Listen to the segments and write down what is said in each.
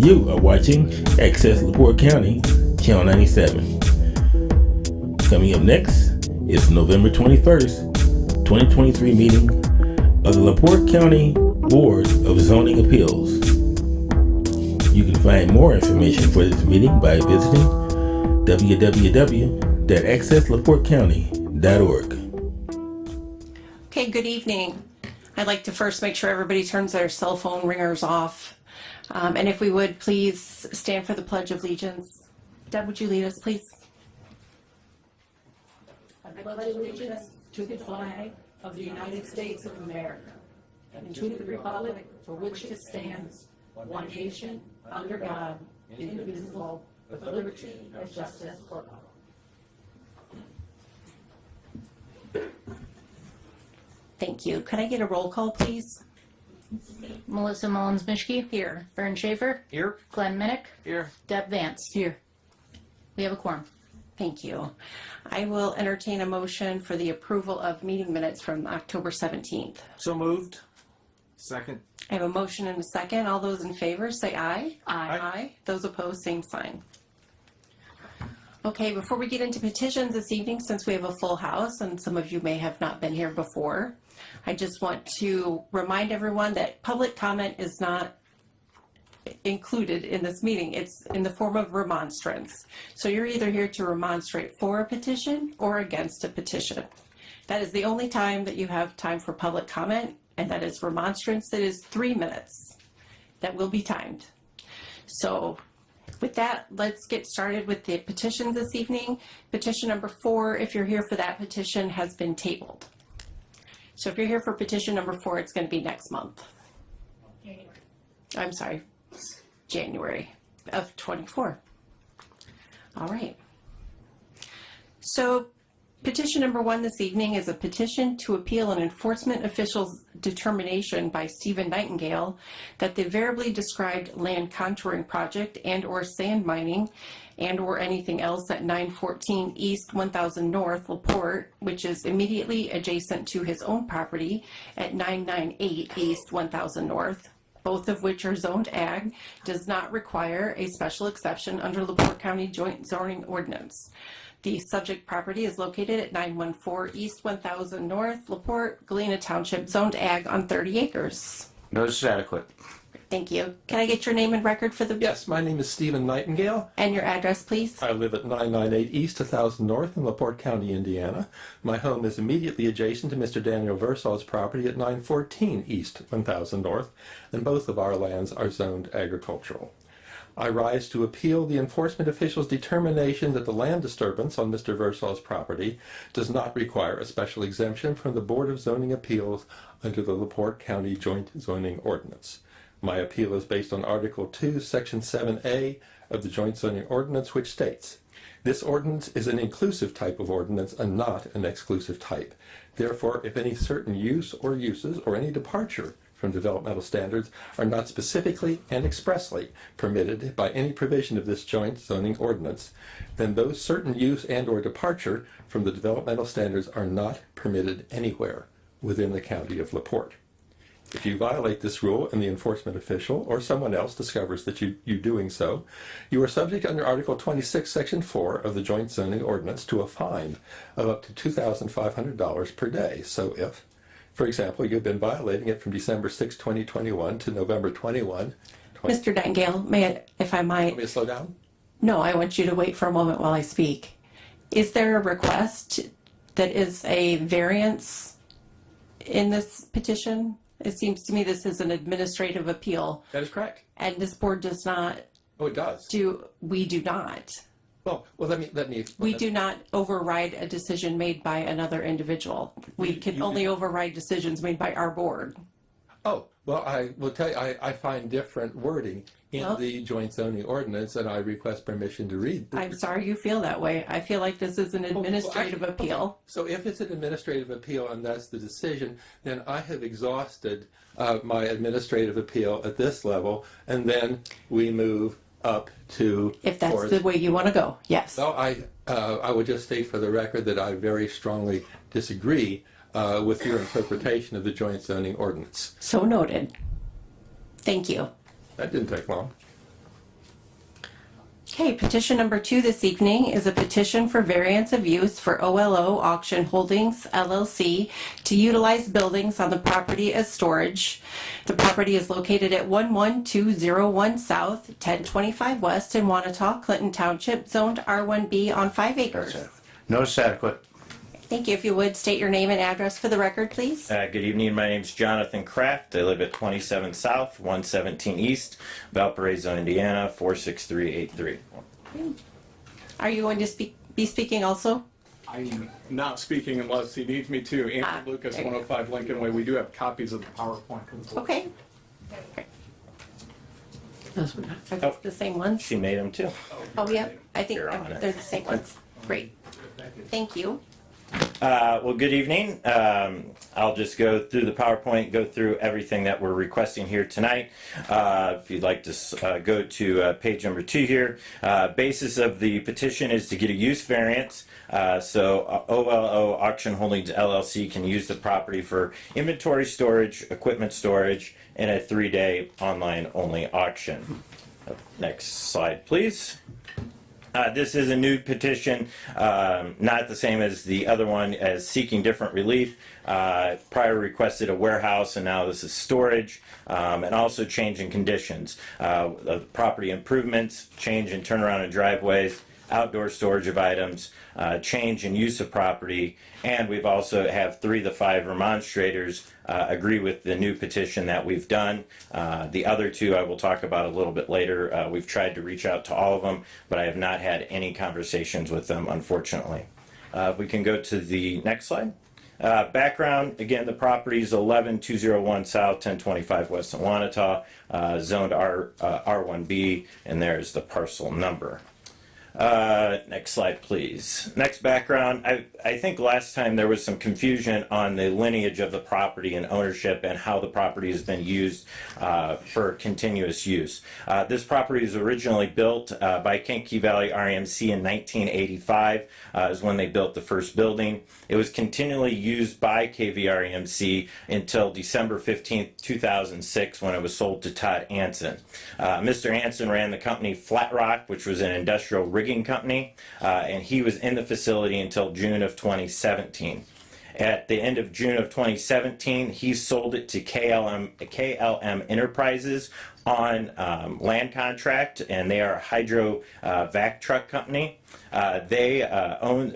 You are watching Access LaPorte County, Channel 97. Coming up next is November 21st, 2023 meeting of the LaPorte County Board of Zoning Appeals. You can find more information for this meeting by visiting www.accesslaportecounty.org. Okay, good evening. I'd like to first make sure everybody turns their cell phone ringers off. And if we would, please stand for the Pledge of Allegiance. Deb, would you lead us, please? I pledge allegiance to the flag of the United States of America and to the republic for which it stands, one nation, under God, indivisible, with liberty and justice for all. Thank you. Could I get a roll call, please? Melissa Mullins-Mischke. Here. Vern Schaefer. Here. Glenn Minnick. Here. Deb Vance. Here. We have a quorum. Thank you. I will entertain a motion for the approval of meeting minutes from October 17th. So moved. Second. I have a motion and a second. All those in favor say aye. Aye. Aye. Those opposed, same sign. Okay, before we get into petitions this evening, since we have a full house and some of you may have not been here before, I just want to remind everyone that public comment is not included in this meeting. It's in the form of remonstrance. So you're either here to remonstrate for a petition or against a petition. That is the only time that you have time for public comment, and that is remonstrance. That is 3 minutes. That will be timed. So with that, let's get started with the petitions this evening. Petition number 4, if you're here for that petition, has been tabled. So if you're here for petition number 4, it's going to be next month. I'm sorry, January of 24. All right. So petition number 1 this evening is a petition to appeal an enforcement official's determination by Stephen Nightingale that the variably described land contouring project and or sand mining and or anything else at 914 East 1000 North LaPorte, which is immediately adjacent to his own property at 998 East 1000 North, both of which are zoned ag, does not require a special exception under LaPorte County Joint Zoning Ordinance. The subject property is located at 914 East 1000 North, LaPorte, Galena Township, zoned ag on 30 acres. Notice is adequate. Thank you. Can I get your name and record for the... Yes, my name is Stephen Nightingale. And your address, please? I live at 998 East 1000 North in LaPorte County, Indiana. My home is immediately adjacent to Mr. Daniel Versall's property at 914 East 1000 North, and both of our lands are zoned agricultural. I rise to appeal the enforcement official's determination that the land disturbance on Mr. Versall's property does not require a special exemption from the Board of Zoning Appeals under the LaPorte County Joint Zoning Ordinance. My appeal is based on Article 2, Section 7A of the Joint Zoning Ordinance, which states, "This ordinance is an inclusive type of ordinance and not an exclusive type. Therefore, if any certain use or uses or any departure from developmental standards are not specifically and expressly permitted by any provision of this joint zoning ordinance, then those certain use and or departure from the developmental standards are not permitted anywhere within the county of LaPorte. If you violate this rule and the enforcement official or someone else discovers that you're doing so, you are subject under Article 26, Section 4 of the Joint Zoning Ordinance to a fine of up to $2,500 per day. So if, for example, you've been violating it from December 6, 2021 to November 21. Mr. Nightingale, may I, if I might? Want me to slow down? No, I want you to wait for a moment while I speak. Is there a request that is a variance in this petition? It seems to me this is an administrative appeal. That is correct. And this board does not. Oh, it does. We do not. Well, let me explain. We do not override a decision made by another individual. We can only override decisions made by our board. Oh, well, I will tell you, I find different wording in the Joint Zoning Ordinance, and I request permission to read. I'm sorry you feel that way. I feel like this is an administrative appeal. Okay. So if it's an administrative appeal and that's the decision, then I have exhausted my administrative appeal at this level, and then we move up to... If that's the way you want to go, yes. Well, I would just state for the record that I very strongly disagree with your interpretation of the Joint Zoning Ordinance. So noted. Thank you. That didn't take long. Okay, petition number 2 this evening is a petition for variance of use for OLO Auction Holdings LLC to utilize buildings on the property as storage. The property is located at 11201 South, 1025 West in Wanata, Clinton Township, zoned R1B on 5 acres. Notice adequate. Thank you. If you would state your name and address for the record, please. Good evening. My name is Jonathan Kraft. I live at 27 South, 117 East, Valparaiso, Indiana, 46383. Are you going to be speaking also? I'm not speaking unless he needs me to. Andrew Lucas, there you go. 105 Lincoln Way. We do have copies of the PowerPoint. Okay. Are those the same ones? She made them too. Oh, yeah, I think You're on it. they're the same ones. Great. Thank you. Well, good evening. I'll just go through the PowerPoint, go through everything that we're requesting here tonight. If you'd like to go to page number 2 here. Basis of the petition is to get a use variance. So OLO Auction Holdings LLC can use the property for inventory storage, equipment storage, and a 3-day online only auction. Next slide, please. This is a new petition, not the same as the other one, as seeking different relief. Prior requested a warehouse, and now this is storage, and also change in conditions. Property improvements, change in turnaround and driveways, outdoor storage of items, change in use of property, and we've also have 3 of the 5 remonstrators agree with the new petition that we've done. The other 2 I will talk about a little bit later. We've tried to reach out to all of them, but I have not had any conversations with them, unfortunately. We can go to the next slide. Background, again, the property is 11201 South, 1025 West in Wanata, zoned R1B, and there's the parcel number. Next slide, please. Next background. I think last time there was some confusion on the lineage of the property and ownership and how the property has been used for continuous use. This property was originally built by Kankakee Valley RMC in 1985 is when they built the first building. It was continually used by KVRMC until December 15th, 2006 when it was sold to Todd Anson. Mr. Anson ran the company Flat Rock, which was an industrial rigging company, and he was in the facility until June of 2017. At the end of June of 2017, he sold it to KLM Enterprises on land contract, and they are a hydro vac truck company. They owned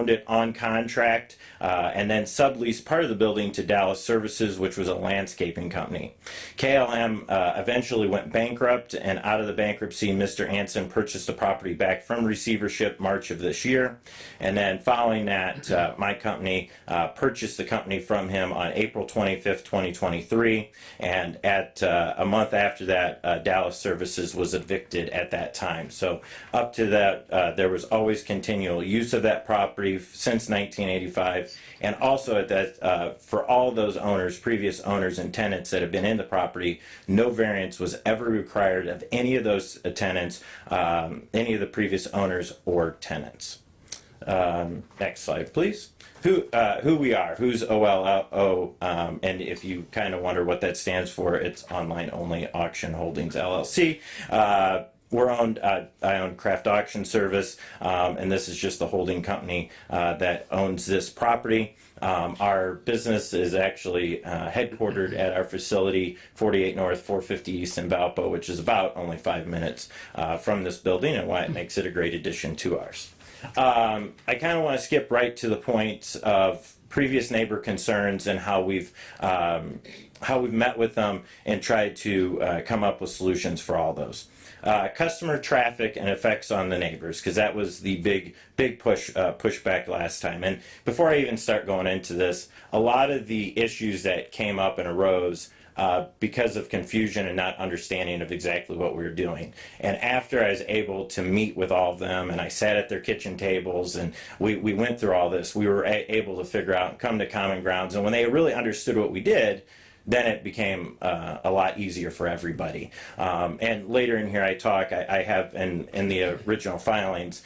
it on contract and then subleased part of the building to Dallas Services, which was a landscaping company. KLM eventually went bankrupt, and out of the bankruptcy, Mr. Anson purchased the property back from receivership March of this year. And then following that, my company purchased the company from him on April 25th, 2023. And at a month after that, Dallas Services was evicted at that time. So up to that, there was always continual use of that property since 1985, and also at that for all those owners, previous owners and tenants that have been in the property, no variance was ever required of any of those tenants, any of the previous owners or tenants. Next slide, please. Who we are, who's OLO, and if you kind of wonder what that stands for, it's Online Only Auction Holdings LLC. We're owned, I own Craft Auction Service, and this is just the holding company that owns this property. Our business is actually headquartered at our facility, 48 North, 450 East in Valpo, which is about only 5 minutes from this building, and why it makes it a great addition to ours. I kind of want to skip right to the point of previous neighbor concerns and how we've met with them and tried to come up with solutions for all those. Customer traffic and effects on the neighbors, because that was the big pushback last time. And before I even start going into this, a lot of the issues that came up and arose because of confusion and not understanding of exactly what we were doing. And after I was able to meet with all of them, and I sat at their kitchen tables, and we went through all this, we were able to figure out and come to common grounds. And when they really understood what we did, then it became a lot easier for everybody. And later in here, I have in the original filings,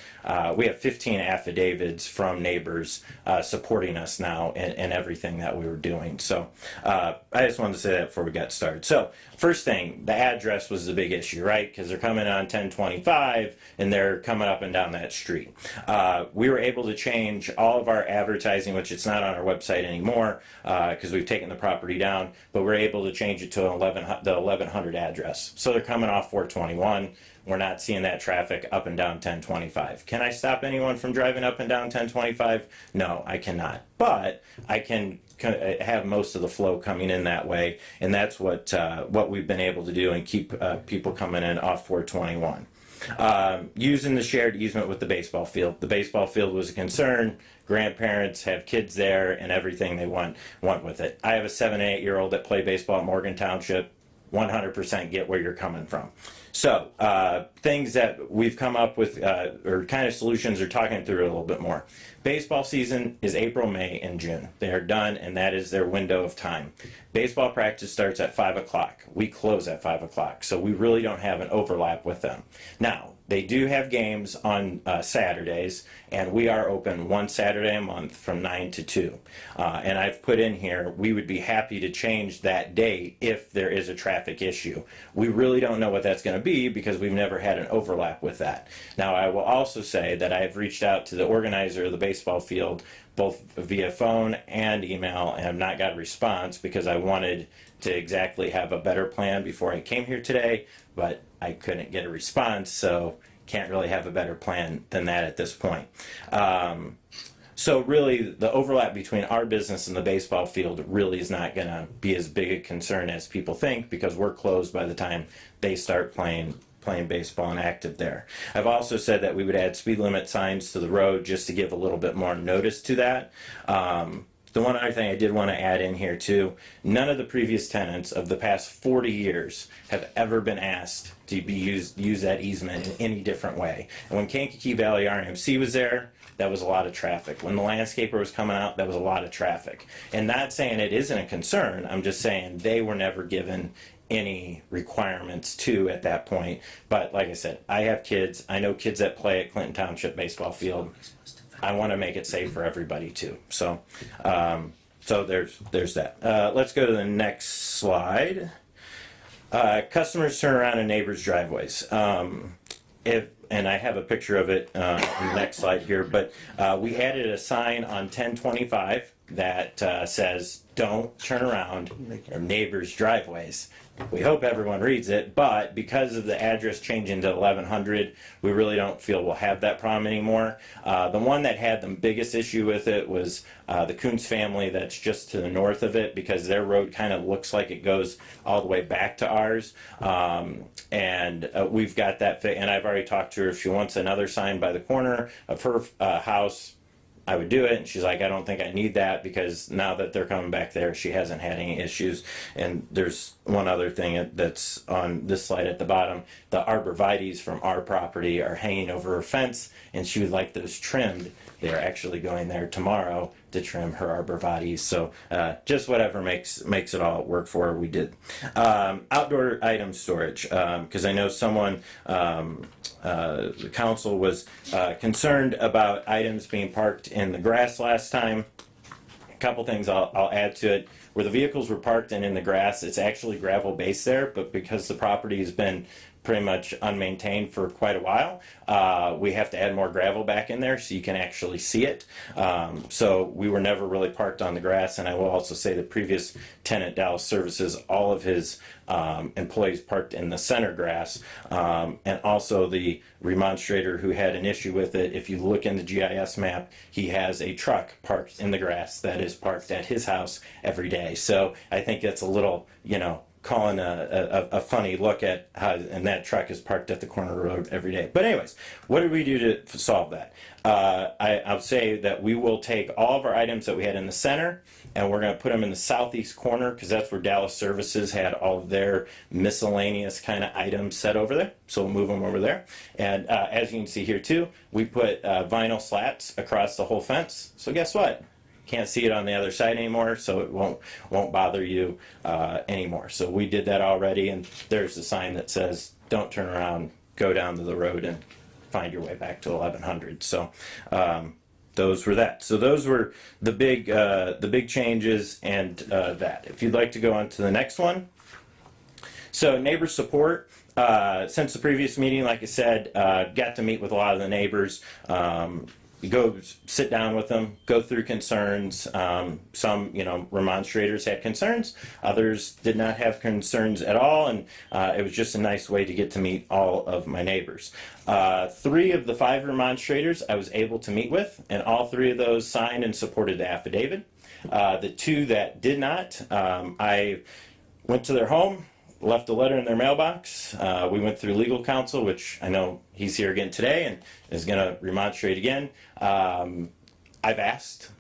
we have 15 affidavits from neighbors supporting us now in everything that we were doing. So I just wanted to say that before we got started. So first thing, the address was the big issue, right? Because they're coming on 1025 and they're coming up and down that street. We were able to change all of our advertising, which it's not on our website anymore because we've taken the property down, but we're able to change it to the 1100 address. So they're coming off 421. We're not seeing that traffic up and down 1025. Can I stop anyone from driving up and down 1025? No, I cannot. But I can have most of the flow coming in that way, and that's what we've been able to do and keep people coming in off 421. Using the shared easement with the baseball field. The baseball field was a concern. Grandparents have kids there and everything they want with it. I have a 7 and 8 year old that play baseball at Morgan Township. 100% get where you're coming from. So things that we've come up with or kind of solutions are talking through it a little bit more. Baseball season is April, May, and June. They are done, and that is their window of time. Baseball practice starts at 5 o'clock. We close at 5 o'clock, so we really don't have an overlap with them. Now, they do have games on Saturdays, and we are open one Saturday a month from 9 to 2. And I've put in here, we would be happy to change that date if there is a traffic issue. We really don't know what that's going to be because we've never had an overlap with that. Now, I will also say that I have reached out to the organizer of the baseball field, both via phone and email, and have not got a response because I wanted to exactly have a better plan before I came here today, but I couldn't get a response, so can't really have a better plan than that at this point. So really, the overlap between our business and the baseball field really is not going to be as big a concern as people think because we're closed by the time they start playing baseball and active there. I've also said that we would add speed limit signs to the road just to give a little bit more notice to that. The one other thing I did want to add in here too, none of the previous tenants of the past 40 years have ever been asked to use that easement in any different way. And when Kankakee Valley RMC was there, that was a lot of traffic. When the landscaper was coming out, that was a lot of traffic. And not saying it isn't a concern, I'm just saying they were never given any requirements to at that point. But like I said, I have kids. I know kids that play at Clinton Township baseball field. I want to make it safe for everybody too. So, there's that. Let's go to the next slide. Customers turn around in neighbors' driveways. And I have a picture of it in the next slide here, but we added a sign on 1025 that says, "Don't turn around in neighbors' driveways." We hope everyone reads it, but because of the address changing to 1100, we really don't feel we'll have that problem anymore. The one that had the biggest issue with it was the Kuntz family that's just to the north of it because their road kind of looks like it goes all the way back to ours. And we've got that and I've already talked to her. If she wants another sign by the corner of her house, I would do it. And she's like, I don't think I need that because now that they're coming back there, she hasn't had any issues. And there's one other thing that's on this slide at the bottom. The arborvitaes from our property are hanging over her fence, and she would like those trimmed. They're actually going there tomorrow to trim her arborvitaes. So just whatever makes it all work for her, we did. Outdoor item storage, because I know someone, the council was concerned about items being parked in the grass last time. A couple things I'll add to it. Where the vehicles were parked and in the grass, it's actually gravel base there, but because the property has been pretty much unmaintained for quite a while, we have to add more gravel back in there so you can actually see it. So we were never really parked on the grass, and I will also say the previous tenant, Dallas Services, all of his employees parked in the center grass, and also the remonstrator who had an issue with it. If you look in the GIS map, he has a truck parked in the grass that is parked at his house every day. So I think that's a little, calling a funny look at how, and that truck is parked at the corner of the road every day. But anyways, what did we do to solve that? I'll say that we will take all of our items that we had in the center and we're going to put them in the southeast corner because that's where Dallas Services had all of their miscellaneous kind of items set over there. So we'll move them over there. And as you can see here too, we put vinyl slats across the whole fence. So guess what? can't see it on the other side anymore, so it won't bother you anymore. So we did that already, and there's the sign that says, "Don't turn around, go down to the road and find your way back to 1100." So those were that. So those were the big changes and that. If you'd like to go on to the next one. So neighbor support. Since the previous meeting, like I said, got to meet with a lot of the neighbors. Go sit down with them, go through concerns. Some, remonstrators had concerns. Others did not have concerns at all, and it was just a nice way to get to meet all of my neighbors. 3 of the 5 remonstrators I was able to meet with, and all 3 of those signed and supported the affidavit. The 2 that did not, I went to their home, left a letter in their mailbox. We went through legal counsel, which I know he's here again today and is going to remonstrate again. I've asked,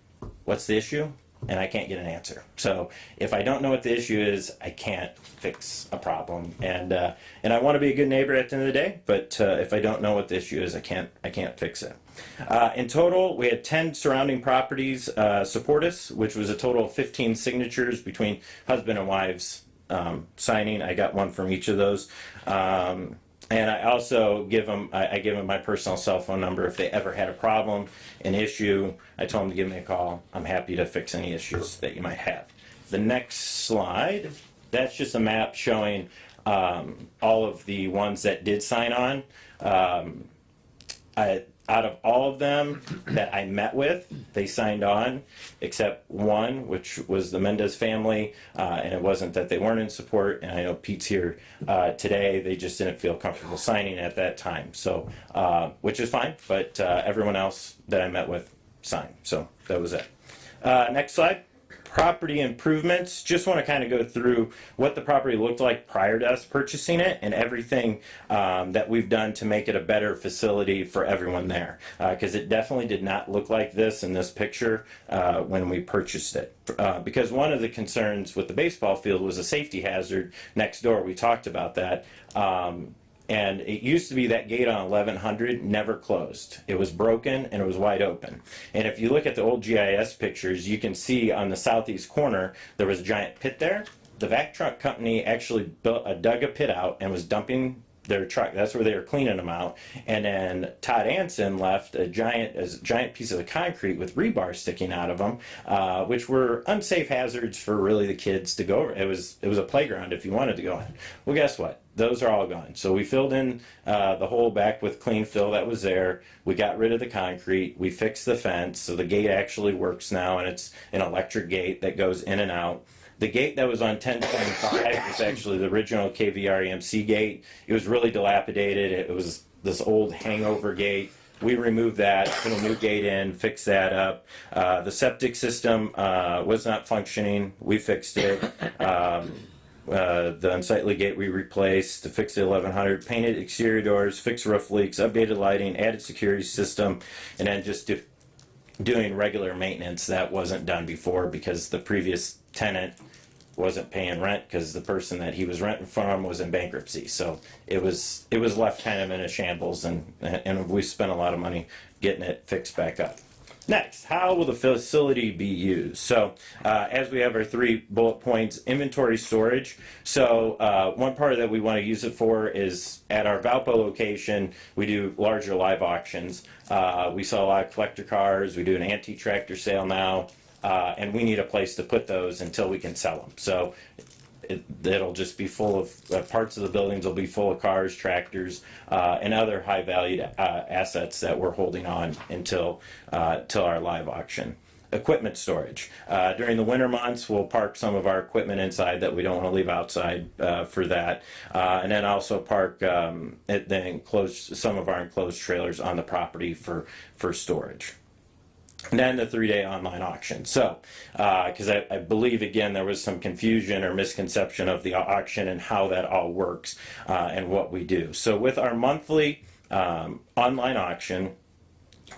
what's the issue? And I can't get an answer. So if I don't know what the issue is, I can't fix a problem. And I want to be a good neighbor at the end of the day, but if I don't know what the issue is, I can't fix it. In total, we had 10 surrounding properties support us, which was a total of 15 signatures between husband and wives signing. I got one from each of those. And I also give them my personal cell phone number. If they ever had a problem, an issue, I told them to give me a call. I'm happy to fix any issues that you might have. The next slide, that's just a map showing all of the ones that did sign on. Out of all of them that I met with, they signed on, except one, which was the Mendez family, and it wasn't that they weren't in support, and I know Pete's here today, they just didn't feel comfortable signing at that time, so, which is fine, but everyone else that I met with signed, so that was it. Next slide. Property improvements. Just want to kind of go through what the property looked like prior to us purchasing it and everything that we've done to make it a better facility for everyone there. Because it definitely did not look like this in this picture when we purchased it. Because one of the concerns with the baseball field was a safety hazard next door. We talked about that. And it used to be that gate on 1100 never closed. It was broken and it was wide open. And if you look at the old GIS pictures, you can see on the southeast corner, there was a giant pit there. The vac truck company actually dug a pit out and was dumping their truck. That's where they were cleaning them out. And then Todd Anson left a giant piece of concrete with rebar sticking out of them, which were unsafe hazards for really the kids to go over. It was a playground if you wanted to go in. Well, guess what? Those are all gone. So we filled in the hole back with clean fill that was there. We got rid of the concrete. We fixed the fence. So the gate actually works now, and it's an electric gate that goes in and out. The gate that was on 1025 was actually the original KVREMC gate. It was really dilapidated. It was this old hangover gate. We removed that, put a new gate in, fixed that up. The septic system was not functioning. We fixed it. The unsightly gate we replaced to fix the 1100, painted exterior doors, fixed roof leaks, updated lighting, added security system, and then just doing regular maintenance that wasn't done before because the previous tenant wasn't paying rent because the person that he was renting from was in bankruptcy. So it was left kind of in a shambles, and we spent a lot of money getting it fixed back up. Next, how will the facility be used? So as we have our 3 bullet points, inventory storage. So one part that we want to use it for is at our Valpo location, we do larger live auctions. We sell a lot of collector cars. We do an antique tractor sale now. And we need a place to put those until we can sell them. So it'll just be full of parts of the buildings will be full of cars, tractors, and other high valued assets that we're holding on until our live auction. Equipment storage. During the winter months, we'll park some of our equipment inside that we don't want to leave outside for that. And then also park some of our enclosed trailers on the property for storage. And then the 3-day online auction. So, because I believe, again, there was some confusion or misconception of the auction and how that all works and what we do. So with our monthly online auction,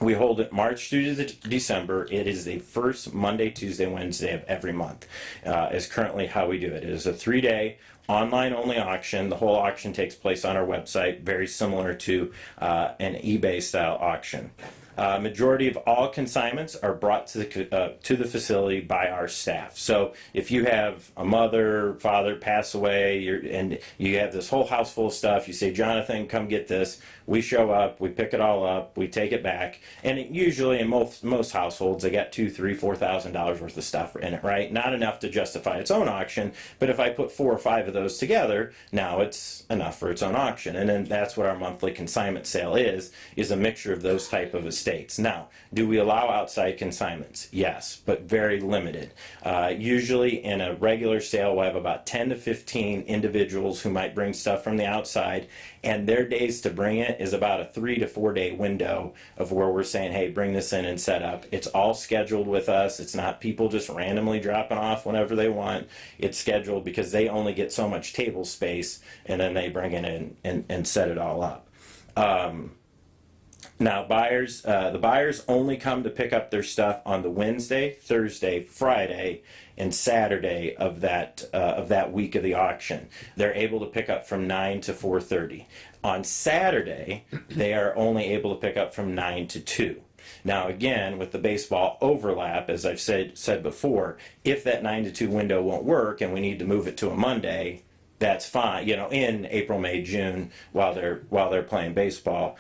we hold it March through to December. It is the first Monday, Tuesday, Wednesday of every month is currently how we do it. It is a 3-day online-only auction. The whole auction takes place on our website, very similar to an eBay-style auction. Majority of all consignments are brought to the facility by our staff. So if you have a mother, father pass away, and you have this whole house full of stuff, you say, Jonathan, come get this. We show up, we pick it all up, we take it back, and usually in most households they got $2,000, $3,000, $4,000 worth of stuff in it, right? Not enough to justify its own auction, but if I put 4 or 5 of those together, now it's enough for its own auction. And then that's what our monthly consignment sale is a mixture of those type of estates. Now, do we allow outside consignments? Yes, but very limited. Usually in a regular sale, we'll have about 10 to 15 individuals who might bring stuff from the outside, and their days to bring it is about a 3 to 4 day window of where we're saying, hey, bring this in and set up. It's all scheduled with us. It's not people just randomly dropping off whenever they want. It's scheduled because they only get so much table space, and then they bring it in and set it all up. Now, the buyers only come to pick up their stuff on the Wednesday, Thursday, Friday, and Saturday of that week of the auction. They're able to pick up from 9 to 4:30. On Saturday, they are only able to pick up from 9 to 2. Now, again, with the baseball overlap, as I've said before, if that 9 to 2 window won't work and we need to move it to a Monday, that's fine. In April, May, June, while they're playing baseball,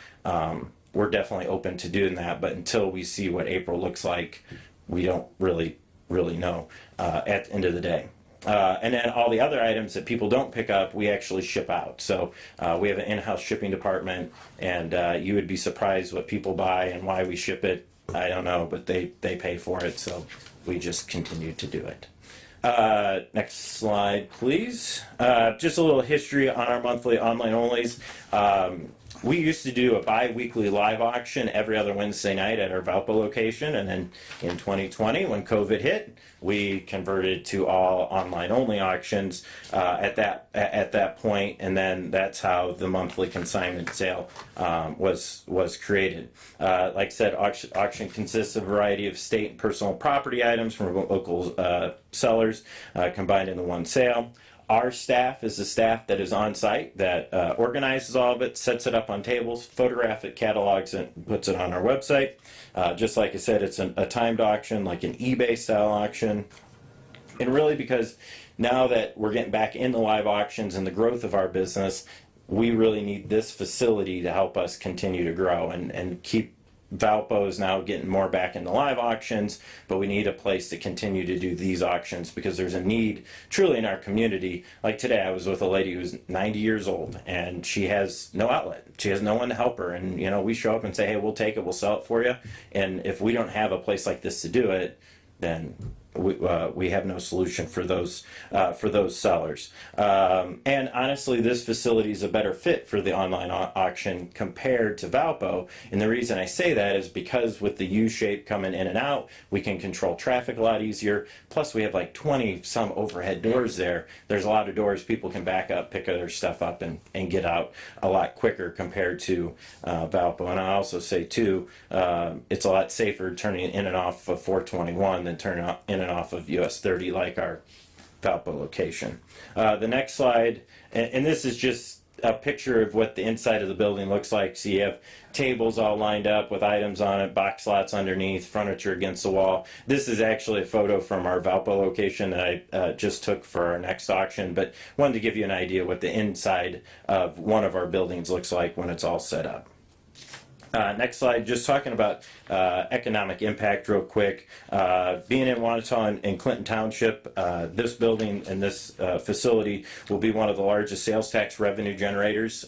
we're definitely open to doing that. But until we see what April looks like, we don't really know at the end of the day. And then all the other items that people don't pick up, we actually ship out. So we have an in-house shipping department, and you would be surprised what people buy and why we ship it. I don't know, but they pay for it, so we just continue to do it. Next slide, please. Just a little history on our monthly online onlys. We used to do a bi-weekly live auction every other Wednesday night at our Valpo location, and then in 2020, when COVID hit, we converted to all online only auctions at that point, and then that's how the monthly consignment sale was created. Like I said, auction consists of a variety of state and personal property items from local sellers combined into one sale. Our staff is the staff that is on site, that organizes all of it, sets it up on tables, photographs it, catalogs it, and puts it on our website. Just like I said, it's a timed auction, like an eBay style auction. And really, because now that we're getting back into live auctions and the growth of our business, we really need this facility to help us continue to grow and keep. Valpo is now getting more back into live auctions, but we need a place to continue to do these auctions because there's a need truly in our community. Like today, I was with a lady who's 90 years old and she has no outlet. She has no one to help her. And, we show up and say, hey, we'll take it, we'll sell it for you. And if we don't have a place like this to do it, then we have no solution for those sellers. And honestly, this facility is a better fit for the online auction compared to Valpo. And the reason I say that is because with the U-shape coming in and out, we can control traffic a lot easier. Plus, we have like 20 some overhead doors there. There's a lot of doors people can back up, pick their stuff up, and get out a lot quicker compared to Valpo. And I also say too, it's a lot safer turning in and off of 421 than turning in and off of US 30 like our Valpo location. The next slide, and this is just a picture of what the inside of the building looks like. So you have tables all lined up with items on it, box slots underneath, furniture against the wall. This is actually a photo from our Valpo location that I just took for our next auction, but wanted to give you an idea what the inside of one of our buildings looks like when it's all set up. Next slide, just talking about economic impact real quick. Being in Wanata in Clinton Township, this building and this facility will be one of the largest sales tax revenue generators.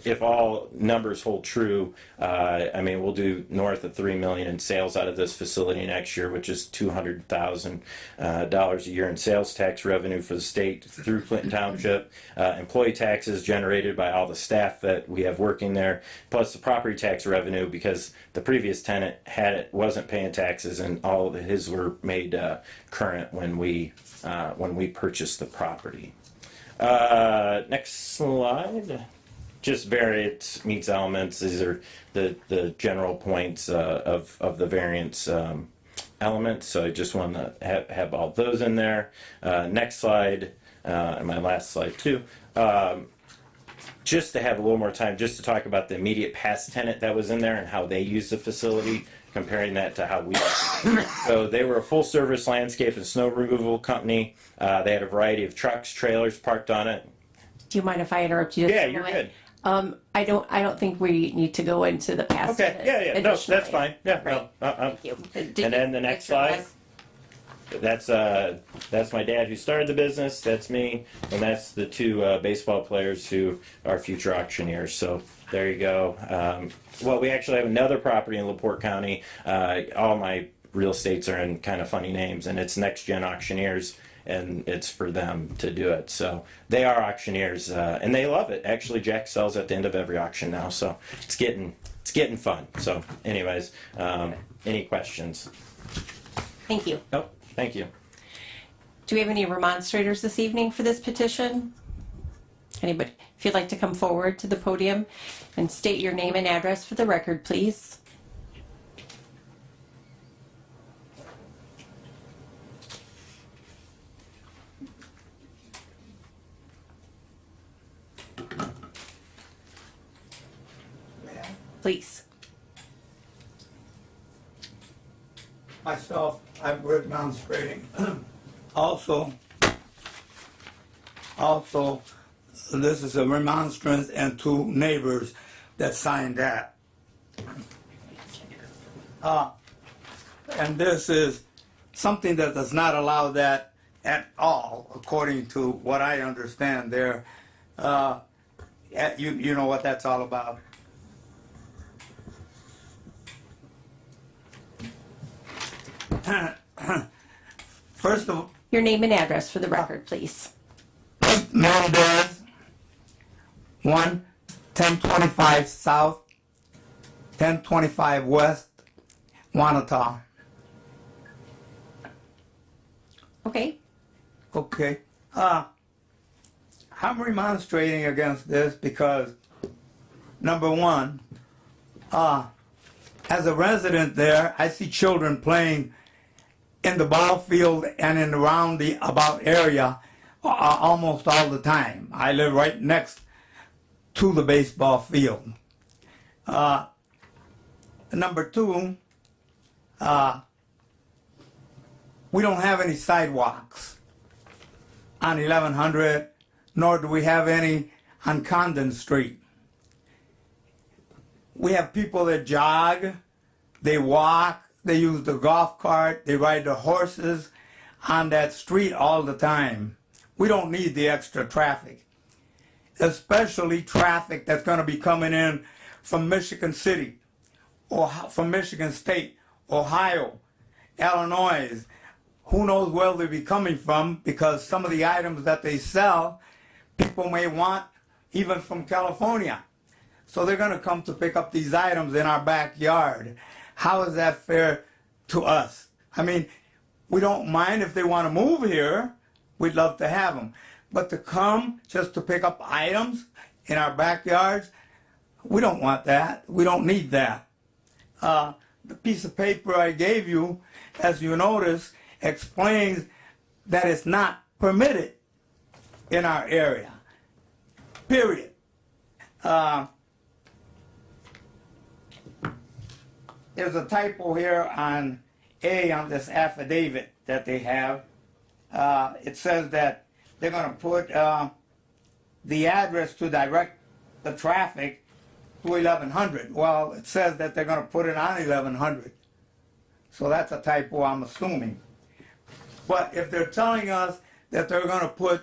If all numbers hold true, we'll do north of $3 million in sales out of this facility next year, which is $200,000 a year in sales tax revenue for the state through Clinton Township. Employee taxes generated by all the staff that we have working there, plus the property tax revenue because the previous tenant wasn't paying taxes, and all of his were made current when we purchased the property. Next slide. Just variance meets elements. These are the general points of the variance elements. So I just want to have all those in there. Next slide, and my last slide too. just to have a little more time, just to talk about the immediate past tenant that was in there and how they use the facility, comparing that to how we use it. So they were a full-service landscape and snow removal company. They had a variety of trucks, trailers parked on it. Do you mind if I interrupt you? Just Yeah, a you're moment? good. I don't think we need to go into the past. Okay, yeah, no, that's additionally. fine. Yeah, Right. no, Thank you. And then the next slide. That's my dad who started the business. That's me, and that's the two baseball players who are future auctioneers. So there you go. Well, we actually have another property in LaPorte County. All my real estates are in kind of funny names, and it's Next Gen Auctioneers, and it's for them to do it. So they are auctioneers, and they love it. Actually, Jack sells at the end of every auction now, so it's getting fun. So, anyways, any questions? Thank you. Nope. Thank you. Do we have any remonstrators this evening for this petition? Anybody? If you'd like to come forward to the podium and state your name and address for the record, please. Please. Myself, I'm remonstrating. Also, this is a remonstrance and two neighbors that signed that. And this is something that does not allow that at all, according to what I understand there. You know what that's all about. First of all, Your name and address for the record, please. Mendez, 1025 South, 1025 West, Wanata. Okay. Okay. I'm remonstrating against this because, number one, as a resident there, I see children playing in the ball field and in around the about area almost all the time. I live right next to the baseball field. Number two, we don't have any sidewalks on 1100, nor do we have any on Condon Street. We have people that jog, they walk, they use the golf cart, they ride the horses on that street all the time. We don't need the extra traffic, especially traffic that's going to be coming in from Michigan City or from Michigan State, Ohio, Illinois. Who knows where they'll be coming from, because some of the items that they sell, people may want even from California. So they're going to come to pick up these items in our backyard. How is that fair to us? I mean, we don't mind if they want to move here. We'd love to have them. But to come just to pick up items in our backyards, we don't want that. We don't need that. The piece of paper I gave you, as you notice, explains that it's not permitted in our area. Period. There's a typo here on A on this affidavit that they have. It says that they're going to put the address to direct the traffic to 1100. Well, it says that they're going to put it on 1100. So that's a typo, I'm assuming. But if they're telling us that they're going to put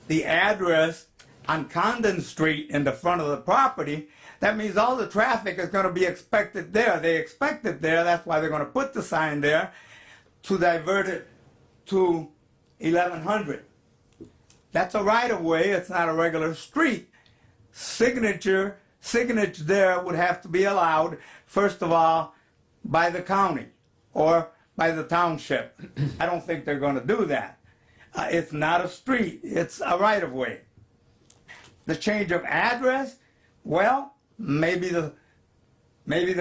the address on Condon Street in the front of the property, that means all the traffic is going to be expected there. They expect it there. That's why they're going to put the sign there to divert it to 1100. That's a right-of-way. It's not a regular street. Signage there would have to be allowed, first of all, by the county or by the township. I don't think they're going to do that. It's not a street. It's a right-of-way. The change of address, well, maybe the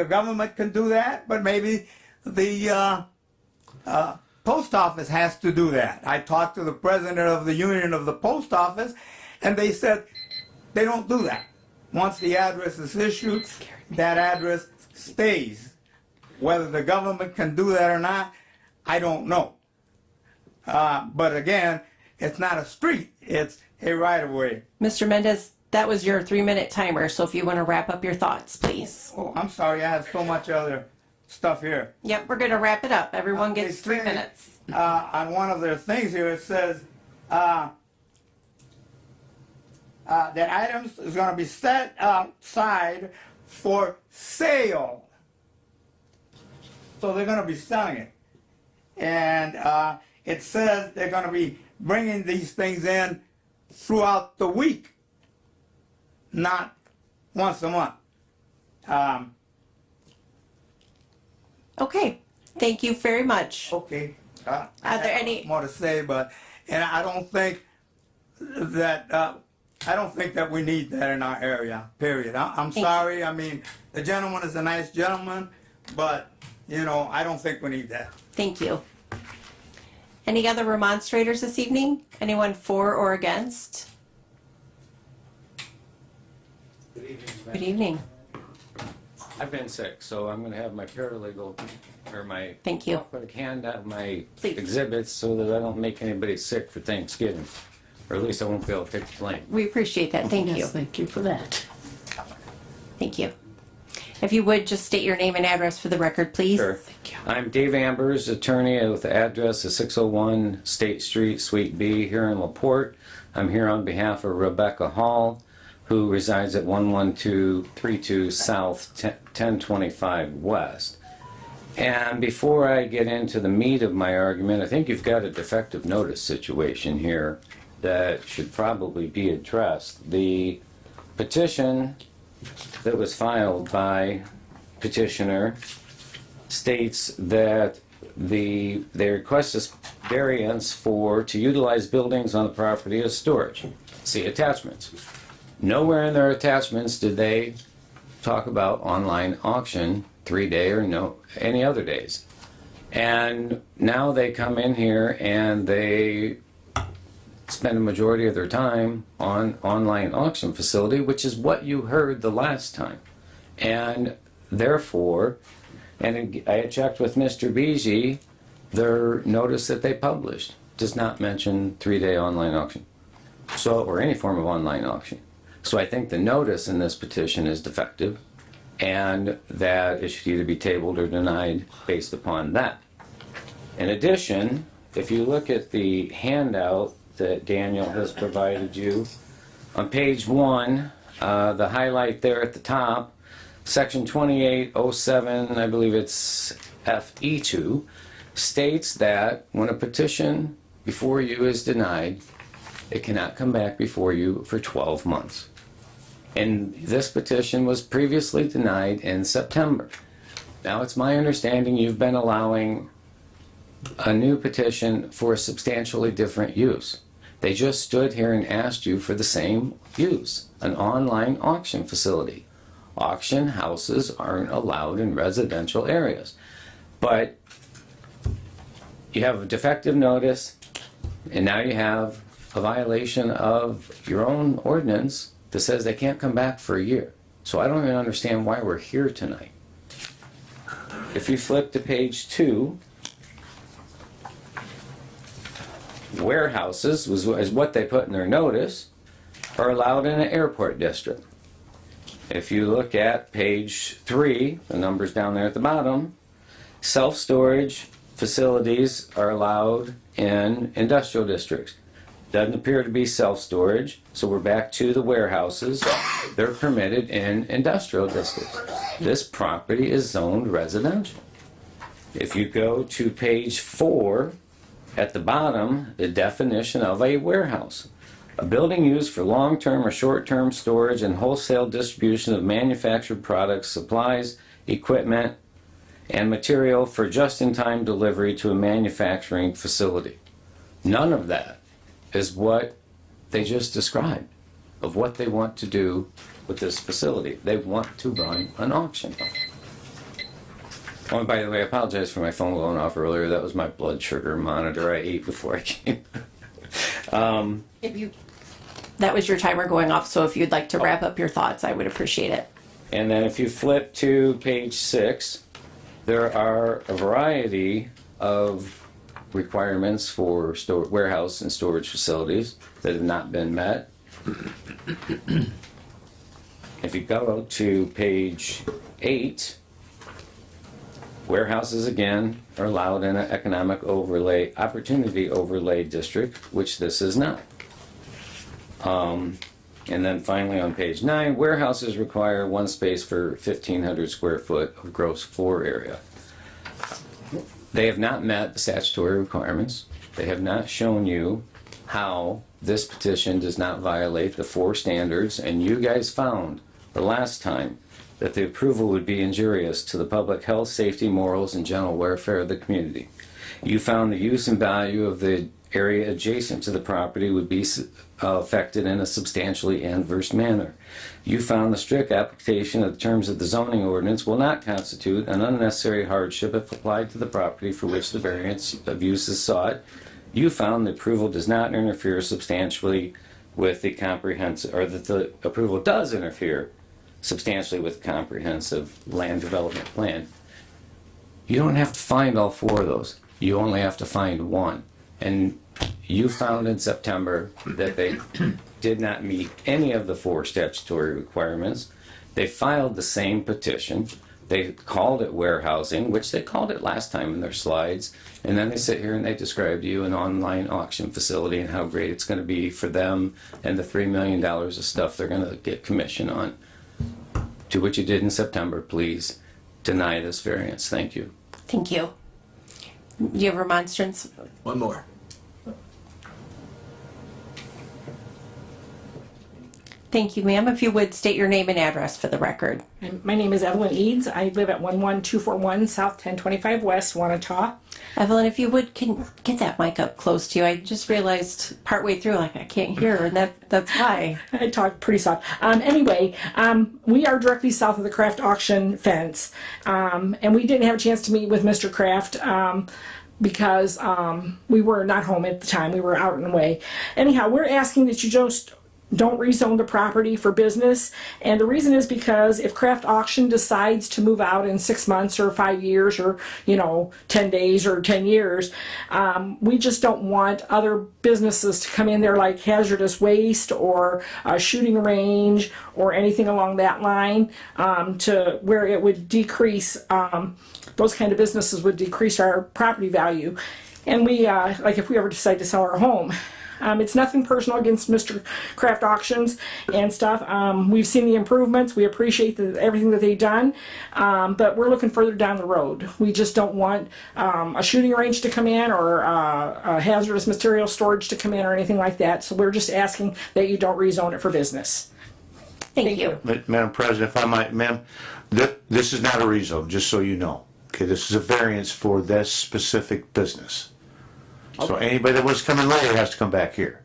government can do that, but maybe the post office has to do that. I talked to the president of the union of the post office, and they said They don't do that. Once the address is issued, that address stays. Whether the government can do that or not, I don't know. But again, it's not a street, it's a right-of-way. Mr. Mendez, that was your 3-minute timer, so if you want to wrap up your thoughts, please. Oh, I'm sorry, I have so much other stuff here. Yep, we're going to wrap it up. Everyone gets They 3 say, minutes. On one of their things here, it says that items is going to be set outside for sale. So they're going to be selling it. And it says they're going to be bringing these things in throughout the week, not once a month. Okay, thank you very much. Okay. Are there any more to say? But I don't think that we need that in our area. Period. I'm sorry. I mean, the gentleman is a nice gentleman, but I don't think we need that. Thank you. Any other remonstrators this evening? Anyone for or against? Good evening. I've been sick, so I'm going to have my paralegal or my Thank you. hand out my Please. exhibits so that I don't make anybody sick for Thanksgiving, or at least I won't be able to take the blame. We appreciate that. Thank you. Yes, thank you for that. Thank you. If you would just state your name and address for the record, please. Sure. I'm Dave Ambers, attorney with the address of 601 State Street, Suite B, here in LaPorte. I'm here on behalf of Rebecca Hall, who resides at 11232 South 1025 West. And before I get into the meat of my argument, I think you've got a defective notice situation here that should probably be addressed. The petition that was filed by petitioner states that they request a variance to utilize buildings on the property as storage. See attachments. Nowhere in their attachments did they talk about online auction 3-day or any other days. And now they come in here and they spend a majority of their time on online auction facility, which is what you heard the last time. And therefore, and I had checked with Mr. Beege, their notice that they published does not mention 3-day online auction, or any form of online auction. So I think the notice in this petition is defective, and that it should either be tabled or denied based upon that. In addition, if you look at the handout that Daniel has provided you, on page 1, the highlight there at the top, section 2807, I believe it's FE2, states that when a petition before you is denied, it cannot come back before you for 12 months. And this petition was previously denied in September. Now it's my understanding you've been allowing a new petition for a substantially different use. They just stood here and asked you for the same use, an online auction facility. Auction houses aren't allowed in residential areas. But you have a defective notice, and now you have a violation of your own ordinance that says they can't come back for a year. So I don't even understand why we're here tonight. If you flip to page 2, warehouses is what they put in their notice, are allowed in an airport district. If you look at page 3, the numbers down there at the bottom, self-storage facilities are allowed in industrial districts. Doesn't appear to be self-storage, so we're back to the warehouses. They're permitted in industrial districts. This property is zoned residential. If you go to page 4, at the bottom, the definition of a warehouse. A building used for long-term or short-term storage and wholesale distribution of manufactured products, supplies, equipment, and material for just-in-time delivery to a manufacturing facility. None of that is what they just described of what they want to do with this facility. They want to run an auction. Oh, and by the way, I apologize for my phone going off earlier. That was my blood sugar monitor I ate before I came. If you That was your timer going off, so if you'd like to wrap up your thoughts, I would appreciate it. And then if you flip to page 6, there are a variety of requirements for warehouse and storage facilities that have not been met. If you go to page 8, warehouses again are allowed in an economic overlay, opportunity overlay district, which this is not. And then finally on page 9, warehouses require one space for 1,500 square foot of gross floor area. They have not met the statutory requirements. They have not shown you how this petition does not violate the 4 standards, and you guys found the last time that the approval would be injurious to the public health, safety, morals, and general welfare of the community. You found the use and value of the area adjacent to the property would be affected in a substantially adverse manner. You found the strict application of the terms of the zoning ordinance will not constitute an unnecessary hardship if applied to the property for which the variance of use is sought. You found the approval does not interfere substantially with the comprehensive, or that the approval does interfere substantially with the comprehensive land development plan. You don't have to find all 4 of those. You only have to find one. And you found in September that they did not meet any of the 4 statutory requirements. They filed the same petition. They called it warehousing, which they called it last time in their slides. And then they sit here and they describe to you an online auction facility and how great it's going to be for them and the $3 million of stuff they're going to get commission on. Do what you did in September, please. Deny this variance. Thank you. Thank you. Do you have remonstrance? One more. Thank you, ma'am. If you would state your name and address for the record. My name is Evelyn Eads. I live at 11241 South 1025 West, Wanata. Evelyn, if you would, can get that mic up close to you. I just realized partway through, like, I can't hear, and that's why. I talk pretty soft. Anyway, we are directly south of the Kraft auction fence, and we didn't have a chance to meet with Mr. Kraft because we were not home at the time. We were out and away. Anyhow, we're asking that you just don't rezone the property for business. And the reason is because if Kraft Auction decides to move out in 6 months or 5 years or, 10 days or 10 years, we just don't want other businesses to come in there like hazardous waste or a shooting range or anything along that line to where it would decrease, those kind of businesses would decrease our property value. And we, like if we ever decide to sell our home, it's nothing personal against Mr. Kraft Auctions and stuff. We've seen the improvements. We appreciate everything that they've done, but we're looking further down the road. We just don't want a shooting range to come in or a hazardous material storage to come in or anything like that. So we're just asking that you don't rezone it for business. Thank you. Madam President, if I might, ma'am, this is not a rezone, just so you know. Okay, this is a variance for this specific business. So anybody that wants to come in later has to come back here.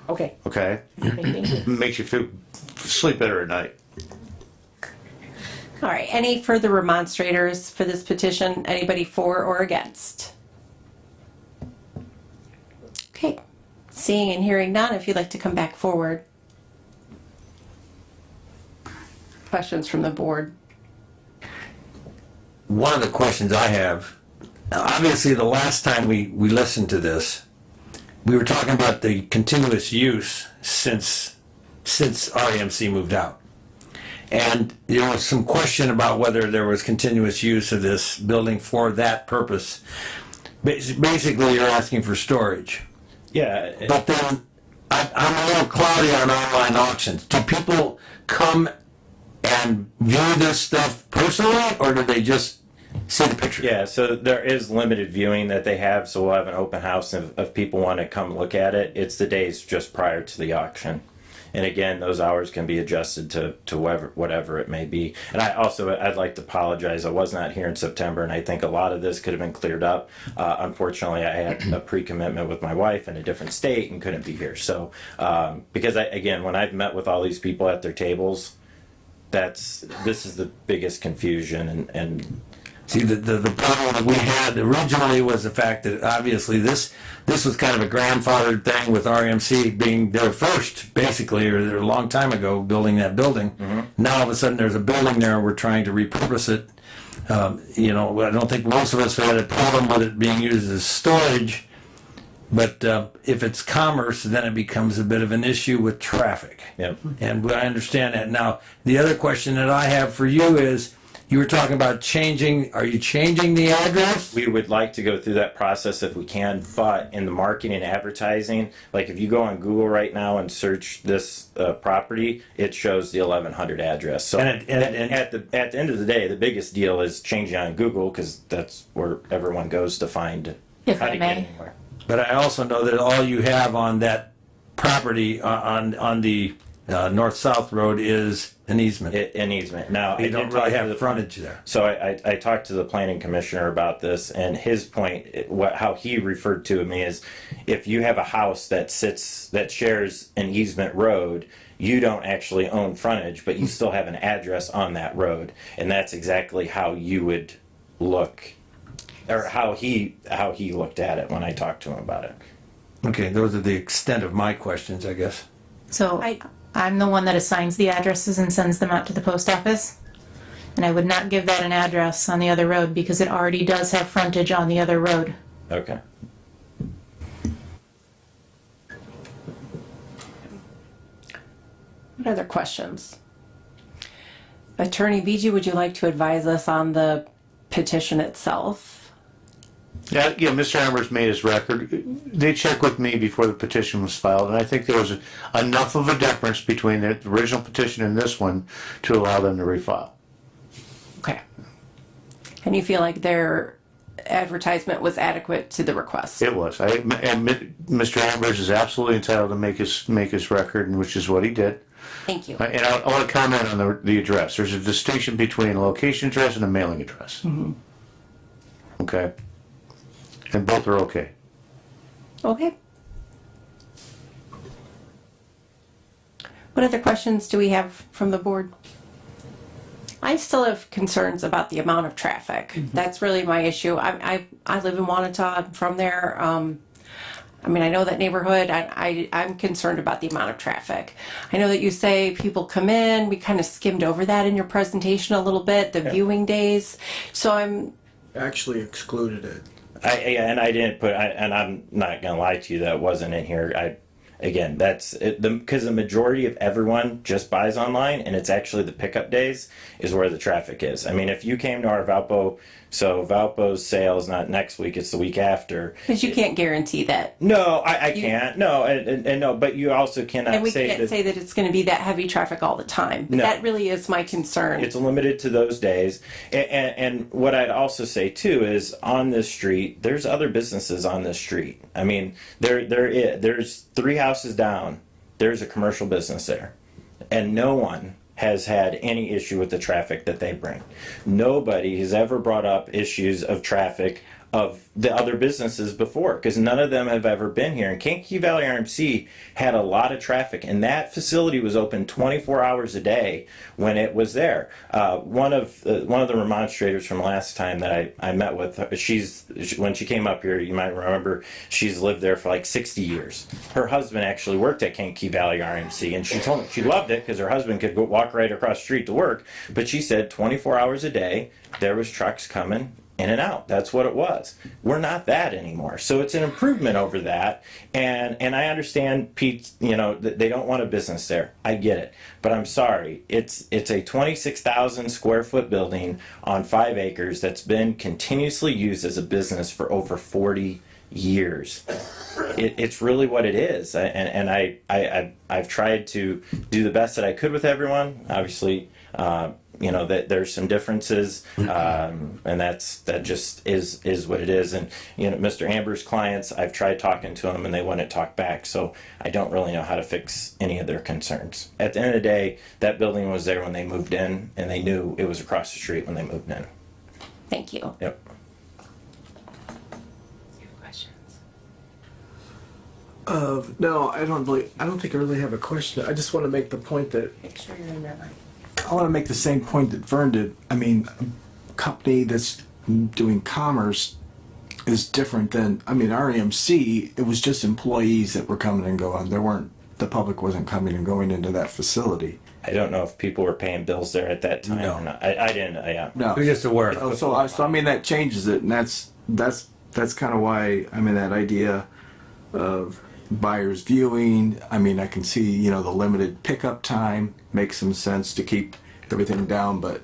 Okay. Okay? Thank you. Makes you sleep better at night. All right. Any further remonstrators for this petition? Anybody for or against? Okay. Seeing and hearing none, if you'd like to come back forward. Questions from the board? One of the questions I have, obviously the last time we listened to this, we were talking about the continuous use since REMC moved out. And there was some question about whether there was continuous use of this building for that purpose. Basically, you're asking for storage. Yeah. But then I'm a little cloudy on online auctions. Do people come and view this stuff personally, or do they just see the picture? Yeah, so there is limited viewing that they have, so we'll have an open house if people want to come look at it. It's the days just prior to the auction. And again, those hours can be adjusted to whatever it may be. And I'd like to apologize. I was not here in September, and I think a lot of this could have been cleared up. Unfortunately, I had a pre-commitment with my wife in a different state and couldn't be here. So, because when I've met with all these people at their tables, this is the biggest confusion, and See, the problem that we had originally was the fact that obviously this was kind of a grandfathered thing with RMC being there first, basically, or a long time ago, building that building. Now all of a sudden there's a building there and we're trying to repurpose it. You know, I don't think most of us had a problem with it being used as storage, but if it's commerce, then it becomes a bit of an issue with traffic. Yep. And I understand that. Now, the other question that I have for you is, you were talking about changing, are you changing the address? We would like to go through that process if we can, but in the marketing and advertising, like if you go on Google right now and search this property, it shows the 1100 address. So And at the end of the day, the biggest deal is changing on Google because that's where everyone goes to find If how I to may. get anywhere. But I also know that all you have on that property on the north-south road is an easement. An easement. Now, You I don't did really talk to have the frontage there. So I talked to the planning commissioner about this, and his point, how he referred to me is, if you have a house that shares an easement road, you don't actually own frontage, but you still have an address on that road, and that's exactly how you would look, or how he looked at it when I talked to him about it. Okay, those are the extent of my questions, I guess. So I'm the one that assigns the addresses and sends them out to the post office. And I would not give that an address on the other road because it already does have frontage on the other road. Okay. What other questions? Attorney Vigi, would you like to advise us on the petition itself? Yeah, Mr. Amber's made his record. They checked with me before the petition was filed, and I think there was enough of a difference between the original petition and this one to allow them to refile. Okay. And you feel like their advertisement was adequate to the request? It was. And Mr. Ambrose is absolutely entitled to make his record, and which is what he did. Thank you. And I want to comment on the address. There's a distinction between a location address and a mailing address. Okay? And both are okay. Okay. What other questions do we have from the board? I still have concerns about the amount of traffic. That's really my issue. I live in Wanata. I'm from there. I mean, I know that neighborhood. I'm concerned about the amount of traffic. I know that you say people come in. We kind of skimmed over that in your presentation a little bit, the viewing days. So I'm Actually excluded it. I didn't put, and I'm not gonna lie to you, that wasn't in here. Again, that's it, because the majority of everyone just buys online, and it's actually the pickup days is where the traffic is. I mean, if you came to our Valpo, so Valpo's sale is not next week; it's the week after. because you can't guarantee that. No, I can't. No, and no, but you also cannot And we say can't that say that it's going to be that heavy traffic all the time. No. That really is my concern. it's limited to those days. And what I'd also say too is on this street, there's other businesses on this street. I mean, there's 3 houses down. There's a commercial business there, and no one has had any issue with the traffic that they bring. Nobody has ever brought up issues of traffic of the other businesses before, because none of them have ever been here. And Kankakee Valley RMC had a lot of traffic, and that facility was open 24 hours a day when it was there. One of the remonstrators from last time that I met with, when she came up here, you might remember, she's lived there for like 60 years. Her husband actually worked at Kankakee Valley RMC, and she told me she loved it because her husband could go walk right across the street to work. But she said 24 hours a day, there was trucks coming in and out. That's what it was. We're not that anymore. So it's an improvement over that. And I understand, Pete, that they don't want a business there. I get it. But I'm sorry. It's a 26,000 square foot building on 5 acres that's been continuously used as a business for over 40 years. It's really what it is. And I've tried to do the best that I could with everyone. Obviously, that there's some differences, and that just is what it is. And Mr. Amber's clients, I've tried talking to them, and they wouldn't talk back. So I don't really know how to fix any of their concerns. At the end of the day, that building was there when they moved in, and they knew it was across the street when they moved in. Thank you. Yep. No, I don't think I really have a question. I just want to make the point that Make sure you're in that line. I want to make the same point that Vern did. I mean, a company that's doing commerce is different than, I mean, REMC, it was just employees that were coming and going. The public wasn't coming and going into that facility. I don't know if people were paying bills there at that time or not. I didn't, yeah. No. We're just aware. So I mean, that changes it, and that's kind of why, I mean, that idea of buyers viewing, I mean, I can see, the limited pickup time makes some sense to keep everything down, but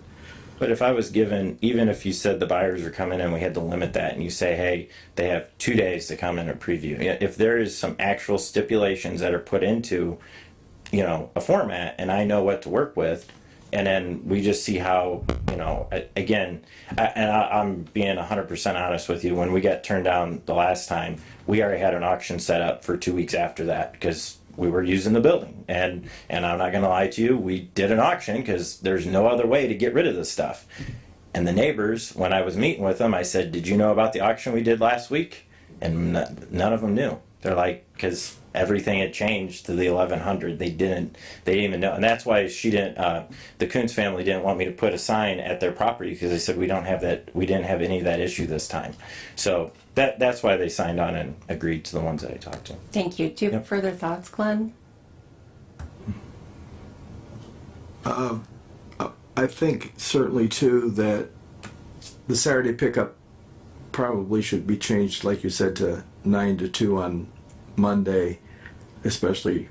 But if I was given, even if you said the buyers are coming in, we had to limit that, and you say, hey, they have 2 days to come in and preview. If there is some actual stipulations that are put into, a format, and I know what to work with, and then we just see how, again, I'm being 100% honest with you. When we got turned down the last time, we already had an auction set up for 2 weeks after that because we were using the building. And I'm not going to lie to you, we did an auction because there's no other way to get rid of this stuff. And the neighbors, when I was meeting with them, I said, did you know about the auction we did last week? And none of them knew. They're like, because everything had changed to the 1100. They didn't even know. And that's why the Kuntz family didn't want me to put a sign at their property, because they said we didn't have any of that issue this time. So that's why they signed on and agreed to the ones that I talked to. Thank you. Do you have further thoughts, Glenn? I think certainly too that the Saturday pickup probably should be changed, like you said, to 9 to 2 on Monday, especially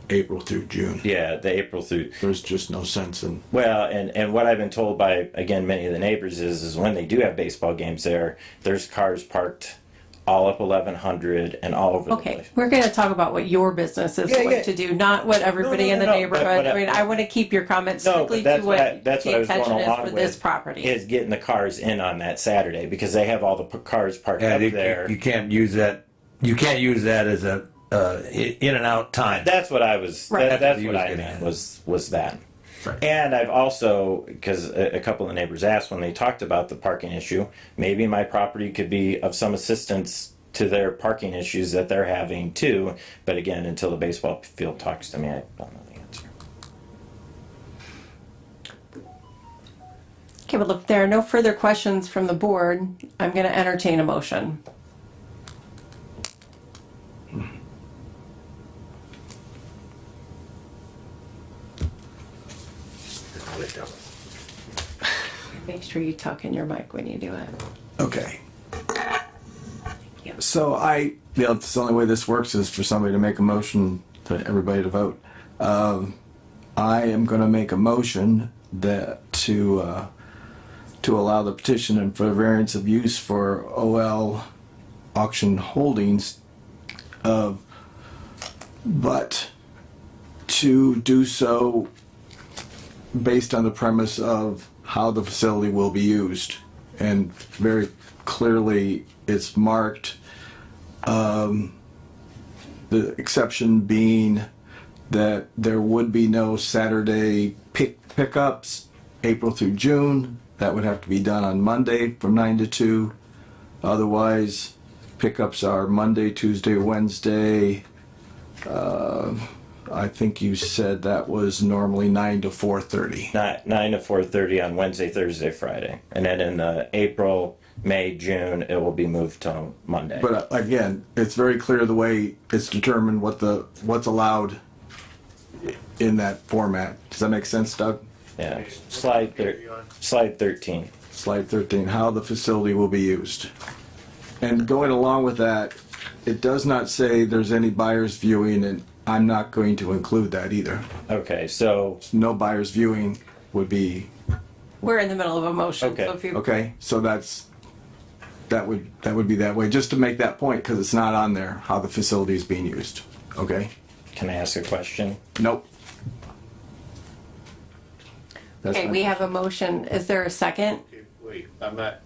April through June. Yeah, the April through. There's just no sense in. Well, and what I've been told by, again, many of the neighbors is when they do have baseball games there's cars parked all up 1100 and all over the place. We're going to talk about what your business is going to do, not what everybody in the neighborhood. I want to keep your comments strictly to what that's the what I was going intention is along for with, this property. is getting the cars in on that Saturday, because they have all the cars parked up there. You can't use that. You can't use that as a in and out time. That's what I was. Right. That's what I meant was that. Right. And I've also, because a couple of neighbors asked when they talked about the parking issue, maybe my property could be of some assistance to their parking issues that they're having too. But again, until the baseball field talks to me, I don't know the answer. Okay, well, if there are no further questions from the board, I'm going to entertain a motion. Make sure you tuck in your mic when you do it. Okay. So that's the only way this works is for somebody to make a motion for everybody to vote. I am going to make a motion that to allow the petition and for variance of use for OL auction holdings, but to do so based on the premise of how the facility will be used, and very clearly it's marked. The exception being that there would be no Saturday pickups April through June. That would have to be done on Monday from 9 to 2. Otherwise, pickups are Monday, Tuesday, Wednesday. I think you said that was normally 9 to 4:30. 9 to 4:30 on Wednesday, Thursday, Friday, and then in the April, May, June, it will be moved to Monday. But again, it's very clear the way it's determined what's allowed in that format. Does that make sense, Doug? Yeah. Slide 13. Slide 13, how the facility will be used. And going along with that, it does not say there's any buyer's viewing, and I'm not going to include that either. Okay, so No buyer's viewing would be, We're in the middle of a motion. Okay. So if you, okay, so that would be that way, just to make that point, because it's not on there, how the facility is being used, okay? can I ask a question? Nope. That's okay, fine. we have a motion. Is there a second? Okay, wait, I'm not,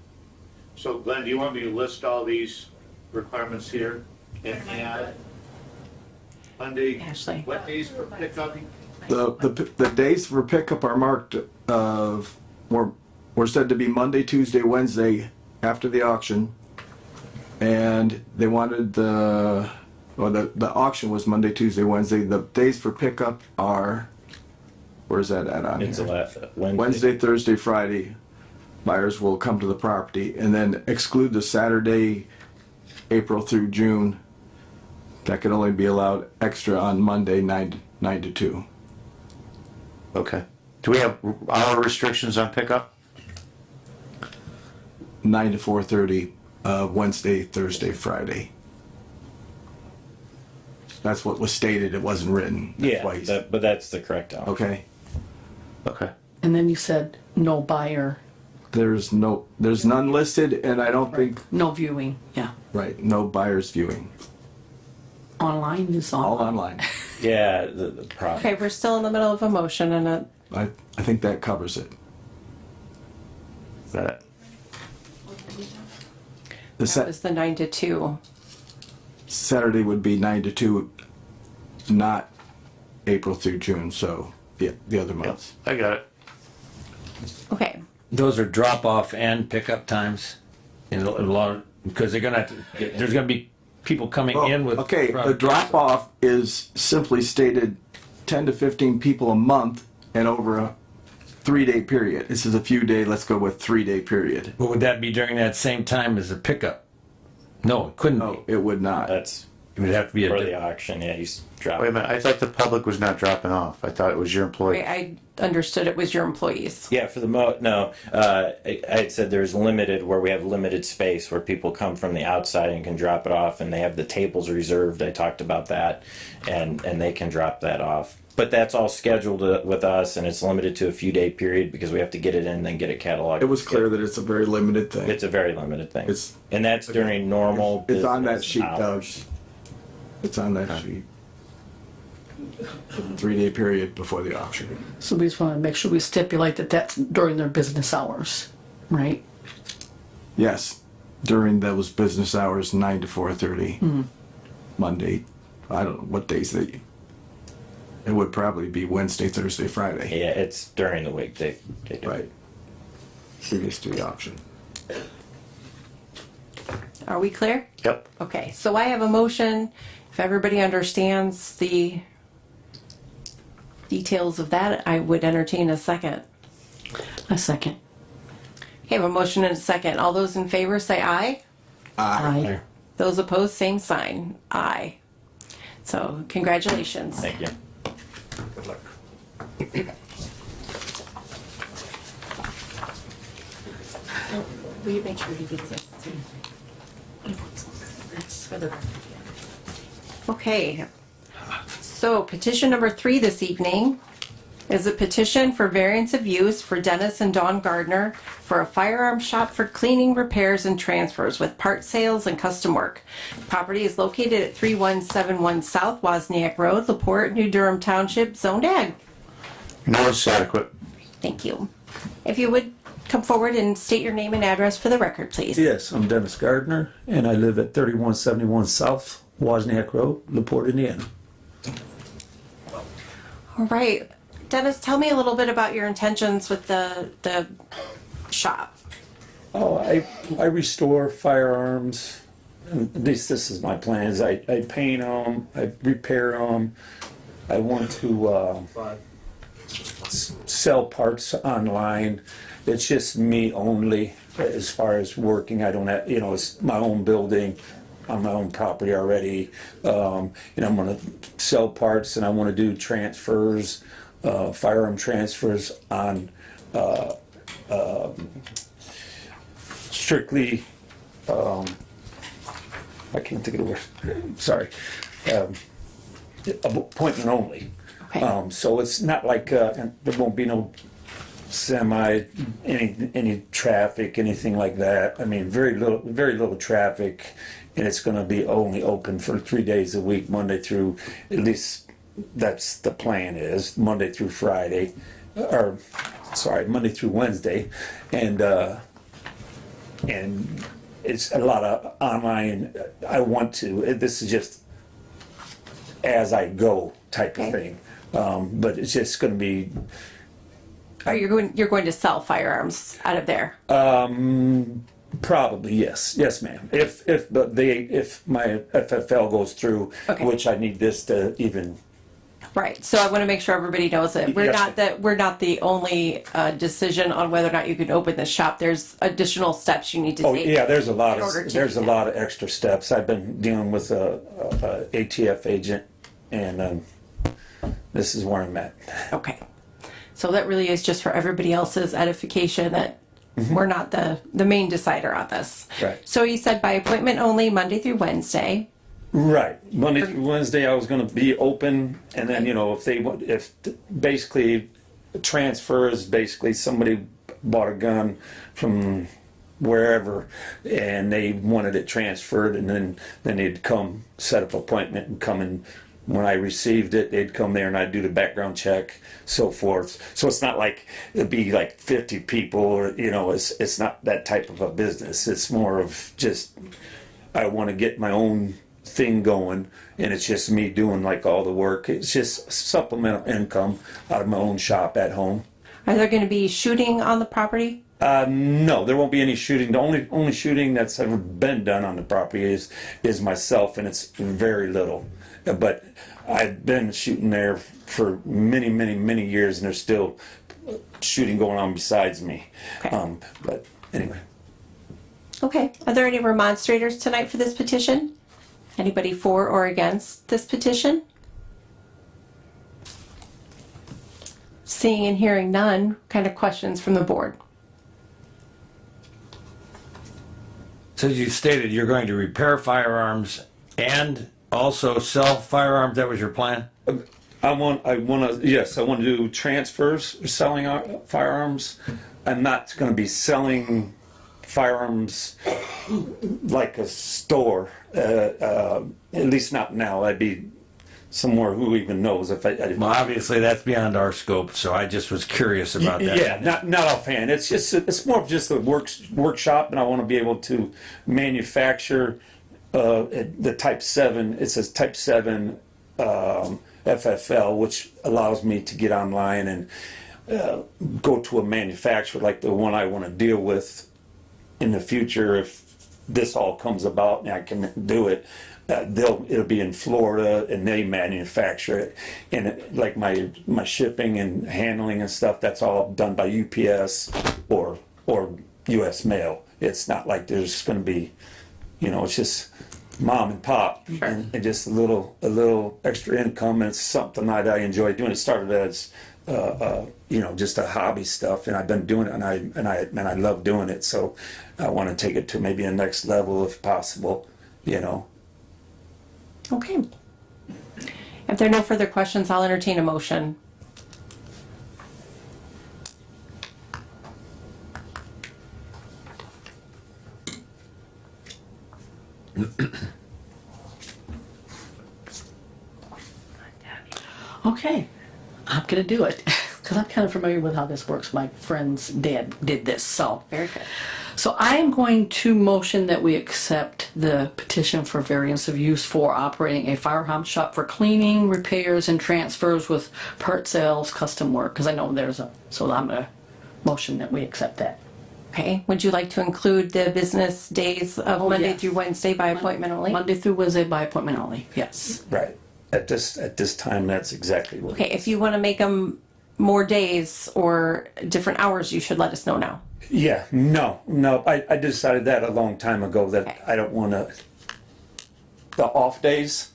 so Glenn, do you want me to list all these requirements here and add Monday? Ashley. What days for pickup? The days for pickup are marked, were said to be Monday, Tuesday, Wednesday after the auction. And they wanted the auction was Monday, Tuesday, Wednesday. The days for pickup are, where's that at on It's here? Wednesday. Wednesday, Thursday, Friday. buyers will come to the property, and then exclude the Saturday, April through June. That could only be allowed extra on Monday, 9 to 2. Okay. Do we have hour restrictions on pickup? 9 to 4:30, Wednesday, Thursday, Friday. That's what was stated. It wasn't written. Yeah, Twice. but that's the correct hour. Okay. Okay. And then you said no buyer, There's none listed, and I don't think, no viewing, yeah. right, no buyers viewing. Online is All online. online. Yeah, the problem. Okay, we're still in the middle of a motion and I think that covers it. That, The that was the 9 to 2. Saturday would be 9 to 2, not April through June, so the other months. I got it. Okay, Those are drop off and pickup times in a lot, because they're gonna have to, there's gonna be people coming in with. Okay, the drop off is simply stated 10 to 15 people a month and over a 3-day period. This is a few day, let's go with 3-day period. But would that be during that same time as the pickup? No, it couldn't No, be. it would not. That's It would have to be for the a. auction. Yeah, he's dropping. Wait a minute. I thought the public was not dropping off. I thought it was your employee. I understood it was your employees. Yeah, for the no. I had said there's limited where we have limited space where people come from the outside and can drop it off, and they have the tables reserved. I talked about that, and they can drop that off. But that's all scheduled with us, and it's limited to a few day period because we have to get it in, then get it cataloged. It was clear that it's a very limited thing. It's a very limited thing. It's- and that's during normal. It's on that business sheet, Doug. hours. It's on that sheet. 3-day period before the auction. So we just want to make sure we stipulate that that's during their business hours, right? Yes, during those business hours, 9 to 4:30. Monday, I don't know what days they. It would probably be Wednesday, Thursday, Friday. Yeah, it's during the week they do. Right. Previous to the auction. Are we clear? Yep. Okay, so I have a motion. If everybody understands the details of that, I would entertain a second. A second. Okay, I have a motion and a second. All those in favor say aye. Aye. Those opposed, same sign. Aye. So congratulations. Thank you. Good luck. Will you make sure he gets this too? That's for the. Okay. So petition number 3 this evening is a petition for variance of use for Dennis and Dawn Gardner for a firearm shop for cleaning, repairs, and transfers with part sales and custom work. Property is located at 3171 South Wozniak Road, LaPorte, New Durham Township, Zoned Ag. No, it's adequate. Thank you. If you would come forward and state your name and address for the record, please. Yes, I'm Dennis Gardner, and I live at 3171 South Wozniak Road, LaPorte, Indiana. All right. Dennis, tell me a little bit about your intentions with the shop. Oh, I restore firearms, and at least this is my plans. I paint them, I repair them. I want to sell parts online. It's just me only as far as working. I don't have, it's my own building on my own property already. I'm going to sell parts, and I want to do transfers, firearm transfers on strictly, I can't think of the word, sorry, appointment only. Okay. So it's not like, there won't be no any traffic, anything like that. I mean, very little traffic, and it's gonna be only open for 3 days a week, Monday through, at least that's the plan is, Monday through Friday, Monday through Wednesday, and it's a lot of online. This is just as I go type of thing, but it's just gonna be. Or you're going to sell firearms out of there. Probably yes, ma'am. If my FFL goes through, Okay. which I need this to even Right, so I want to make sure everybody knows that we're not the only decision on whether or not you can open the shop. There's additional steps you need to Oh, take. yeah, there's a in lot order of, to there's do a that. lot of extra steps. I've been dealing with a ATF agent, and this is where I'm at. Okay. So that really is just for everybody else's edification that we're not the main decider on this. Right. So you said by appointment only, Monday through Wednesday. Right. Monday through Wednesday, I was going to be open, and then if basically transfers, basically somebody bought a gun from wherever, and they wanted it transferred, and then they'd come set up appointment and come in. When I received it, they'd come there and I'd do the background check, so forth. So it's not like it'd be like 50 people, or it's not that type of a business. It's more of just I want to get my own thing going, and it's just me doing like all the work. It's just supplemental income out of my own shop at home. Are there going to be shooting on the property? No, there won't be any shooting. The only shooting that's ever been done on the property is myself, and it's very little. But I've been shooting there for many, many, many years, and there's still shooting going on besides me. Okay. But anyway. Okay. Are there any remonstrators tonight for this petition? Anybody for or against this petition? Seeing and hearing none, kind of questions from the board? So you stated you're going to repair firearms and also sell firearms. That was your plan? I want to do transfers, selling firearms. I'm not going to be selling firearms like a store, at least not now. I'd be somewhere who even knows if I Well, obviously that's beyond our scope, so I just was curious about that. Yeah, not offhand. It's more of just a workshop, and I want to be able to manufacture the Type 7. It says Type 7 FFL, which allows me to get online and go to a manufacturer like the one I want to deal with in the future. If this all comes about and I can do it, it'll be in Florida, and they manufacture it. And like my shipping and handling and stuff, that's all done by UPS or US Mail. It's not like there's going to be, it's just mom and pop, and just a little extra income, and it's something that I enjoy doing. It started as just a hobby stuff, and I've been doing it, and I love doing it. So I want to take it to maybe a next level if possible. Okay. If there are no further questions, I'll entertain a motion. Okay, I'm gonna do it, because I'm kind of familiar with how this works. My friend's dad did this, so. Very good. So I am going to motion that we accept the petition for variance of use for operating a firearm shop for cleaning, repairs, and transfers with part sales, custom work, because I know so I'm gonna motion that we accept that. Okay. Would you like to include the business days of Monday yes. through Wednesday by appointment only? Monday through Wednesday by appointment only, yes. Right. At this time, that's exactly what. Okay. If you want to make them more days or different hours, you should let us know now. Yeah, no. I decided that a long time ago that I don't want to. The off days,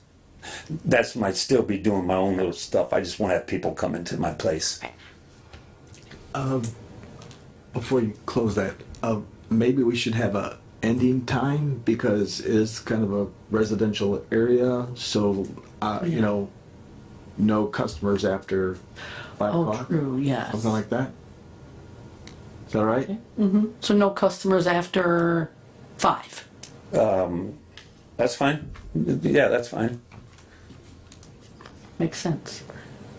that's when I'd still be doing my own little stuff. I just want to have people come into my place. Before you close that, maybe we should have a ending time, because it's kind of a residential area, so no customers after 5 o'clock. Oh, true, yes. Something like that. Is that right? Mm-hmm. So no customers after 5? That's fine. Yeah, that's fine. Makes sense.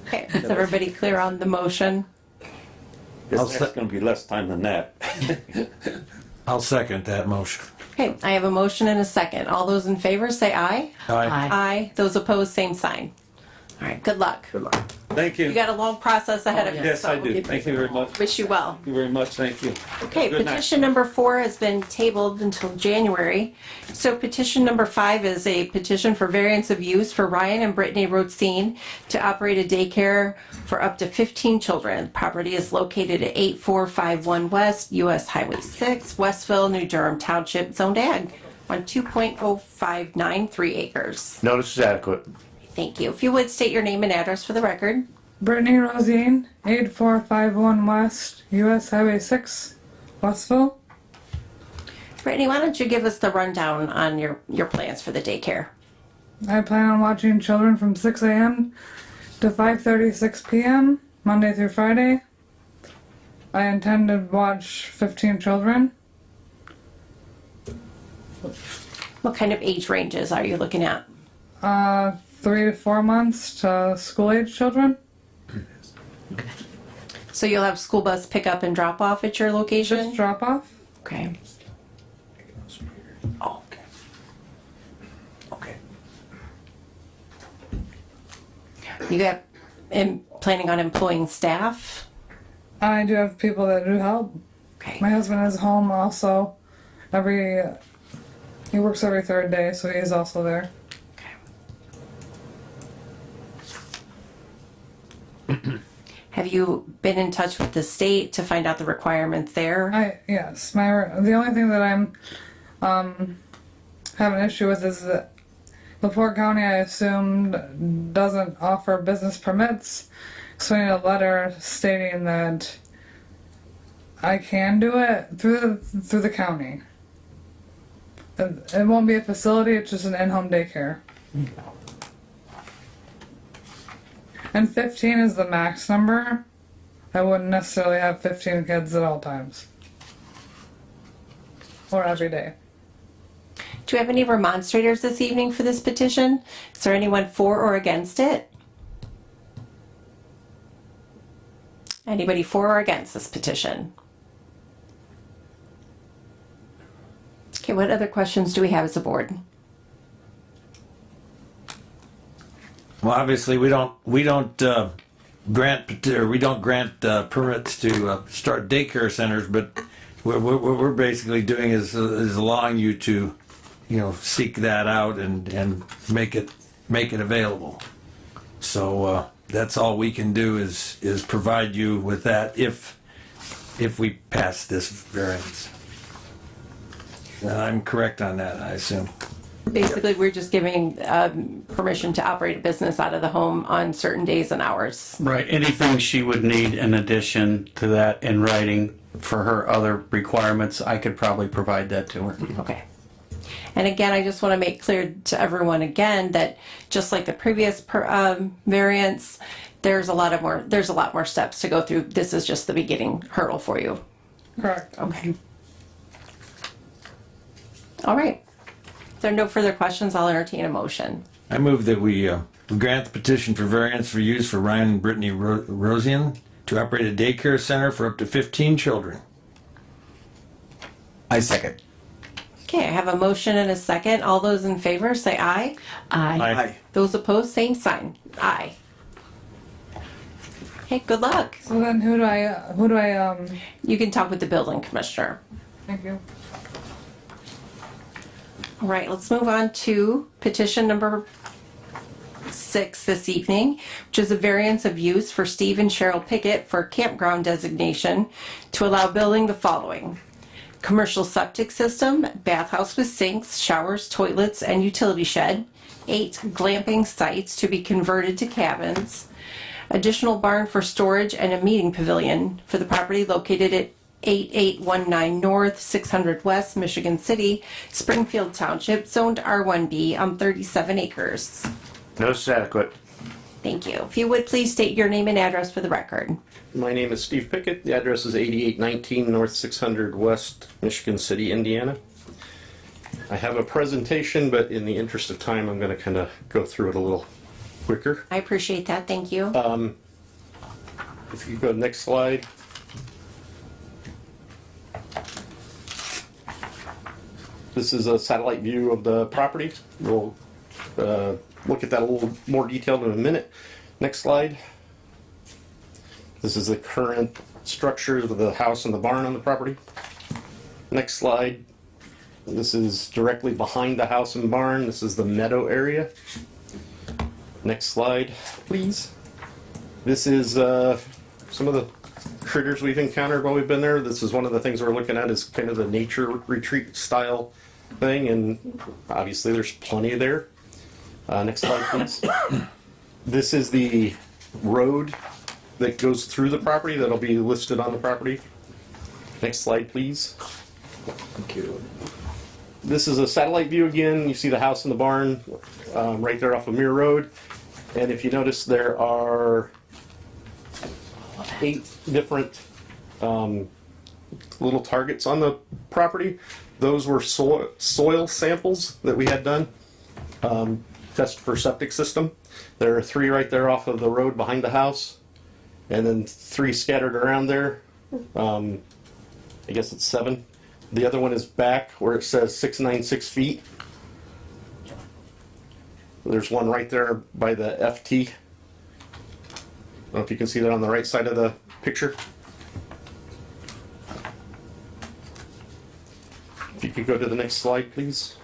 Okay. Is everybody clear on the motion? It's going to be less time than that. I'll second that motion. Okay. I have a motion and a second. All those in favor say aye. Aye. Aye. Aye. Those opposed, same sign. All right. Good luck. Good luck. Thank you. You got a long process ahead of you. Yes, so I we'll do. give Thank you very much. Wish you well. Thank you very much. Thank you. Okay, Good night. petition number 4 has been tabled until January. So petition number 5 is a petition for variance of use for Ryan and Brittany Rothstein to operate a daycare for up to 15 children. Property is located at 8451 West US Highway 6, Westville, New Durham Township, zoned ag on 2.0593 acres. Notice is adequate. Thank you. If you would state your name and address for the record. Brittany Rosine, 8451 West, US Highway 6, Westville. Brittany, why don't you give us the rundown on your plans for the daycare? I plan on watching children from 6 a.m. to 5:36 p.m., Monday through Friday. I intend to watch 15 children. What kind of age ranges are you looking at? 3 to 4 months to school-age children. So you'll have school bus pickup and drop off at your location? Just drop off. Okay. Oh, okay. You got planning on employing staff? I do have people that do help. Okay. My husband is home also. He works every third day, so he's also there. Have you been in touch with the state to find out the requirements there? Yes. The only thing that I'm having an issue with is that LaPorte County, I assumed, doesn't offer business permits. So I need a letter stating that I can do it through the county. It won't be a facility, it's just an in-home daycare. And 15 is the max number. I wouldn't necessarily have 15 kids at all times. Or every day. Do you have any remonstrators this evening for this petition? Is there anyone for or against it? Anybody for or against this petition? Okay, what other questions do we have as a board? Well, obviously, we don't grant permits to start daycare centers, but what we're basically doing is allowing you to, seek that out and make it available. So that's all we can do is provide you with that if we pass this variance. I'm correct on that, I assume. Basically, we're just giving permission to operate a business out of the home on certain days and hours. Right, anything she would need in addition to that in writing for her other requirements, I could probably provide that to her. Okay. And again, I just want to make clear to everyone again that just like the previous variance, there's a lot more steps to go through. This is just the beginning hurdle for you. Correct. Okay. All right. If there are no further questions, I'll entertain a motion. I move that we grant the petition for variance for use for Ryan and Brittany Rosian to operate a daycare center for up to 15 children. I second. Okay, I have a motion and a second. All those in favor say aye. Aye. Those opposed, same sign. Aye. Okay, good luck. So then who do I You can talk with the building commissioner. thank you. All right, let's move on to petition number 6 this evening, which is a variance of use for Steve and Cheryl Pickett for campground designation to allow building the following: commercial septic system, bathhouse with sinks, showers, toilets, and utility shed, 8 glamping sites to be converted to cabins, additional barn for storage, and a meeting pavilion for the property located at 8819 North, 600 West, Michigan City, Springfield Township, zoned R1B on 37 acres. Notice is adequate. Thank you. If you would please state your name and address for the record. My name is Steve Pickett. The address is 8819 North 600 West, Michigan City, Indiana. I have a presentation, but in the interest of time, I'm going to kind of go through it a little quicker. I appreciate that. Thank you. If you go to the next slide. This is a satellite view of the property. We'll look at that a little more detailed in a minute. Next slide. This is the current structure of the house and the barn on the property. Next slide. This is directly behind the house and barn. This is the meadow area. Next slide, please. This is some of the critters we've encountered while we've been there. This is one of the things we're looking at is kind of the nature retreat style thing, and obviously there's plenty there. Next slide, please. This is the road that goes through the property that'll be listed on the property. Next slide, please. Thank you. This is a satellite view again. You see the house and the barn right there off of Muir Road. And if you notice, there are 8 different little targets on the property. Those were soil samples that we had done, test for septic system. There are 3 right there off of the road behind the house, and then 3 scattered around there. I guess it's 7. The other one is back where it says 696 feet. There's one right there by the FT. I don't know if you can see that on the right side of the picture. If you could go to the next slide, please.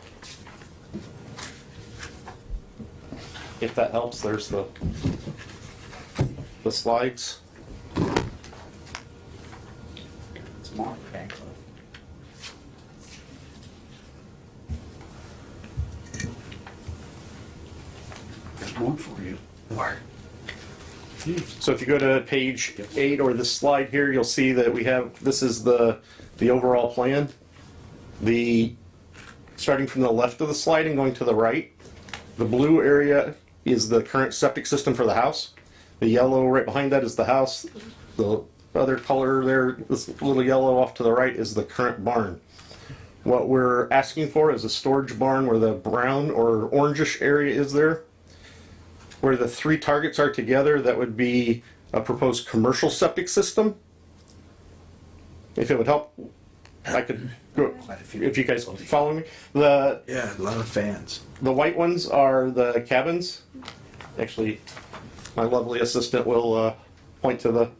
If that helps, there's the slides. It's Mark Franklin. There's more for you. Mark. So if you go to page 8 or this slide here, you'll see that we have, this is the overall plan. Starting from the left of the slide and going to the right, the blue area is the current septic system for the house. The yellow right behind that is the house. The other color there, this little yellow off to the right, is the current barn. What we're asking for is a storage barn where the brown or orangish area is there. Where the 3 targets are together, that would be a proposed commercial septic system. If it would help, I could go, if you guys follow me. Yeah, a lot of fans. The white ones are the cabins. Actually, my lovely assistant will point to the.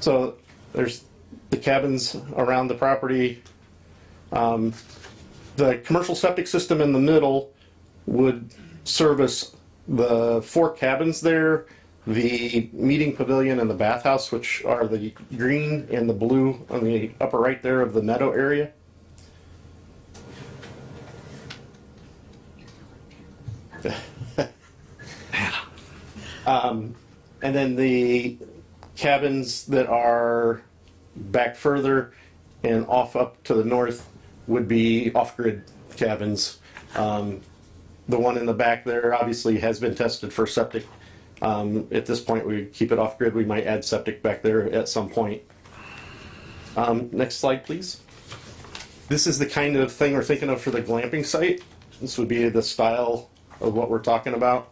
So there's the cabins around the property. The commercial septic system in the middle would service the 4 cabins there, the meeting pavilion and the bathhouse, which are the green and the blue on the upper right there of the meadow area. And then the cabins that are back further and off up to the north would be off-grid cabins. The one in the back there obviously has been tested for septic. At this point, we keep it off-grid. We might add septic back there at some point. Next slide, please. This is the kind of thing we're thinking of for the glamping site. This would be the style of what we're talking about.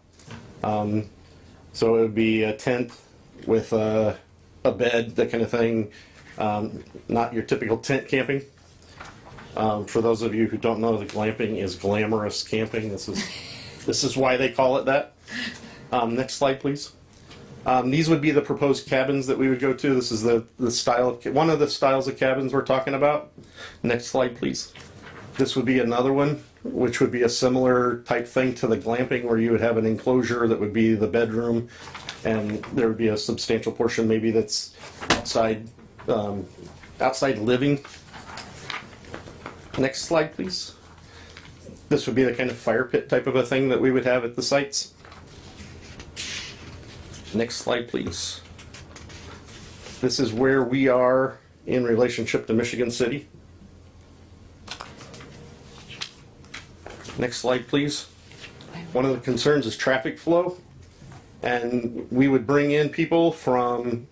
So it would be a tent with a bed, that kind of thing. Not your typical tent camping. For those of you who don't know, the glamping is glamorous camping. This is why they call it that. Next slide, please. These would be the proposed cabins that we would go to. This is the style of, one of the styles of cabins we're talking about. Next slide, please. This would be another one, which would be a similar type thing to the glamping, where you would have an enclosure that would be the bedroom, and there would be a substantial portion maybe that's outside, outside living. Next slide, please. This would be the kind of fire pit type of a thing that we would have at the sites. Next slide, please. This is where we are in relationship to Michigan City. Next slide, please. One of the concerns is traffic flow, and we would bring in people from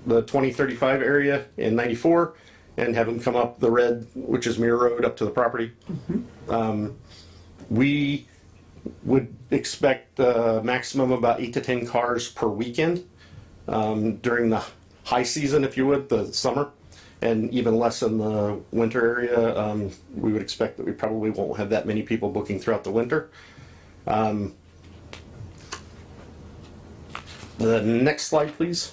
the 2035 area in 94 and have them come up the red, which is Muir Road, up to the property. We would expect a maximum of about 8 to 10 cars per weekend during the high season, if you would, the summer, and even less in the winter area. We would expect that we probably won't have that many people booking throughout the winter. The next slide, please.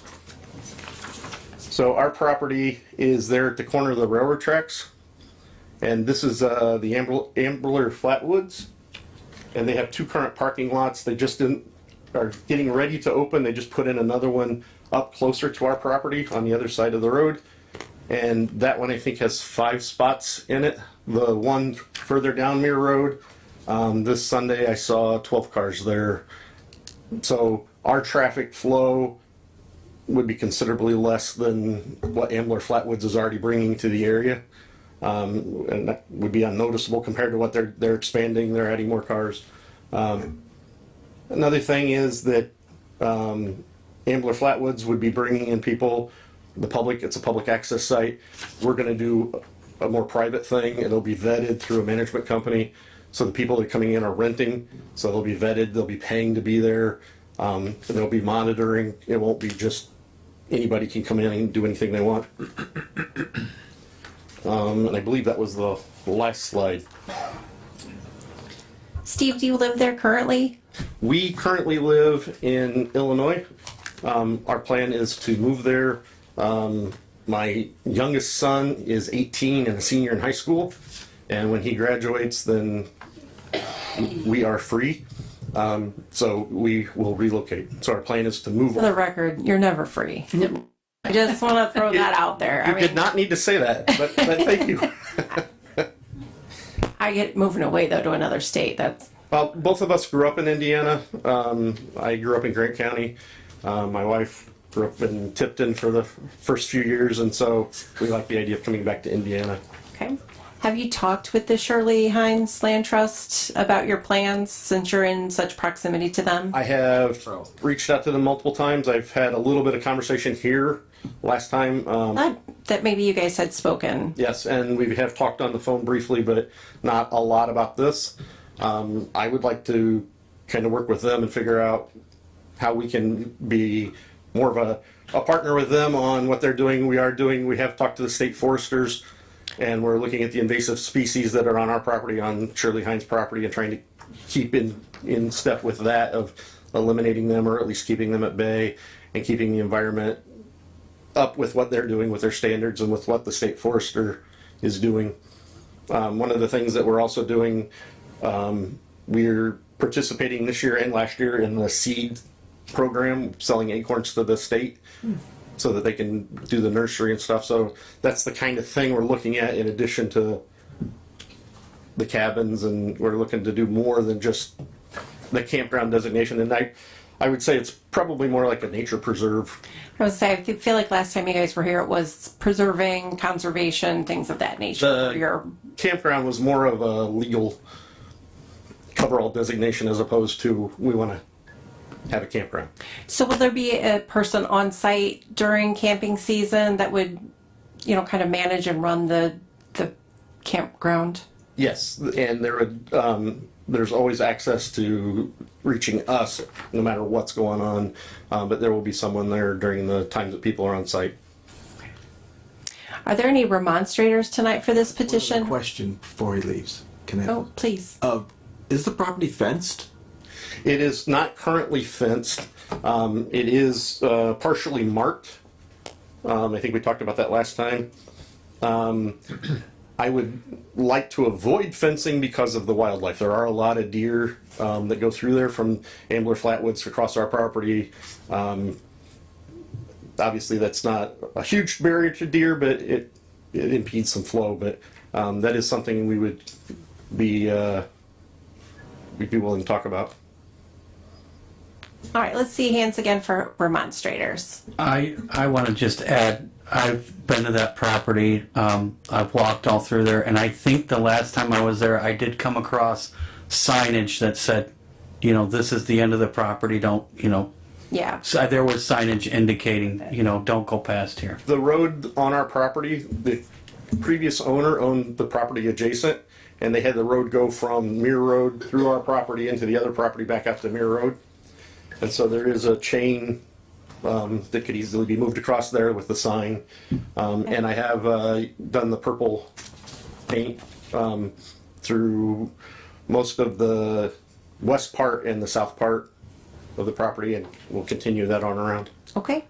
So our property is there at the corner of the railroad tracks. And this is the Ambler Flatwoods. And they have two current parking lots. They just are getting ready to open. They just put in another one up closer to our property on the other side of the road. And that one I think has 5 spots in it. The one further down Muir Road, this Sunday I saw 12 cars there. So our traffic flow would be considerably less than what Ambler Flatwoods is already bringing to the area. And that would be unnoticeable compared to what they're expanding. They're adding more cars. Another thing is that Ambler Flatwoods would be bringing in people, the public. It's a public access site. We're going to do a more private thing. It'll be vetted through a management company. So the people that are coming in are renting. So they'll be vetted. They'll be paying to be there. They'll be monitoring. It won't be just anybody can come in and do anything they want. And I believe that was the last slide. Steve, do you live there currently? We currently live in Illinois. Our plan is to move there. My youngest son is 18 and a senior in high school. And when he graduates, then we are free. So we will relocate. So our plan is to move. For the record, you're never free. I just want to throw that out there. You did not need to say that, but thank you. I get moving away though to another state. That's Well, both of us grew up in Indiana. I grew up in Grant County. My wife grew up in Tipton for the first few years, and so we like the idea of coming back to Indiana. okay. Have you talked with the Shirley Hines Land Trust about your plans since you're in such proximity to them? I have reached out to them multiple times. I've had a little bit of conversation here last time. That maybe you guys had spoken. Yes, and we have talked on the phone briefly, but not a lot about this. I would like to kind of work with them and figure out how we can be more of a partner with them on what they're doing. We have talked to the state foresters, and we're looking at the invasive species that are on our property, on Shirley Hines' property, and trying to keep in step with that of eliminating them, or at least keeping them at bay, and keeping the environment up with what they're doing with their standards and with what the state forester is doing. One of the things that we're also doing, we're participating this year and last year in the seed program, selling acorns to the state so that they can do the nursery and stuff. So that's the kind of thing we're looking at in addition to the cabins, and we're looking to do more than just the campground designation. And I would say it's probably more like a nature preserve. I would say, I feel like last time you guys were here, it was preserving, conservation, things of that nature. The campground was more of a legal coverall designation as opposed to we want to have a campground. So will there be a person on site during camping season that would, kind of manage and run the campground? Yes, and there would, there's always access to reaching us no matter what's going on, but there will be someone there during the times that people are on site. Are there any remonstrators tonight for this petition? Question before he leaves. Can I? Oh, please. Is the property fenced? It is not currently fenced. It is partially marked. I think we talked about that last time. I would like to avoid fencing because of the wildlife. There are a lot of deer that go through there from Ambler Flatwoods across our property. Obviously, that's not a huge barrier to deer, but it impedes some flow. But that is something we would be willing to talk about. All right, let's see hands again for remonstrators. I want to just add, I've been to that property. I've walked all through there, and I think the last time I was there, I did come across signage that said, this is the end of the property. Don't, Yeah. So there was signage indicating, don't go past here. The road on our property, the previous owner owned the property adjacent, and they had the road go from Muir Road through our property into the other property back up to Muir Road. And so there is a chain that could easily be moved across there with the sign. And I have done the purple paint through most of the west part and the south part of the property, and we'll continue that on around. Okay.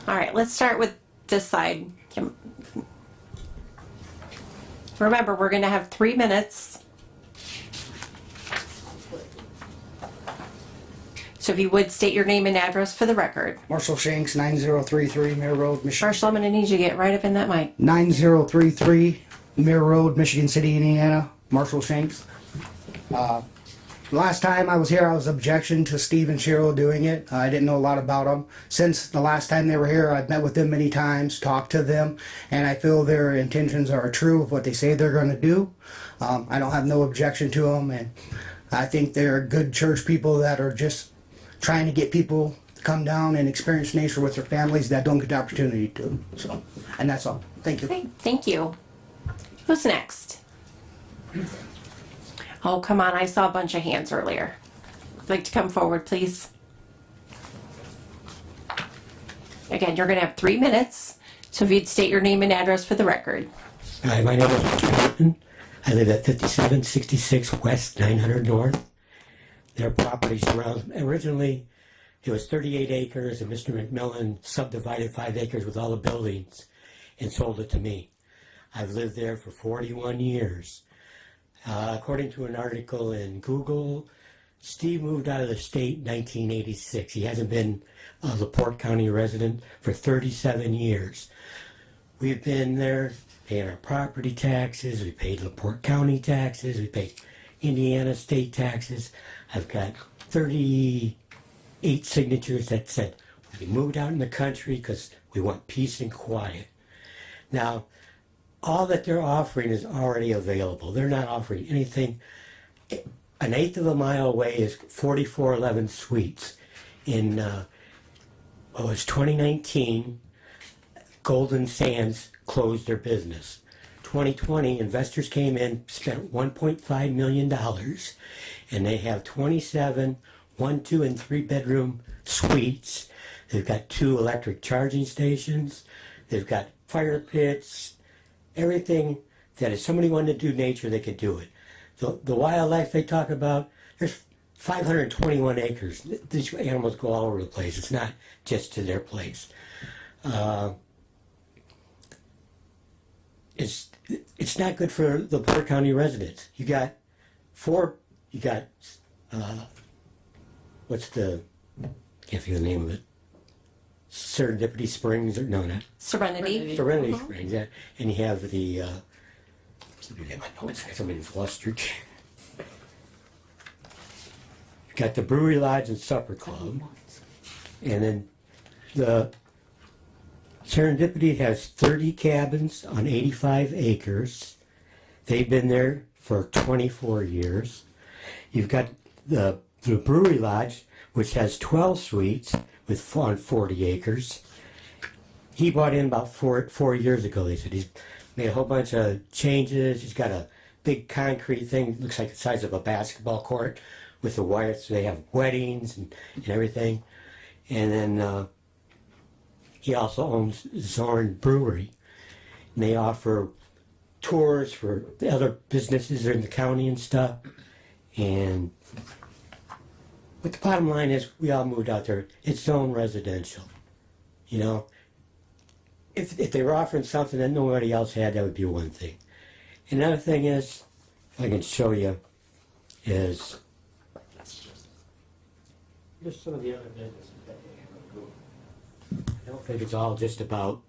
All right, let's start with this side. Kim. Remember, we're going to have 3 minutes. So if you would state your name and address for the record. Marshall Shanks, 9033 Mirror Road, Michigan. Marshall, I'm going to need you to get right up in that mic. 9033 Mirror Road, Michigan City, Indiana. Marshall Shanks. Last time I was here, I was objection to Steve and Cheryl doing it. I didn't know a lot about them. Since the last time they were here, I've met with them many times, talked to them, and I feel their intentions are true of what they say they're going to do. I don't have no objection to them, and I think they're good church people that are just trying to get people to come down and experience nature with their families that don't get the opportunity to. So, and that's all. Thank you. Okay, thank you. Who's next? Oh, come on, I saw a bunch of hands earlier. Would like to come forward, please? Again, you're going to have 3 minutes, so if you'd state your name and address for the record. Hi, my name is Richard Martin. I live at 5766 West 900 North. Their properties around, originally it was 38 acres, and Mr. McMillan subdivided 5 acres with all the buildings and sold it to me. I've lived there for 41 years. According to an article in Google, Steve moved out of the state in 1986. He hasn't been a LaPorte County resident for 37 years. We've been there paying our property taxes, we paid LaPorte County taxes, we paid Indiana state taxes. I've got 38 signatures that said we moved out in the country because we want peace and quiet. Now, all that they're offering is already available. They're not offering anything. An eighth of a mile away is 4411 Suites. In 2019, Golden Sands closed their business. 2020, investors came in, spent $1.5 million, and they have 27 1, 2, and 3 bedroom suites. They've got 2 electric charging stations. They've got fire pits. Everything that if somebody wanted to do nature, they could do it. The wildlife they talk about, there's 521 acres. These animals go all over the place. It's not just to their place. It's not good for the LaPorte County residents. You got what's the, can't think of the name of it. Serendipity Springs, or no, not Serenity. Serenity Springs, yeah. And you have the, somebody's flustered. You got the Brewery Lodge and Supper Club. And then the Serendipity has 30 cabins on 85 acres. They've been there for 24 years. You've got the Brewery Lodge, which has 12 suites on 40 acres. He bought in about four years ago. They said he's made a whole bunch of changes. He's got a big concrete thing, looks like the size of a basketball court with the wires. So they have weddings and everything. And then he also owns Zorn Brewery. And they offer tours for the other businesses in the county and stuff. And but the bottom line is, we all moved out there. It's zone residential. You know, if they were offering something that nobody else had, that would be one thing. Another thing is, if I can show you, is just some of the other businesses that they have. I don't think it's all just about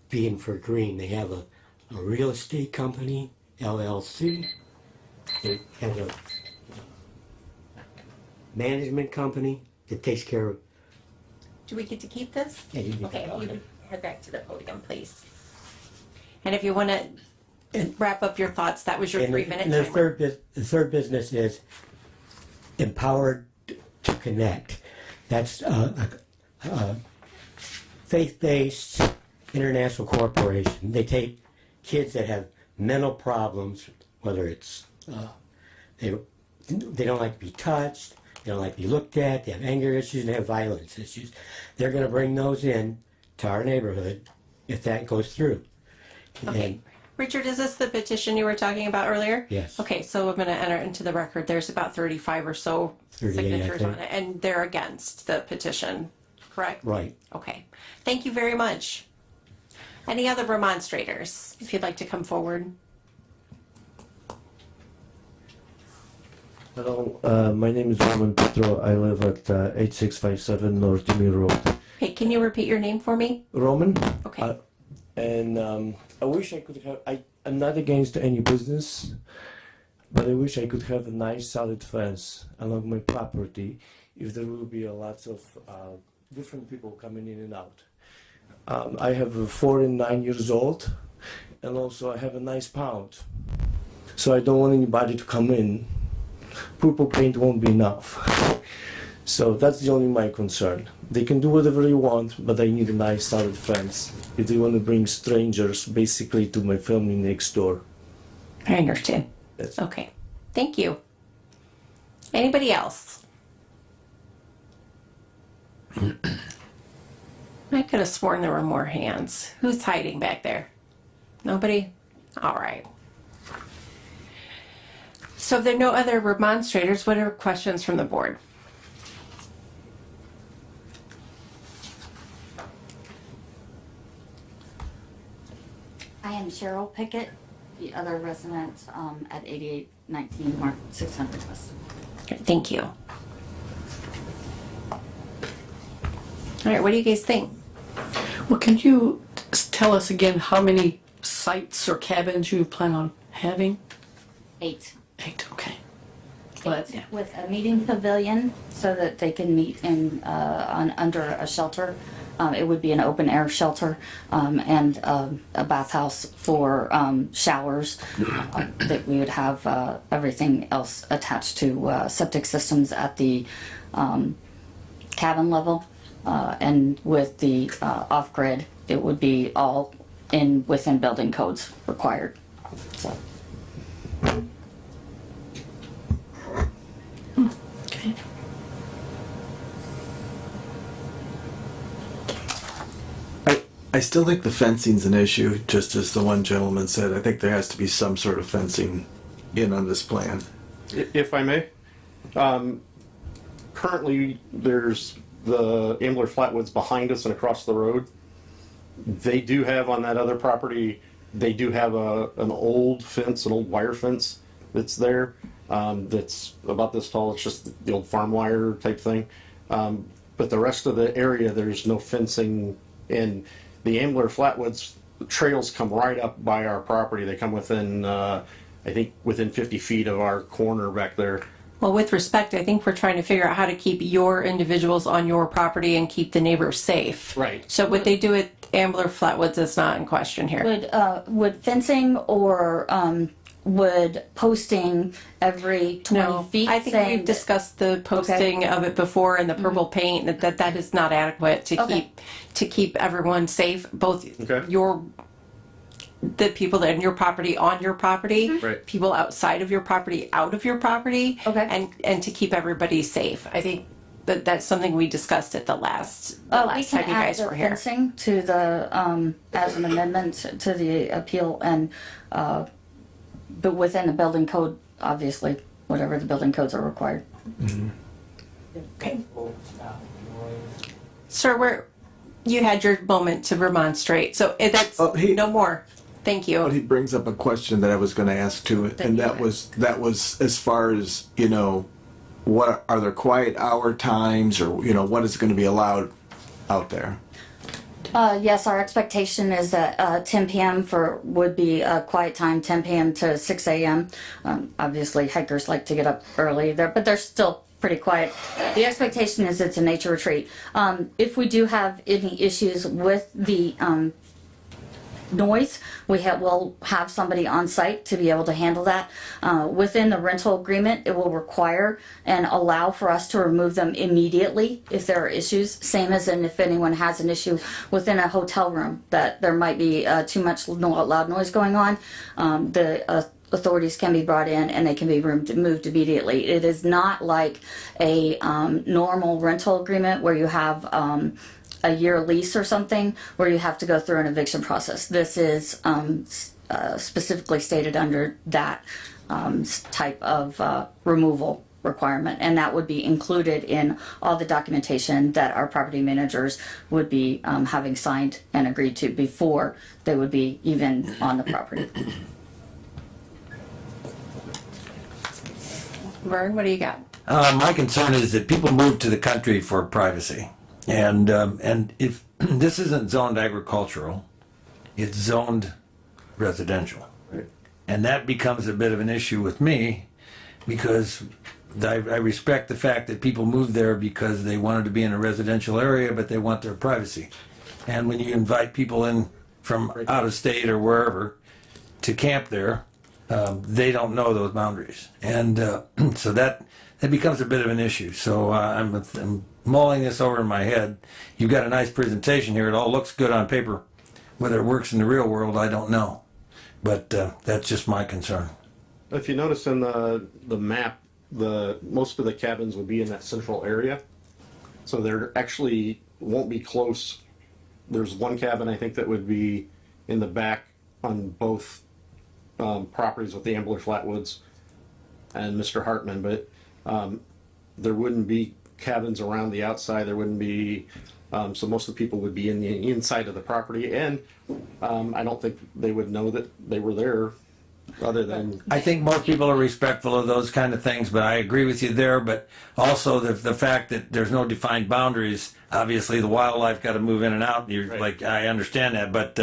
being for green. They have a real estate company, LLC. They have a management company that takes care of. Do we get to keep this? Yeah, you can Okay, go if you ahead. would head back to the podium, please. And if you want to wrap up your thoughts, that was your And 3-minute and the timer. third business is Empowered to Connect. That's a faith-based international corporation. They take kids that have mental problems, whether it's they don't like to be touched, they don't like to be looked at, they have anger issues, and they have violence issues. They're going to bring those in to our neighborhood if that goes through. Okay. And Richard, is this the petition you were talking about earlier? Yes. Okay, so I'm going to enter into the record. There's about 35 or so 38, I signatures on think. it, and they're against the petition, correct? Right. Okay. Thank you very much. Any other remonstrators, if you'd like to come forward? Hello, my name is Roman Petro. I live at 8657 North Jimmy Road. Hey, can you repeat your name for me? Roman? Okay. And I wish I could have, I'm not against any business, but I wish I could have a nice solid fence along my property if there will be a lots of different people coming in and out. I have a 4 and 9 years old, and also I have a nice pound. So I don't want anybody to come in. Purple paint won't be enough. So that's the only my concern. They can do whatever they want, but I need a nice solid fence if they want to bring strangers basically to my family next door. I understand. Okay. Thank you. Anybody else? I could have sworn there were more hands. Who's hiding back there? Nobody? All right. So if there are no other remonstrators, what are questions from the board? I am Cheryl Pickett, the other resident at 8819 North 600 West. Thank you. All right, what do you guys think? Well, can you tell us again how many sites or cabins you plan on having? 8. 8, okay. With a meeting pavilion so that they can meet in under a shelter. It would be an open air shelter and a bathhouse for showers. That we would have everything else attached to septic systems at the cabin level. And with the off-grid, it would be all within building codes required. So. Okay. I still think the fencing's an issue, just as the one gentleman said. I think there has to be some sort of fencing in on this plan. If I may, currently there's the Ambler Flatwoods behind us and across the road. They do have on that other property, they do have an old fence, an old wire fence that's there. That's about this tall. It's just the old farm wire type thing. But the rest of the area, there's no fencing. And the Ambler Flatwoods trails come right up by our property. They come within, I think, within 50 feet of our corner back there. Well, with respect, I think we're trying to figure out how to keep your individuals on your property and keep the neighbors safe. Right. So what they do at Ambler Flatwoods is not in question here. Would fencing or would posting every 20 feet? I think we've discussed the posting of it before and the purple paint, that is not adequate to keep everyone safe, both the people that are in your property on your property, Right. people outside of your property out of your property, and to keep everybody safe. I think that's something we discussed at the last we time can you add guys the were here. fencing to the as an amendment to the appeal, and but within the building code, obviously, whatever the building codes are required. Okay. Sir, you had your moment to remonstrate, so that's no more. Thank you. But he brings up a question that I was going to ask too, and that was as far as, what are there quiet hour times, or what is going to be allowed out there? Yes, our expectation is that 10 p.m. would be a quiet time, 10 p.m. to 6 a.m. Obviously, hikers like to get up early there, but they're still pretty quiet. The expectation is it's a nature retreat. If we do have any issues with the noise, we'll have somebody on site to be able to handle that. Within the rental agreement, it will require and allow for us to remove them immediately if there are issues, same as in if anyone has an issue within a hotel room that there might be too much loud noise going on. The authorities can be brought in and they can be moved immediately. It is not like a normal rental agreement where you have a year lease or something where you have to go through an eviction process. This is specifically stated under that type of removal requirement, and that would be included in all the documentation that our property managers would be having signed and agreed to before they would be even on the property. Vern, what do you got? My concern is that people move to the country for privacy, and if this isn't zoned agricultural, it's zoned residential, and that becomes a bit of an issue with me because I respect the fact that people move there because they wanted to be in a residential area, but they want their privacy. And when you invite people in from out of state or wherever to camp there, they don't know those boundaries, and so that becomes a bit of an issue. So I'm mulling this over in my head. You've got a nice presentation here. It all looks good on paper. Whether it works in the real world, I don't know. But that's just my concern. If you notice in the map, most of the cabins would be in that central area, so there actually won't be close. There's one cabin I think that would be in the back on both properties with the Ambler Flatwoods and Mr. Hartman, but there wouldn't be cabins around the outside. There wouldn't be, so most of the people would be in the inside of the property, and I don't think they would know that they were there other than... I think most people are respectful of those kind of things, but I agree with you there. But also the fact that there's no defined boundaries, obviously the wildlife got to move in and out. Like, I understand that, but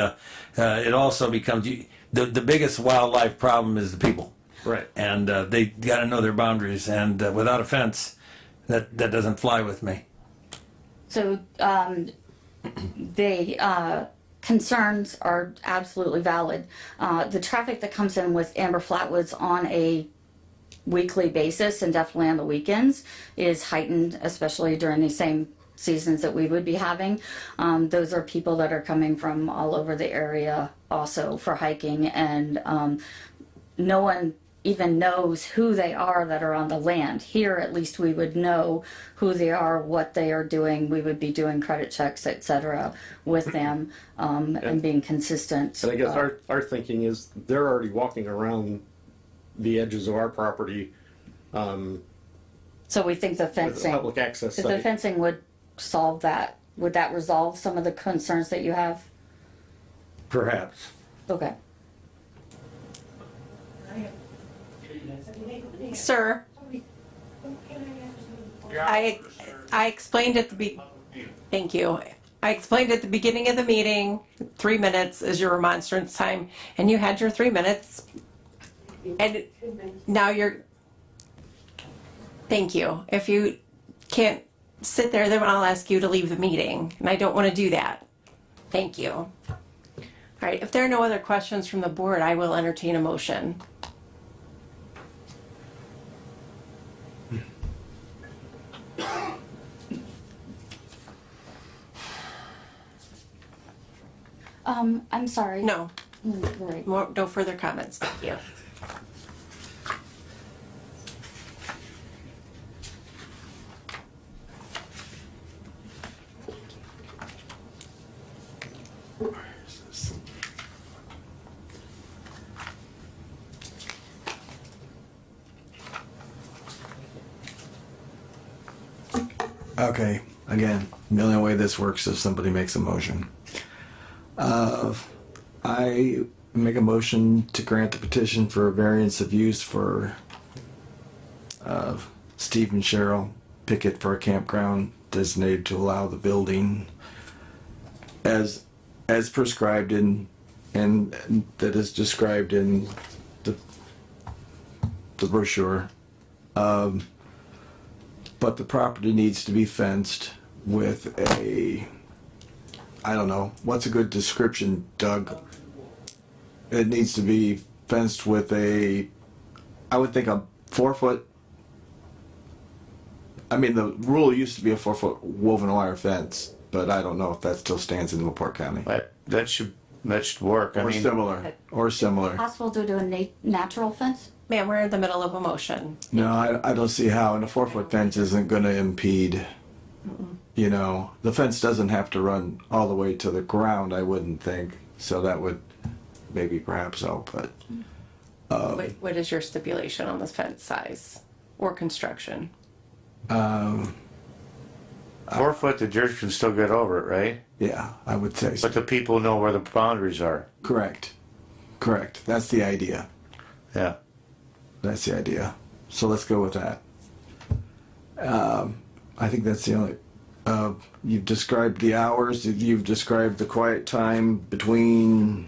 it also becomes, the biggest wildlife problem is the people. Right. And they got to know their boundaries, and without a fence, that doesn't fly with me. So the concerns are absolutely valid. The traffic that comes in with Amber Flatwoods on a weekly basis and definitely on the weekends is heightened, especially during the same seasons that we would be having. Those are people that are coming from all over the area also for hiking, and no one even knows who they are that are on the land. Here, at least we would know who they are, what they are doing. We would be doing credit checks, etc., with them, and being consistent. And I guess our thinking is they're already walking around the edges of our property. So we think the fencing, public access if the site. fencing would solve that, would that resolve some of the concerns that you have? Perhaps. Okay. Sir, I explained at the thank you. I explained at the beginning of the meeting, 3 minutes is your remonstrance time, and you had your 3 minutes. And now thank you. If you can't sit there, then I'll ask you to leave the meeting, and I don't want to do that. Thank you. All right, if there are no other questions from the board, I will entertain a motion. I'm sorry. No. Right. No further comments. Thank you. Okay, again, the only way this works is if somebody makes a motion. I make a motion to grant the petition for a variance of use for Steve and Cheryl Pickett for a campground designated to allow the building as prescribed in and that is described in the brochure. But the property needs to be fenced with I don't know, what's a good description, Doug? It needs to be fenced with I would think a 4 foot, I mean, the rule used to be a 4 foot woven wire fence, but I don't know if that still stands in LaPorte County. That should work. Or similar. Possible to do a natural fence? Ma'am, we're in the middle of a motion. No, I don't see how, and a 4 foot fence isn't going to impede. You know, the fence doesn't have to run all the way to the ground, I wouldn't think. So that would maybe perhaps help, but What is your stipulation on the fence size? or construction. 4 foot, the dirt can still get over it, right? Yeah, I would say so. But the people know where the boundaries are. Correct. Correct. That's the idea. Yeah. That's the idea. So let's go with that. I think that's the only. You've described the hours. You've described the quiet time between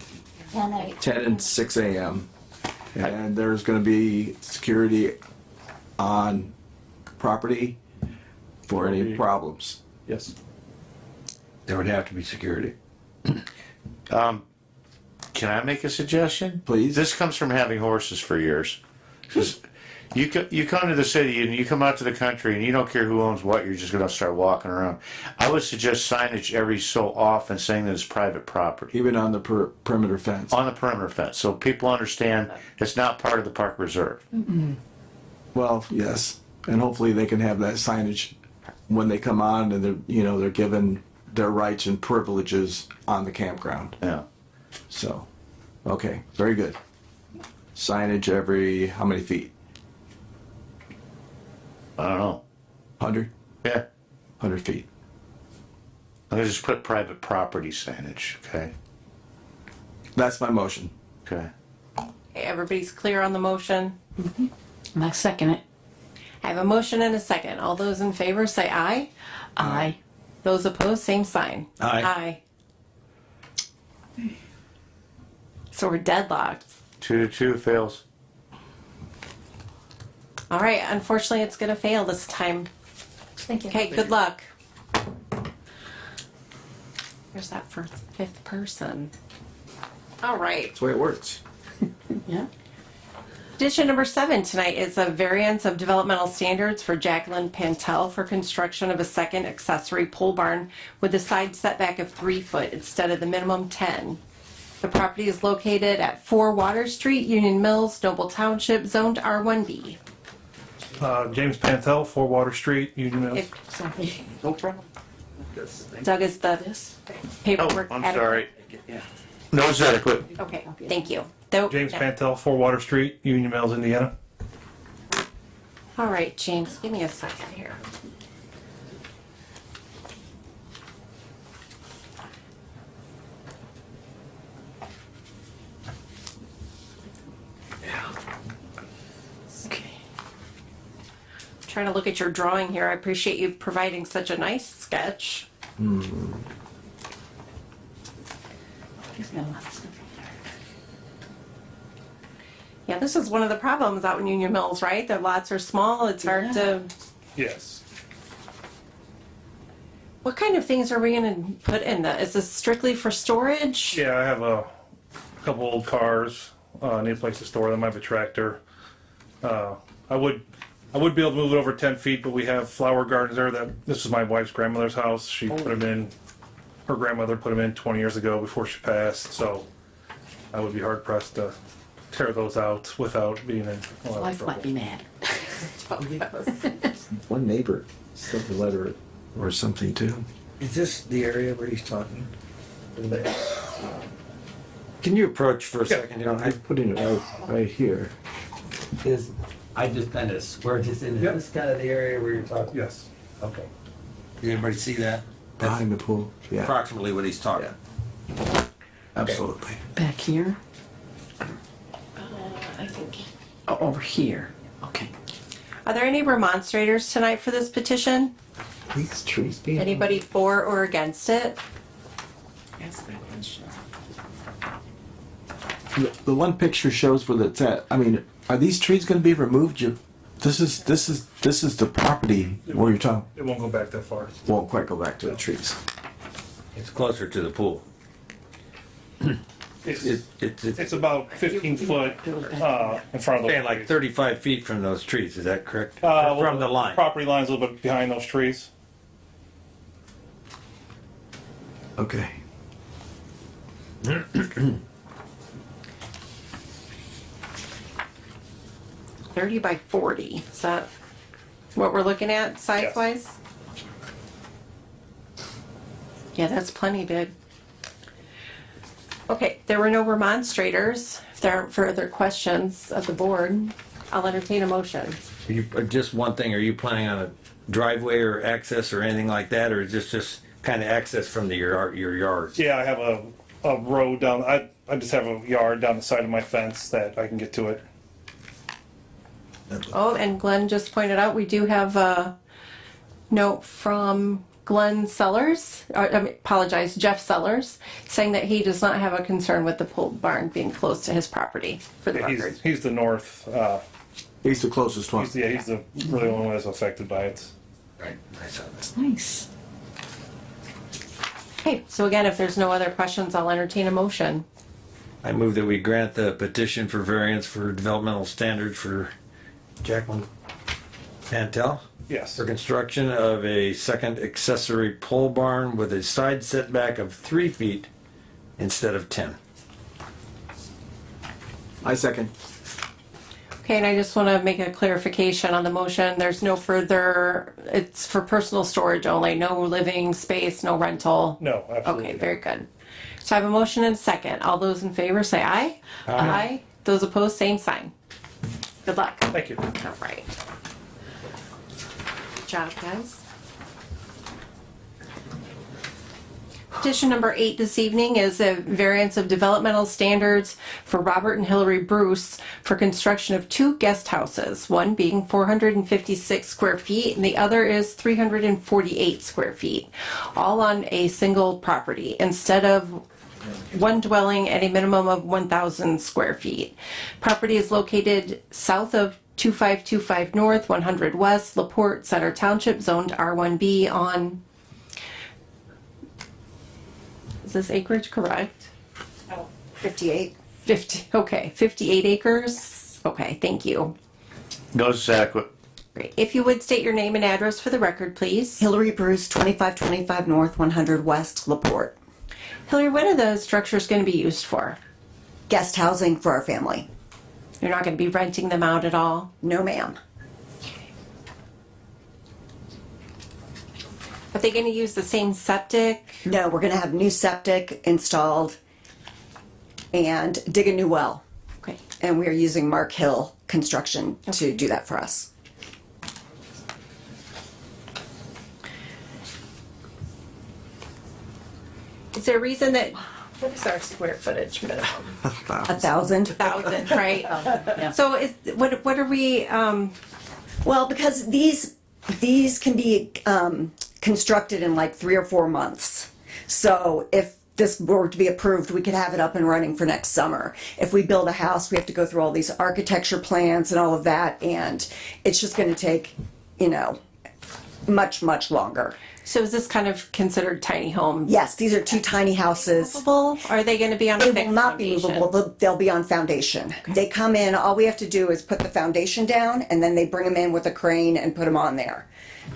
10 and 6 a.m. And there's going to be security on property for any problems. Yes. There would have to be security. Can I make a suggestion? Please. This comes from having horses for years. 'Cause you come to the city and you come out to the country and you don't care who owns what, you're just going to start walking around. I would suggest signage every so often saying that it's private property. Even on the perimeter fence. On the perimeter fence, so people understand it's not part of the park reserve. Well, yes, and hopefully they can have that signage when they come on, and they're given their rights and privileges on the campground. Yeah. So, okay, very good. Signage every how many feet? I don't know. 100? Yeah. 100 feet. I'm going to just put private property signage, okay? That's my motion. Okay. Okay, everybody's clear on the motion? And I second it. I have a motion and a second. All those in favor say aye. Aye. Those opposed, same sign. Aye. Aye. So we're deadlocked. 2-2 fails. All right, unfortunately, it's going to fail this time. Thank you. Okay, good luck. There's that for fifth person. All right. That's the way it works. Yeah. Petition number 7 tonight is a variance of developmental standards for Jacqueline Pantel for construction of a second accessory pole barn with a side setback of 3 foot instead of the minimum 10. The property is located at 4 Water Street, Union Mills, Noble Township, zoned R1B. James Pantel, 4 Water Street, Union Mills. No problem. Doug, is the paperwork Oh, I'm adequate? sorry. No, it's adequate. Okay, thank you. Though- James yeah. Pantel, 4 Water Street, Union Mills, Indiana. All right, James, give me a second here. Okay. Trying to look at your drawing here. I appreciate you providing such a nice sketch. He's got a lot of stuff in there. Yeah, this is one of the problems out in Union Mills, right? The lots are small. It's hard to. Yes. What kind of things are we going to put in that? Is this strictly for storage? Yeah, I have a couple old cars. Need a place to store them. I have a tractor. I would be able to move it over 10 feet, but we have flower gardens there. This is my wife's grandmother's house. She put them in. Her grandmother put them in 20 years ago before she passed. So I would be hard pressed to tear those out without being in a lot of Wife trouble. might be mad. One neighbor sent a letter or something too. Is this the area where he's talking? Can you approach for a second? I'm putting it right here. I just kind of swear this in. Is this kind of the area where you're talking? Yes. Okay. Did anybody see that? Behind the pool. Yeah. Approximately what he's talking. Absolutely. Back here? I think. Oh, over here. Okay. Are there any remonstrators tonight for this petition? These trees being. Anybody for or against it? Ask that question. The one picture shows where it's at. I mean, are these trees going to be removed? This is the property where you're talking. It won't go back that far. Won't quite go back to the trees. It's closer to the pool. It's about 15 foot in front of the. Saying like 35 feet from those trees, is that correct? Well, From the line. Property line's a little bit behind those trees. Okay. 30 by 40. Is that what we're looking at size-wise? Yeah, that's plenty big. Okay, there were no remonstrators. If there aren't further questions of the board, I'll entertain a motion. Just one thing, are you planning on a driveway or access or anything like that, or is this just kind of access from your yards? Yeah, I have a road down, I just have a yard down the side of my fence that I can get to it. Oh, and Glenn just pointed out, we do have a note from Glenn Sellers, apologize, Jeff Sellers, saying that he does not have a concern with the pole barn being close to his property, for the record. He's the north, He's the closest one. he's the really only one that's affected by it. Right, I saw that. Nice. Okay, so again, if there's no other questions, I'll entertain a motion. I move that we grant the petition for variance for developmental standards for Jacqueline Pantel Yes. for construction of a second accessory pole barn with a side setback of 3 feet instead of 10. I second. Okay, and I just want to make a clarification on the motion. There's no further, it's for personal storage only, no living space, no rental. No, absolutely Okay, not. very good. So I have a motion and a second. All those in favor say aye. Aye. Those opposed, same sign. Good luck. Thank you. All right. Good job, guys. Petition number 8 this evening is a variance of developmental standards for Robert and Hillary Bruce for construction of 2 guest houses, one being 456 square feet and the other is 348 square feet, all on a single property instead of one dwelling at a minimum of 1,000 square feet. Property is located south of 2525 North, 100 West, LaPorte, Center Township, zoned R1B on, is this acreage correct? 58. 50, okay, 58 acres. Okay, thank you. No, it's adequate. Great. If you would state your name and address for the record, please. Hillary Bruce, 2525 North, 100 West, LaPorte. Hillary, what are the structures going to be used for? Guest housing for our family. You're not going to be renting them out at all? No, ma'am. Are they going to use the same septic? No, we're going to have new septic installed and dig a new well. Okay. And we are using Mark Hill Construction to do that for us. Is there a reason that, what is our square footage minimum? 1,000. 1,000, right? So is, what are we, Well, because these can be constructed in like 3 or 4 months. So if this were to be approved, we could have it up and running for next summer. If we build a house, we have to go through all these architecture plans and all of that, and it's just going to take, much, much longer. so is this kind of considered tiny homes? Yes, these are 2 tiny houses. Movable? Are they going to be on a They fixed will not be foundation? movable. They'll be on foundation. They come in, all we have to do is put the foundation down, and then they bring them in with a crane and put them on there.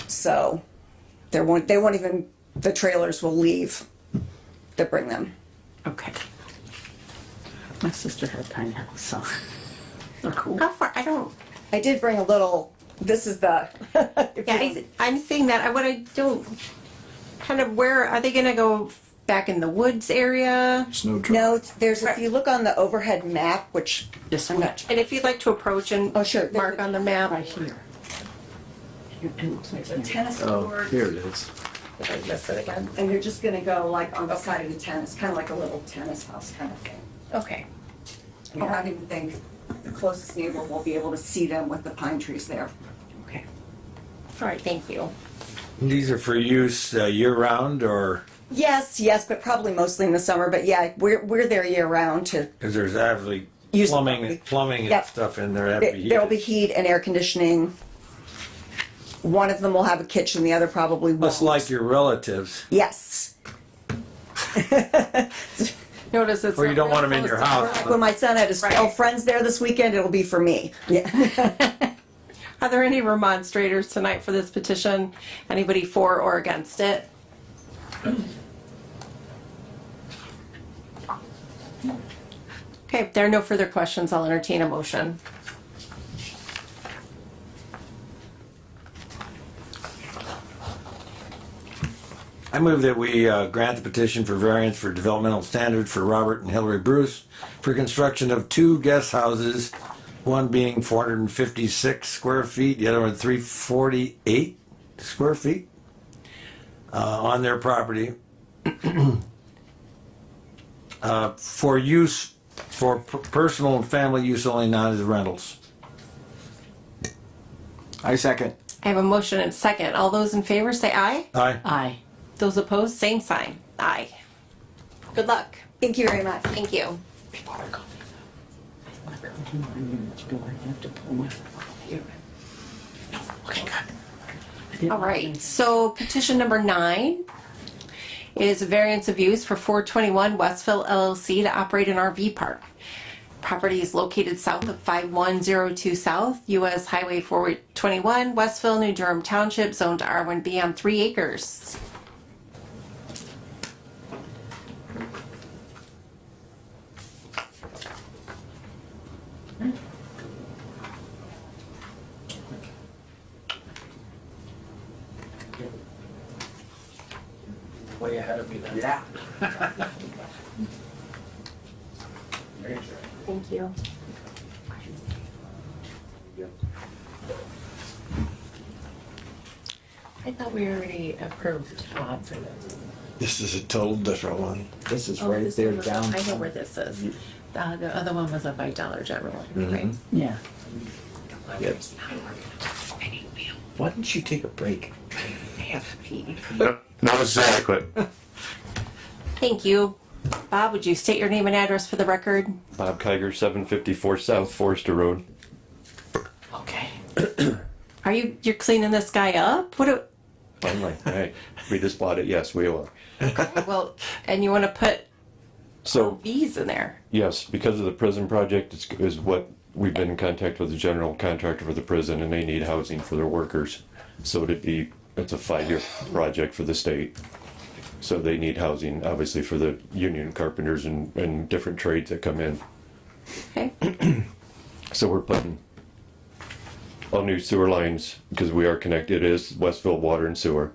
So they won't even, the trailers will leave to bring them. Okay. My sister had a tiny house, so they're cool. How far, I did bring a little, this is the, yeah, I'm seeing that. What I don't, kind of where, are they going to go back in the woods area? no, there's, if you look on the overhead map, which Yes, I'm not, And if you'd like to approach and oh, sure. mark on the map. right here. Tennis Oh, court. here it is. Did I miss it again? And you're just gonna go like on the side of the tennis, kind of like a little tennis house kind of thing. Okay. I mean, I don't even think the closest neighbor will be able to see them with the pine trees there. Okay. All right, thank you. These are for use year-round, or, Yes, but probably mostly in the summer, but yeah, we're there year round to, because there's actually Use the plumbing and Yep. stuff in there that have to be there'll be heated. heat and air conditioning. One of them will have a kitchen, the other probably won't. Just like your relatives, Yes. Notice it's. or you not don't want real them in your close to house. Like when my son had his friends there this weekend, it'll be for me. Yeah. Are there any remonstrators tonight for this petition? Anybody for or against it? Okay, if there are no further questions, I'll entertain a motion. I move that we grant the petition for variance for developmental standards for Robert and Hillary Bruce for construction of 2 guest houses one being 456 square feet, the other one 348 square feet on their property for use, for personal and family use only, not as rentals. I second. I have a motion and a second. All those in favor say aye. Aye. Aye. Those opposed, same sign. Aye. Good luck. Thank you very much. Thank you. All right, so petition number 9 is a variance of use for 421 Westville LLC to operate an RV park. Property is located south of 5102 South, US Highway 421, Westville, New Durham Township, zoned R1B on 3 acres. Way ahead of me then. Yeah. Thank you. I thought we already approved Bob for this. This is a total different one. This is Oh, right this there one was- down. I know where this is. The other one was up by Dollar General, Mhm. right? Yeah. Yes. Why don't you take a break? No, it's adequate. Thank you. Bob, would you state your name and address for the record? Bob Kiger, 754 South Forester Road. Okay. You're cleaning this guy up? Finally, hey, we just bought it. Yes, we are. Well, and you want to put So, bees in there? yes, because of the prison project, is what we've been in contact with the general contractor for the prison, and they need housing for their workers. So it's a 5-year project for the state. So they need housing, obviously, for the union carpenters and different trades that come in. Okay. So we're putting all new sewer lines, because we are connected, it is Westville Water and Sewer.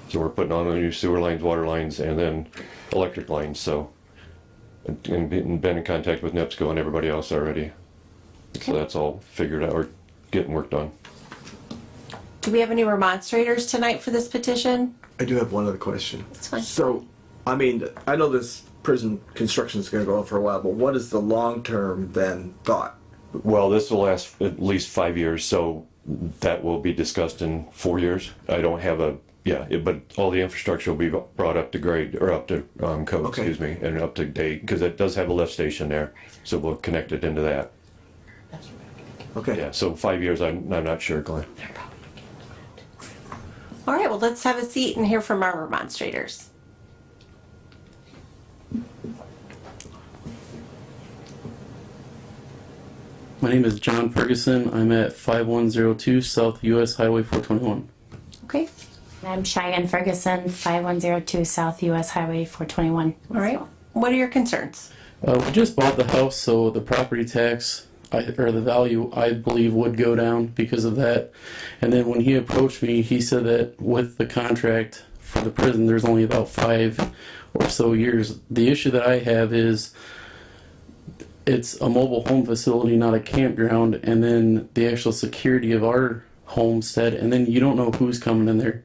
So we're putting on the new sewer lines, water lines, and then electric lines, so. And been in contact with NIPSCO and everybody else already. So that's all figured out, or getting work done. Do we have any remonstrators tonight for this petition? I do have one other question. That's fine. So, I mean, I know this prison construction is going to go on for a while, but what is the long-term then thought? Well, this will last at least 5 years, so that will be discussed in 4 years. I don't have but all the infrastructure will be brought up to grade, or up to code, Okay. excuse me, and up to date, because it does have a lift station there, so we'll connect it into that. Okay. Yeah, so 5 years, I'm not sure, Glenn. All right, well, let's have a seat and hear from our remonstrators. My name is John Ferguson. I'm at 5102 South US Highway 421. Okay. I'm Cheyenne Ferguson, 5102 South US Highway 421. All right. What are your concerns? We just bought the house, so the property tax, or the value, I believe, would go down because of that. And then when he approached me, he said that with the contract for the prison, there's only about 5 or so years. The issue that I have is it's a mobile home facility, not a campground, and then the actual security of our homestead, and then you don't know who's coming in there.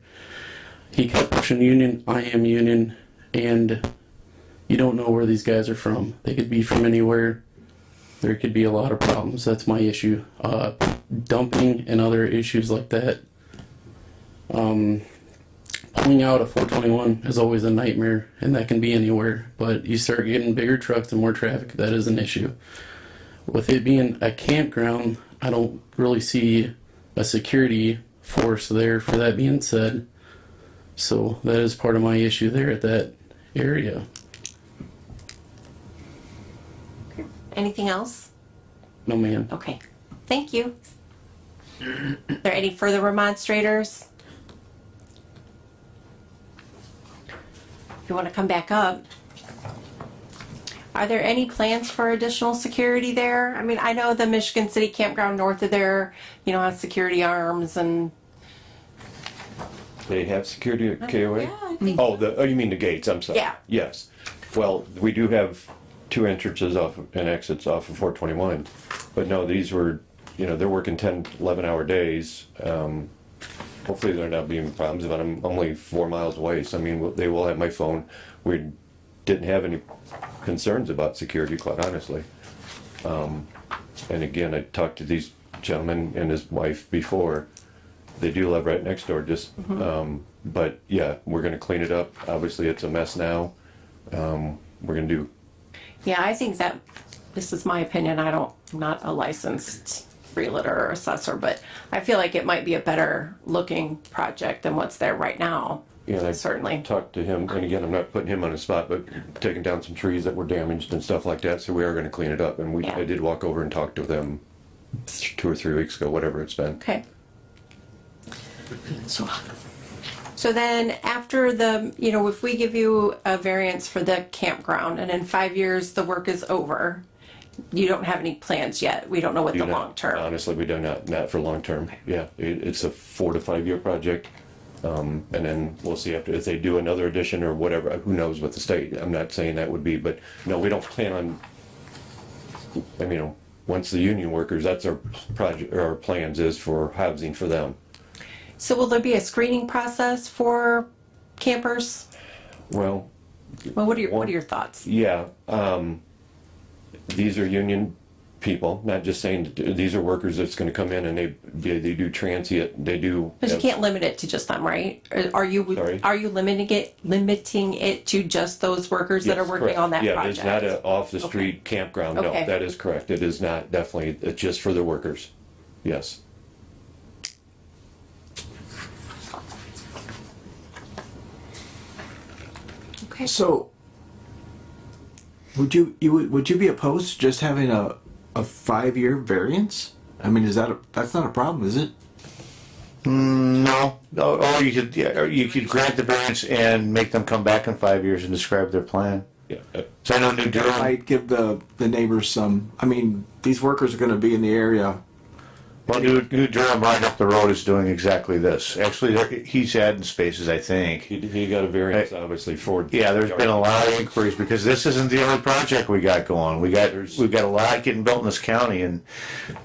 He kept pushing union, I am union, and you don't know where these guys are from. They could be from anywhere. There could be a lot of problems. That's my issue. Dumping and other issues like that. Pulling out a 421 is always a nightmare, and that can be anywhere. But you start getting bigger trucks and more traffic, that is an issue. With it being a campground, I don't really see a security force there, for that being said. So that is part of my issue there at that area. Anything else? No, ma'am. Okay. Thank you. Are there any further remonstrators? If you want to come back up. Are there any plans for additional security there? I mean, I know the Michigan City campground north of there, has security arms and. They have security at KOA? Yeah, I think. Oh, you mean the gates, I'm sorry. Yeah. Yes. Well, we do have 2 entrances and exits off of 421. But no, these were you know, they're working 10, 11-hour days. Hopefully they're not being problems, but I'm only 4 miles away, so I mean, they will have my phone. We didn't have any concerns about security, quite honestly. And again, I talked to these gentlemen and his wife before. They do live right next door, just, but yeah, we're gonna clean it up. Obviously, it's a mess now. We're gonna do, Yeah, I think that, this is my opinion, I'm not a licensed realtor or assessor, but I feel like it might be a better looking project than what's there right now. and I Certainly. talked to him, and again, I'm not putting him on the spot, but taking down some trees that were damaged and stuff like that, so we are gonna clean it up. And Yeah. I did walk over and talk to them 2 or 3 weeks ago, whatever it's been. Okay. So then after the, if we give you a variance for the campground and in 5 years the work is over, you don't have any plans yet. We don't know what the Do not- long term. Honestly, we do not for long term. Yeah, it's a 4 to 5 year project. And then we'll see after, if they do another addition or whatever, who knows what the state, I'm not saying that would be, but no, we don't plan on, I mean, once the union workers, that's our project, or our plans is for housing for them. So will there be a screening process for campers? Well, Well, what are your thoughts? yeah, these are union people, not just saying, these are workers that's gonna come in and they do transient, they do. Because you can't limit it to just them, right? Or Are you Sorry? are you limiting it to just those workers that are Yes, working correct. on that Yeah, project? it's not a off-the-street campground, no, Okay. that is correct, it is not, definitely, it's just for the workers, yes. Okay. So, would you be opposed to just having a 5-year variance? I mean, that's not a problem, is it? No, or you could grant the variance and make them come back in 5 years and describe their plan. Yeah. So I know New That Durham, might give the neighbors some. I mean, these workers are going to be in the area. well, New Durham right up the road is doing exactly this. Actually, he's adding spaces, I think. He got a variance, obviously, for. Yeah, there's been a lot of inquiries because this isn't the only project we got going. We've got a lot getting built in this county, and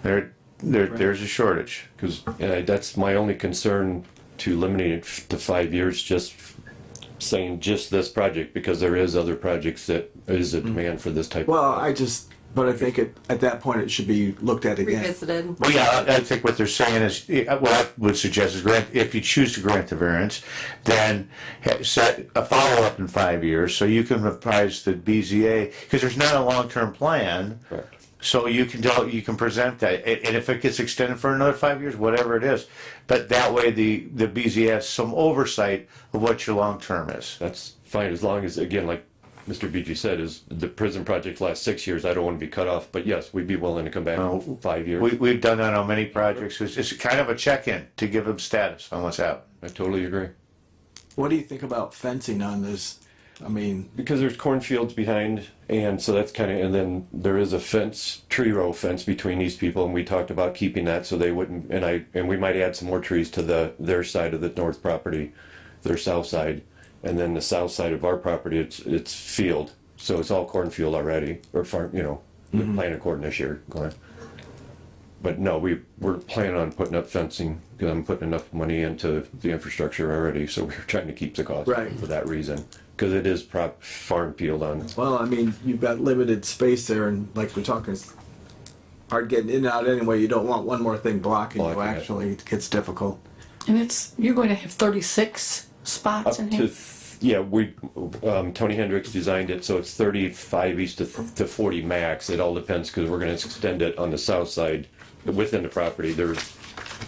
there's a shortage. Because that's my only concern, to eliminate it to 5 years, just saying just this project, because there is other projects that is a demand for this type. Well, but I think at that point it should be looked at again. Revisited. Well, yeah, I think what they're saying is, what I would suggest is if you choose to grant the variance, then set a follow-up in 5 years so you can apprise the BZA, because there's not a long-term plan. Correct. So you can present that, and if it gets extended for another 5 years, whatever it is, but that way the BZA has some oversight of what your long-term is. That's fine, as long as, again, like Mr. BG said, is the prison project lasts 6 years, I don't want to be cut off, but yes, we'd be willing to come back in 5 years. We've done that on many projects. It's kind of a check-in to give them status on what's happening. I totally agree. What do you think about fencing on this? I mean, Because there's cornfields behind, and so that's kind of, and then there is a fence, tree row fence between these people, and we talked about keeping that so they wouldn't, and we might add some more trees to their side of the north property, their south side, and then the south side of our property, it's field, so it's all cornfield already, or farm, we're planting corn this year, Glenn. But no, we're planning on putting up fencing, because I'm putting enough money into the infrastructure already, so we're trying to keep the cost Right. for that reason. Because it is farm field on. well, I mean, you've got limited space there, and like we're talking, it's hard getting in and out anyway. You don't want one more thing blocking you. Blocking it. Actually, it gets difficult. And you're going to have 36 spots Up in here? Tony Hendricks designed it, so it's 35 east to 40 max. It all depends, because we're going to extend it on the south side within the property.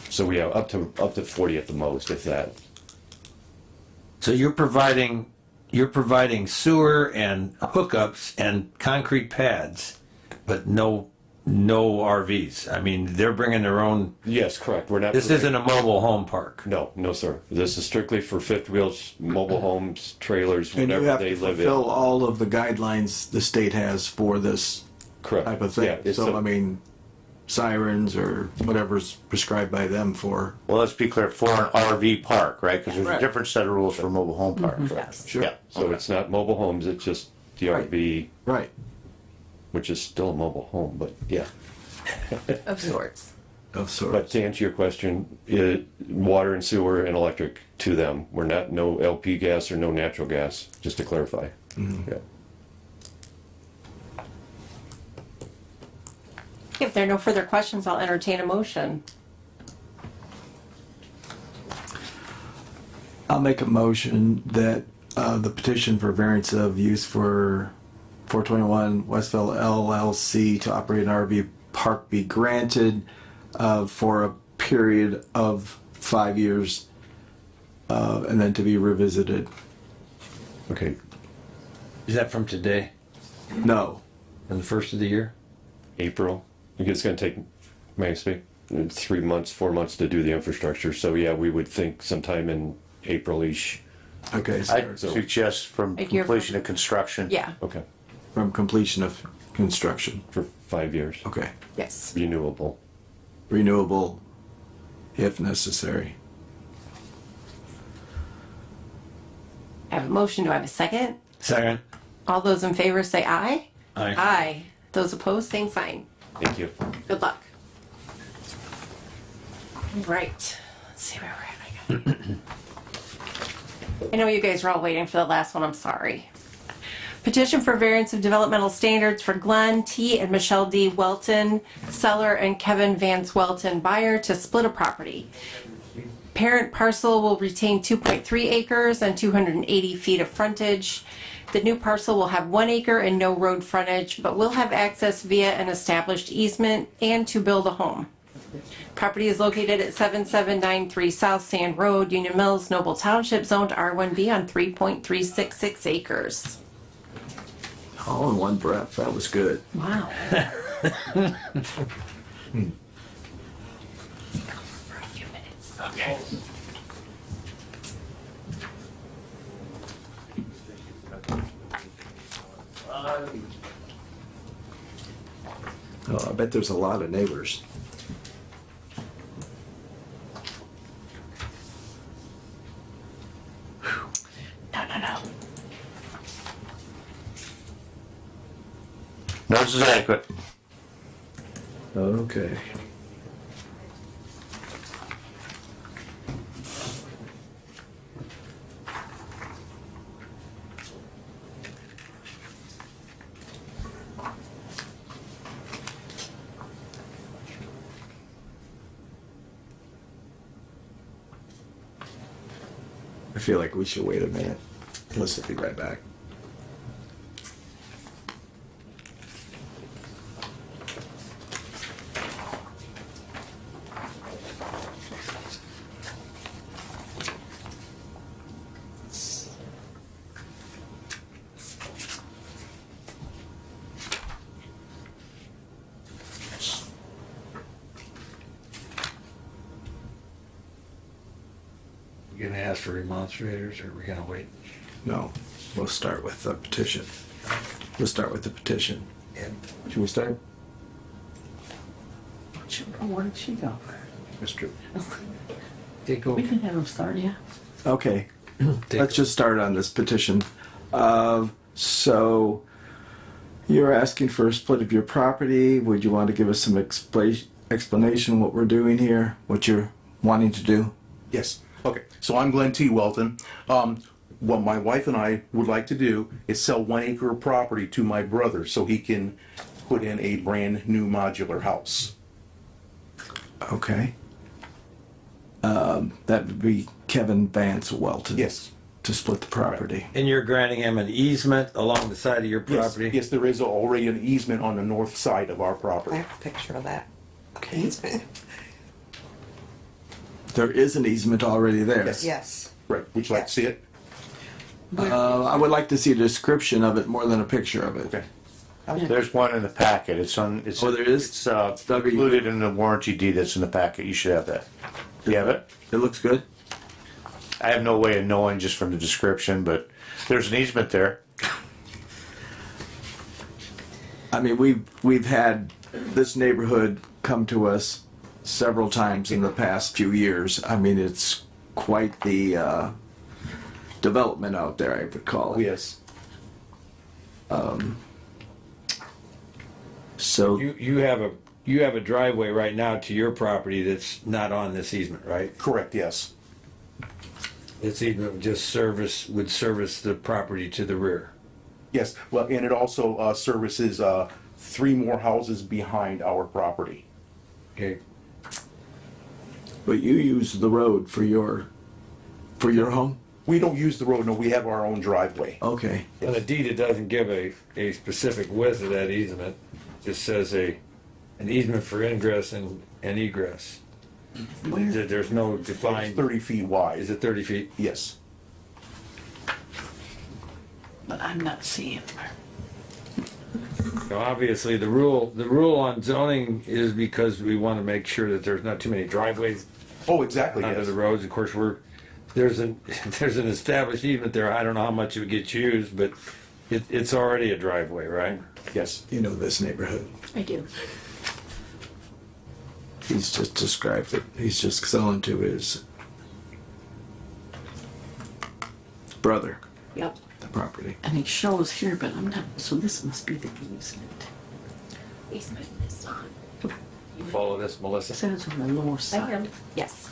So we have up to 40 at the most, if that. So you're providing sewer and hookups and concrete pads, but no RVs. I mean, they're bringing their own. Yes, correct. We're not. This isn't a mobile home park. No, sir. This is strictly for fifth wheels, mobile homes, trailers, And you whatever have they to live in. fulfill all of the guidelines the state has for this Correct. type of thing. Yeah, it's So a- I mean, sirens or whatever's prescribed by them for. Well, let's be clear, for an RV park, right? Because there's a Right. different set of rules for mobile home parks. Yes. Sure. Yeah. So it's not mobile homes, it's just the Right. RV, Right. which is still a mobile home, but yeah. Of sorts. of sorts. But to answer your question, water and sewer and electric to them. We're not, no LP gas or no natural gas, just to clarify. Yeah. If there are no further questions, I'll entertain a motion. I'll make a motion that the petition for variance of use for 421 Westville LLC to operate an RV park be granted for a period of 5 years and then to be revisited. Okay. Is that from today? No. From the first of the year? April. It's going to take, may I speak? 3 months, 4 months to do the infrastructure. So yeah, we would think sometime in April-ish. Okay. I suggest from A year completion of construction. Yeah. Okay. From completion of construction. For 5 years. Okay. Yes. Renewable. Renewable if necessary. I have a motion. Do I have a second? Second. All those in favor say aye. Aye. Aye. Those opposed, same sign. Thank you. Good luck. Right. Let's see where we're at. I know you guys are all waiting for the last one. I'm sorry. Petition for variance of developmental standards for Glenn T. and Michelle D. Welton, seller, and Kevin Vance Welton, buyer, to split a property. Parent parcel will retain 2.3 acres and 280 feet of frontage. The new parcel will have 1 acre and no road frontage, but will have access via an established easement and to build a home. Property is located at 7793 South Sand Road, Union Mills, Noble Township, zoned R1B on 3.366 acres. All in one breath. That was good. Wow. Okay. Oh, I bet there's a lot of neighbors. No. Notice is adequate. Okay. I feel like we should wait a minute. Let's be right back. You gonna ask for remonstrators, or are we gonna wait? No, we'll start with the petition. We'll start with the petition. Should we start? Where'd she go? Mr. Take over. We can have them start, yeah. Okay, let's just start on this petition. So, you're asking for a split of your property. Would you want to give us some explanation what we're doing here, what you're wanting to do? Yes. Okay. So I'm Glenn T. Welton. What my wife and I would like to do is sell 1 acre of property to my brother so he can put in a brand new modular house. Okay. That would be Kevin Vance Welton. Yes. To split the property. And you're granting him an easement along the side of your property? Yes, there is already an easement on the north side of our property. I have a picture of that. Okay. There is an easement already there. Yes. Right. Would you like to see it? I would like to see a description of it more than a picture of it. Okay. There's one in the packet. It's on. It's, Oh, there is? It's included in the warranty deed that's in the packet. You should have that. Do you have it? It looks good. I have no way of knowing just from the description, but there's an easement there. I mean, we've had this neighborhood come to us several times in the past few years. I mean, it's quite the development out there, I would call it. Yes. So You have you have a driveway right now to your property that's not on this easement, right? Correct, yes. This easement would service the property to the rear. Yes, well, and it also services 3 more houses behind our property. Okay. But you use the road for your home? We don't use the road, no, we have our own driveway. Okay. On the deed, it doesn't give a specific width of that easement. It just says an easement for ingress and egress. There's no It's defined. 30 feet wide. Is it 30 feet? Yes. But I'm not seeing where. So obviously, the rule on zoning is because we want to make sure that there's not too many driveways Oh, exactly, under yes. the roads. Of course, there's an established easement there. I don't know how much it would get used, but it's already a driveway, right? Yes. You know this neighborhood. I do. He's just described it. He's just selling to his brother Yep. the property. And it shows here, but I'm not, so this must be the easement. Easement is on. You follow this, Melissa? It says on the north side. Yes.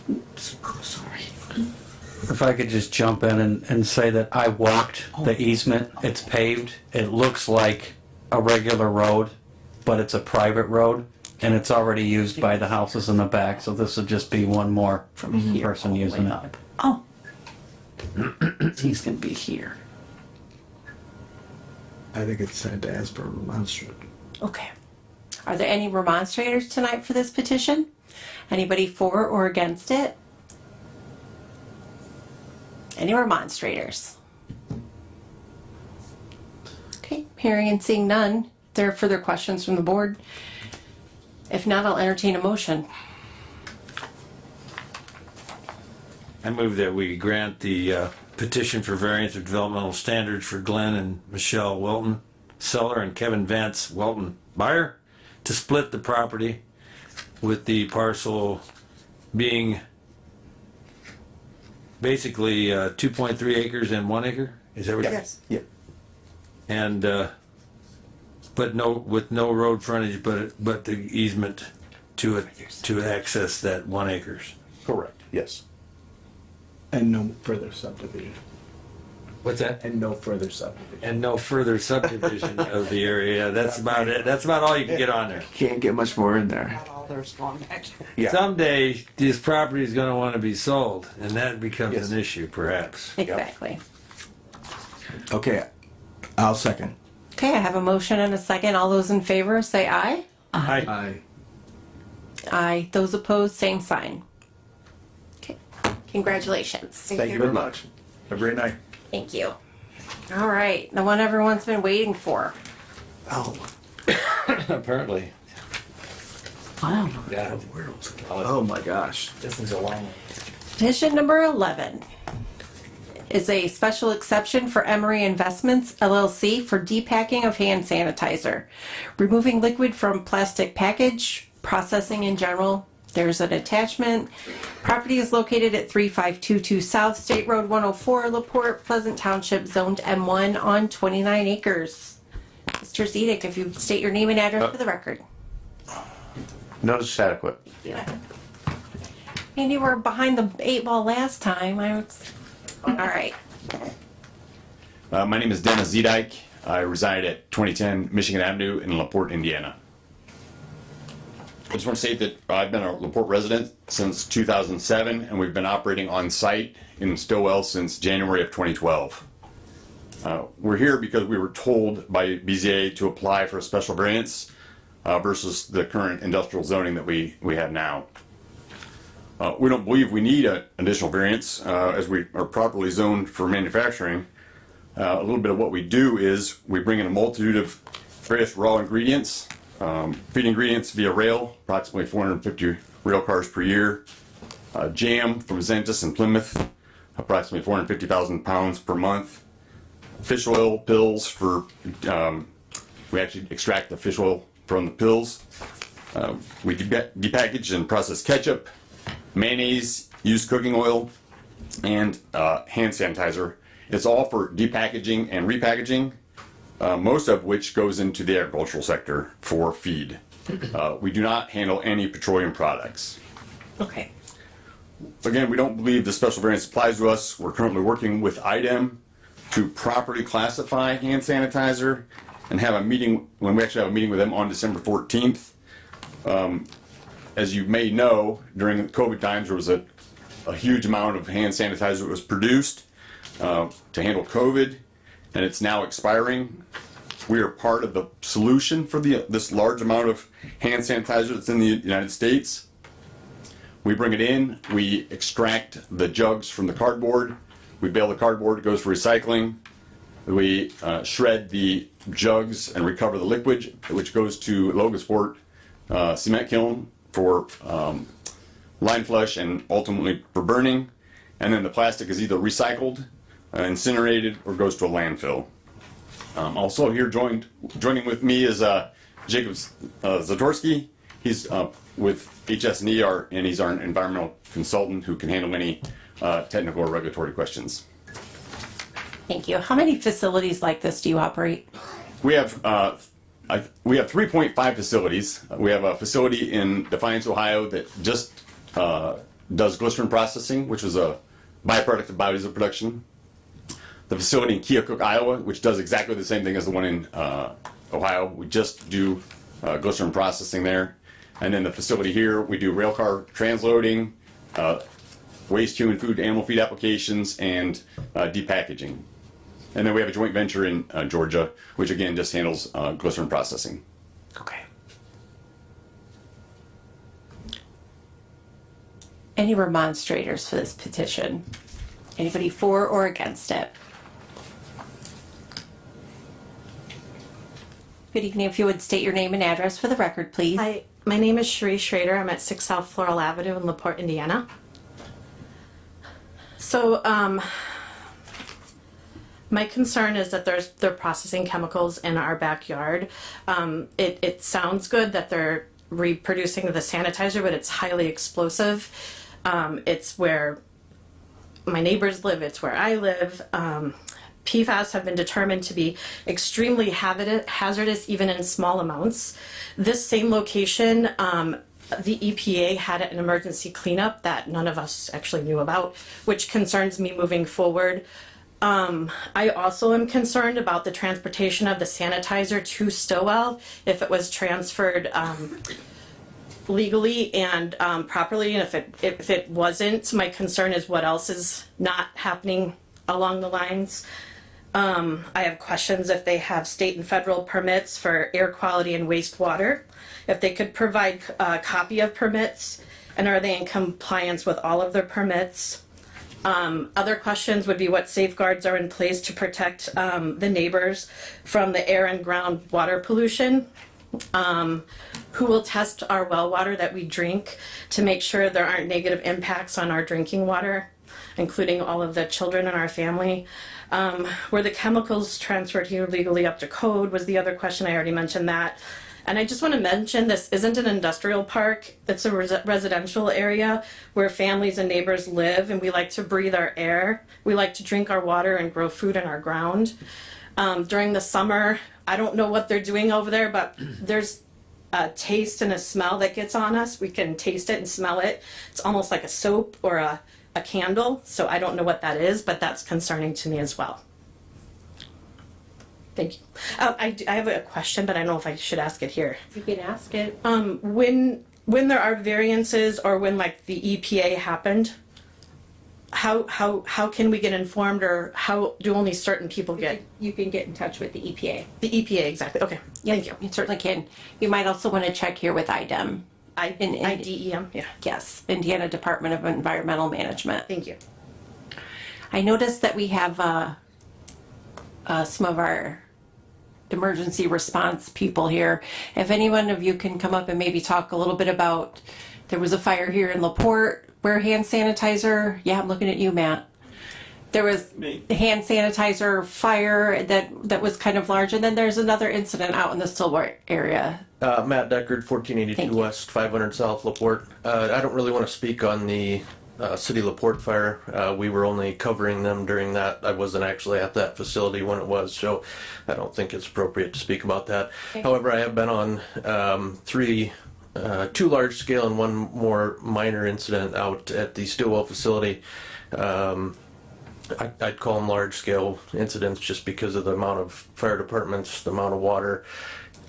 Oops, sorry. If I could just jump in and say that I walked the easement, it's paved, it looks like a regular road, but it's a private road, and it's already used by the houses in the back, so this would just be one more From here person all the using way it. up. Oh. He's gonna be here. I think it's had to ask for a remonstrance. Okay. Are there any remonstrators tonight for this petition? Anybody for or against it? Any remonstrators? Okay, hearing and seeing none. There are further questions from the board? If not, I'll entertain a motion. I move that we grant the petition for variance of developmental standards for Glenn and Michelle Welton seller and Kevin Vance Welton buyer to split the property, with the parcel being basically 2.3 acres and 1 acre. Is that what? Yes. Yeah. And but with no road frontage, but the easement to access that 1 acres. Correct, yes. And no further subdivision. What's that? And no further subdivision. And no further subdivision of the area. That's about it. That's about all you can get on there. Can't get much more in there. All there's going back. Yeah. Someday, this property is going to want to be sold, and that becomes Yes. an issue, perhaps. Exactly. Okay, I'll second. Okay, I have a motion and a second. All those in favor say aye. Hi. Aye. Aye. Those opposed, same sign. Okay. Congratulations. Thank you very much. Have a great night. Thank you. All right, the one everyone's been waiting for. Oh, Apparently. Wow. Yeah. oh my gosh. This is a long one. Petition number 11 is a special exception for Emery Investments LLC for depacking of hand sanitizer, removing liquid from plastic package, processing in general. There's an attachment. Property is located at 3522 South State Road 104, LaPorte, Pleasant Township, zoned M1 on 29 acres. Mr. Zedek, if you state your name and address for the record. Notice adequate. And you were behind the 8 ball last time. All right. My name is Dennis Zedike. I reside at 2010 Michigan Avenue in LaPorte, Indiana. I just want to state that I've been a LaPorte resident since 2007, and we've been operating on site in Stillwell since January of 2012. We're here because we were told by BZA to apply for a special variance versus the current industrial zoning that we have now. We don't believe we need an additional variance as we are properly zoned for manufacturing. A little bit of what we do is we bring in a multitude of various raw ingredients, feed ingredients via rail, approximately 450 rail cars per year. Jam from Zentis and Plymouth, approximately 450,000 pounds per month. Fish oil pills for, we actually extract the fish oil from the pills. We depackage and process ketchup, mayonnaise, used cooking oil, and hand sanitizer. It's all for depackaging and repackaging, most of which goes into the agricultural sector for feed. We do not handle any petroleum products. Okay. Again, we don't believe the special variance applies to us. We're currently working with IDEM to properly classify hand sanitizer and have a meeting, when we actually have a meeting with them on December 14th. As you may know, during the COVID times, there was a huge amount of hand sanitizer that was produced to handle COVID, and it's now expiring. We are part of the solution for this large amount of hand sanitizer that's in the United States. We bring it in, we extract the jugs from the cardboard, we bale the cardboard, it goes for recycling. We shred the jugs and recover the liquid, which goes to LaPorte cement kiln for line flush and ultimately for burning. And then the plastic is either recycled, incinerated, or goes to a landfill. Also here joining with me is Jacob Zatorsky. He's with HS&E, and he's our environmental consultant who can handle any technical or regulatory questions. Thank you. How many facilities like this do you operate? We have 3.5 facilities. We have a facility in Defiance, Ohio that just does glycerin processing, which is a byproduct of biodiesel production. The facility in Keokuk, Iowa, which does exactly the same thing as the one in Ohio. We just do glycerin processing there. And then the facility here, we do railcar transloading, waste human food, animal feed applications, and depackaging. And then we have a joint venture in Georgia, which again just handles glycerin processing. Okay. Any remonstrators for this petition? Anybody for or against it? Good evening. If you would state your name and address for the record, please. Hi, my name is Cherie Schrader. I'm at 6 South Floral Avenue in LaPorte, Indiana. So, my concern is that they're processing chemicals in our backyard. It sounds good that they're reproducing the sanitizer, but it's highly explosive. It's where my neighbors live. It's where I live. PFAS have been determined to be extremely hazardous even in small amounts. This same location, the EPA had an emergency cleanup that none of us actually knew about, which concerns me moving forward. I also am concerned about the transportation of the sanitizer to Stowell if it was transferred legally and properly, and if it wasn't. My concern is what else is not happening along the lines. I have questions if they have state and federal permits for air quality and wastewater, if they could provide a copy of permits, and are they in compliance with all of their permits. Other questions would be what safeguards are in place to protect the neighbors from the air and groundwater pollution. Who will test our well water that we drink to make sure there aren't negative impacts on our drinking water, including all of the children in our family. Were the chemicals transferred here legally up to code was the other question. I already mentioned that. And I just want to mention this isn't an industrial park. It's a residential area where families and neighbors live, and we like to breathe our air. We like to drink our water and grow food in our ground. During the summer, I don't know what they're doing over there, but there's a taste and a smell that gets on us. We can taste it and smell it. It's almost like a soap or a candle. So I don't know what that is, but that's concerning to me as well. Thank you. I have a question, but I don't know if I should ask it here. You can ask it. When there are variances or when like the EPA happened, how can we get informed, or how do only certain people get? You can get in touch with the EPA. The EPA, exactly. Okay. Yeah, thank you. You certainly can. You might also want to check here with IDEM. IDEM, yeah. Yes, Indiana Department of Environmental Management. Thank you. I noticed that we have some of our emergency response people here. If any one of you can come up and maybe talk a little bit about, there was a fire here in LaPorte where hand sanitizer, yeah, I'm looking at you, Matt. There was hand sanitizer fire that was kind of large, and then there's another incident out in the Stillwater area. Matt Deckard, 1482 West, 500 South, LaPorte. I don't really want to speak on the City LaPorte fire. We were only covering them during that. I wasn't actually at that facility when it was, so I don't think it's appropriate to speak about that. Okay. However, I have been on two large scale and one more minor incident out at the Stillwell facility. I'd call them large scale incidents just because of the amount of fire departments, the amount of water,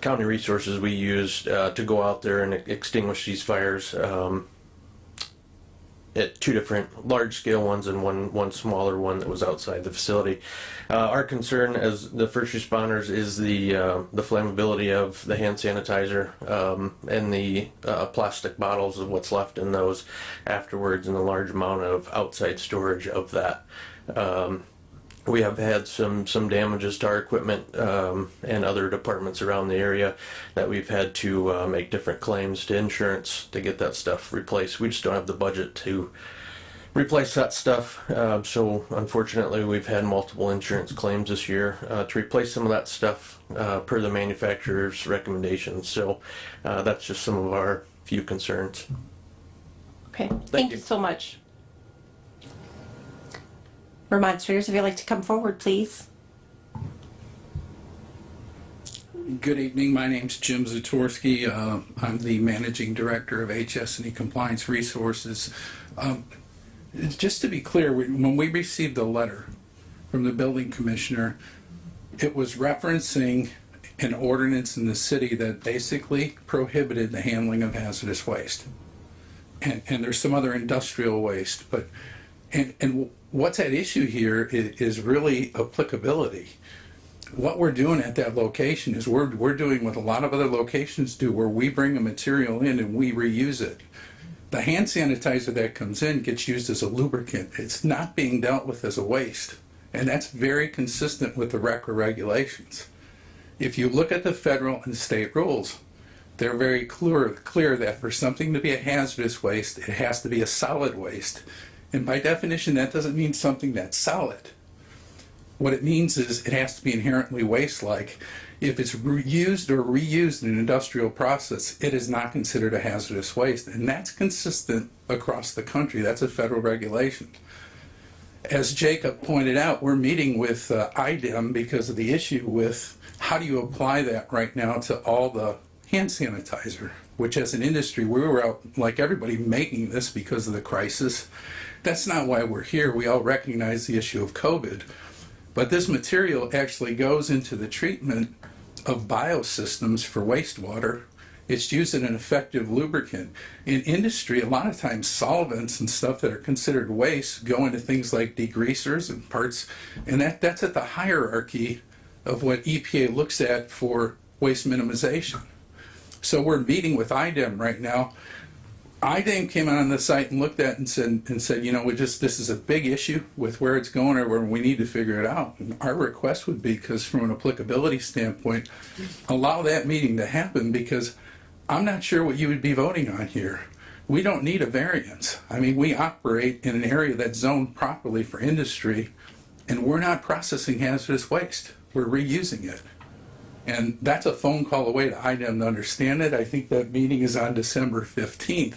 county resources we used to go out there and extinguish these fires. At two different large scale ones and one smaller one that was outside the facility. Our concern as the first responders is the flammability of the hand sanitizer and the plastic bottles of what's left in those afterwards, and the large amount of outside storage of that. We have had some damages to our equipment and other departments around the area that we've had to make different claims to insurance to get that stuff replaced. We just don't have the budget to replace that stuff. So unfortunately, we've had multiple insurance claims this year to replace some of that stuff per the manufacturer's recommendations. So that's just some of our few concerns. Okay, thank you so much. Remonstrators, if you'd like to come forward, please. Good evening. My name's Jim Zatorsky. I'm the Managing Director of HS&E Compliance Resources. Just to be clear, when we received the letter from the building commissioner, it was referencing an ordinance in the city that basically prohibited the handling of hazardous waste. And there's some other industrial waste, but and what's at issue here is really applicability. What we're doing at that location is we're doing what a lot of other locations do, where we bring a material in and we reuse it. The hand sanitizer that comes in gets used as a lubricant. It's not being dealt with as a waste. And that's very consistent with the RECRA regulations. If you look at the federal and state rules, they're very clear that for something to be a hazardous waste, it has to be a solid waste. And by definition, that doesn't mean something that's solid. What it means is it has to be inherently waste-like. If it's reused or reused in an industrial process, it is not considered a hazardous waste. And that's consistent across the country. That's a federal regulation. As Jacob pointed out, we're meeting with IDEM because of the issue with how do you apply that right now to all the hand sanitizer, which as an industry, we were out like everybody making this because of the crisis. That's not why we're here. We all recognize the issue of COVID. But this material actually goes into the treatment of biosystems for wastewater. It's used as an effective lubricant. In industry, a lot of times solvents and stuff that are considered waste go into things like degreasers and parts, and that's at the hierarchy of what EPA looks at for waste minimization. So we're meeting with IDEM right now. IDEM came on the site and looked at it and said, you know, this is a big issue with where it's going, or where we need to figure it out. And our request would be, because from an applicability standpoint, allow that meeting to happen, because I'm not sure what you would be voting on here. We don't need a variance. I mean, we operate in an area that's zoned properly for industry, and we're not processing hazardous waste. We're reusing it. And that's a phone call away to IDEM to understand it. I think that meeting is on December 15th.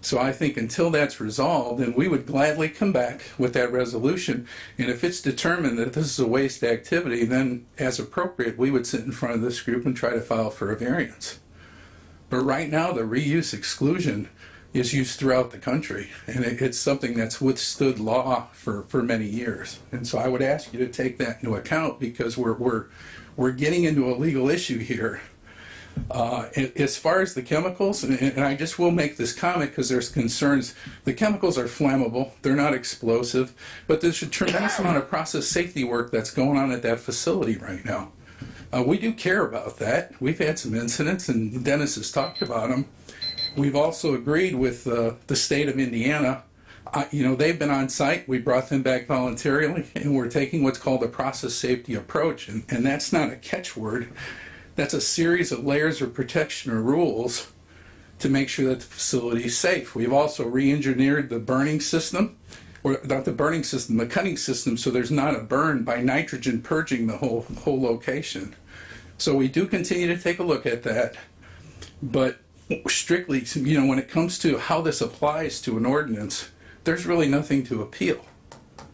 So I think until that's resolved, then we would gladly come back with that resolution. And if it's determined that this is a waste activity, then as appropriate, we would sit in front of this group and try to file for a variance. But right now, the reuse exclusion is used throughout the country, and it's something that's withstood law for many years. And so I would ask you to take that into account, because we're getting into a legal issue here. As far as the chemicals, and I just will make this comment because there's concerns, the chemicals are flammable, they're not explosive, but there's a tremendous amount of process safety work that's going on at that facility right now. We do care about that. We've had some incidents, and Dennis has talked about them. We've also agreed with the state of Indiana. They've been on site. We brought them back voluntarily, and we're taking what's called a process safety approach, and that's not a catchword. That's a series of layers of protection or rules to make sure that the facility is safe. We've also re-engineered the burning system, or not the burning system, the cutting system, so there's not a burn by nitrogen purging the whole location. So we do continue to take a look at that, but strictly, when it comes to how this applies to an ordinance, there's really nothing to appeal.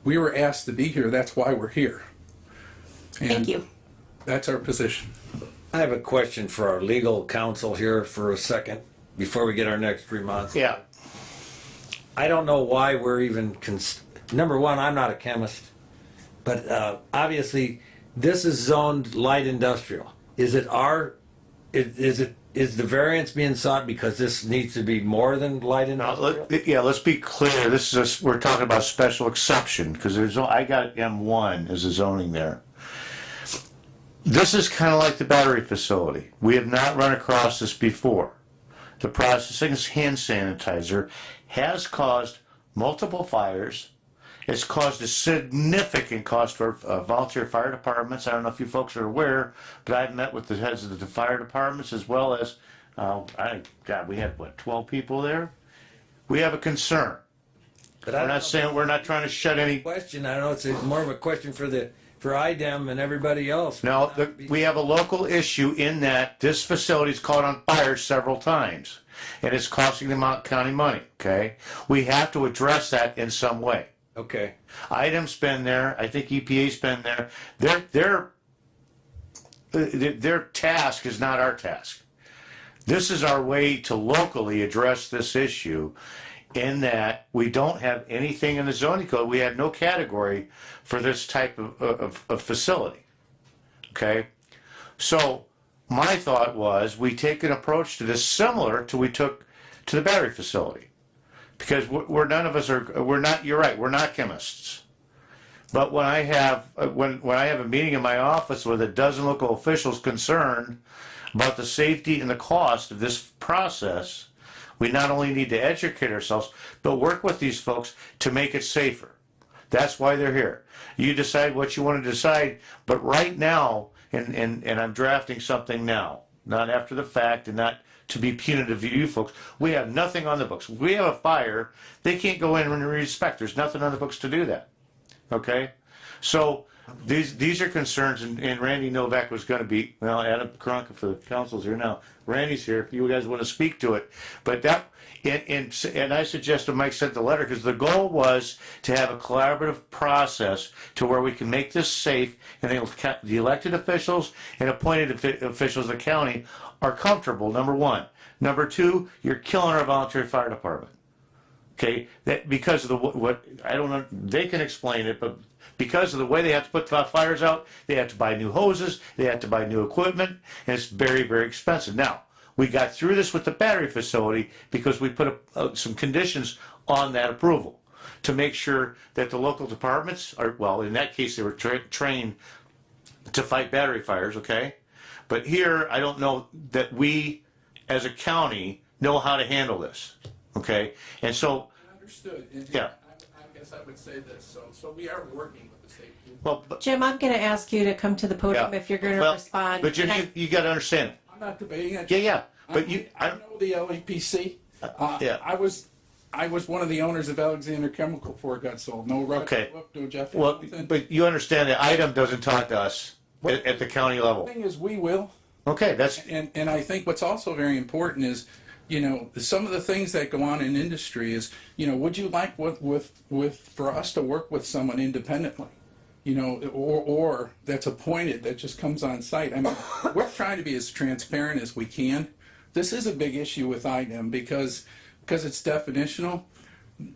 We were asked to be here, that's why we're here. Thank you. That's our position. I have a question for our legal counsel here for a second before we get our next response. Yeah. I don't know why we're even, number one, I'm not a chemist, but obviously this is zoned light industrial. Is it is the variance being sought because this needs to be more than light industrial? Let's be clear. We're talking about special exception because I got M1 as a zoning there. This is kind of like the battery facility. We have not run across this before. The processing hand sanitizer has caused multiple fires. It's caused a significant cost for volunteer fire departments. I don't know if you folks are aware, but I've met with the heads of the fire departments as well as, we had, 12 people there? We have a concern. But We're not saying, we're not trying to shut any... Question, I don't know, it's more of a question for IDEM and everybody else. No, we have a local issue in that this facility's caught on fire several times, and it's costing the county money, okay? We have to address that in some way. Okay. IDEM's been there, I think EPA's been there. Their task is not our task. This is our way to locally address this issue in that we don't have anything in the zoning code. We have no category for this type of facility. Okay? So my thought was we take an approach to this similar to we took to the battery facility. Because we're not, you're right, we're not chemists. But when I have a meeting in my office with a dozen local officials concerned about the safety and the cost of this process, we not only need to educate ourselves, but work with these folks to make it safer. That's why they're here. You decide what you want to decide, but right now, and I'm drafting something now, not after the fact and not to be punitive to you folks, we have nothing on the books. If we have a fire, they can't go in and respect. There's nothing on the books to do that. Okay? So these are concerns, and Randy Novak was going to be, well, Adam Karanka for the council's here now. Randy's here if you guys want to speak to it. But that, and I suggested Mike sent the letter because the goal was to have a collaborative process to where we can make this safe, and the elected officials and appointed officials of the county are comfortable, number one. Number two, you're killing our volunteer fire department. Okay, that because of the what I don't know, they can explain it, but because of the way they have to put fires out, they have to buy new hoses, they have to buy new equipment, and it's very, very expensive. Now, we got through this with the battery facility because we put some conditions on that approval to make sure that the local departments are, well, in that case, they were trained to fight battery fires, okay? But here, I don't know that we, as a county, know how to handle this, okay? And so... Understood. Yeah. I guess I would say this. So we are working with the state. Well, Jim, I'm going to ask you to come to the podium if you're going to respond. But Jim, you got to understand. I'm not debating it. Yeah. But I know the LAPC. Yeah. I was one of the owners of Alexander Chemical before it got sold. No Jeff. Well, but you understand that IDEM doesn't talk to us at the county level. The thing is, we will. Okay, and I think what's also very important is, some of the things that go on in industry is, would you like for us to work with someone independently, or that's appointed that just comes on site? I mean, we're trying to be as transparent as we can. This is a big issue with IDEM because it's definitional.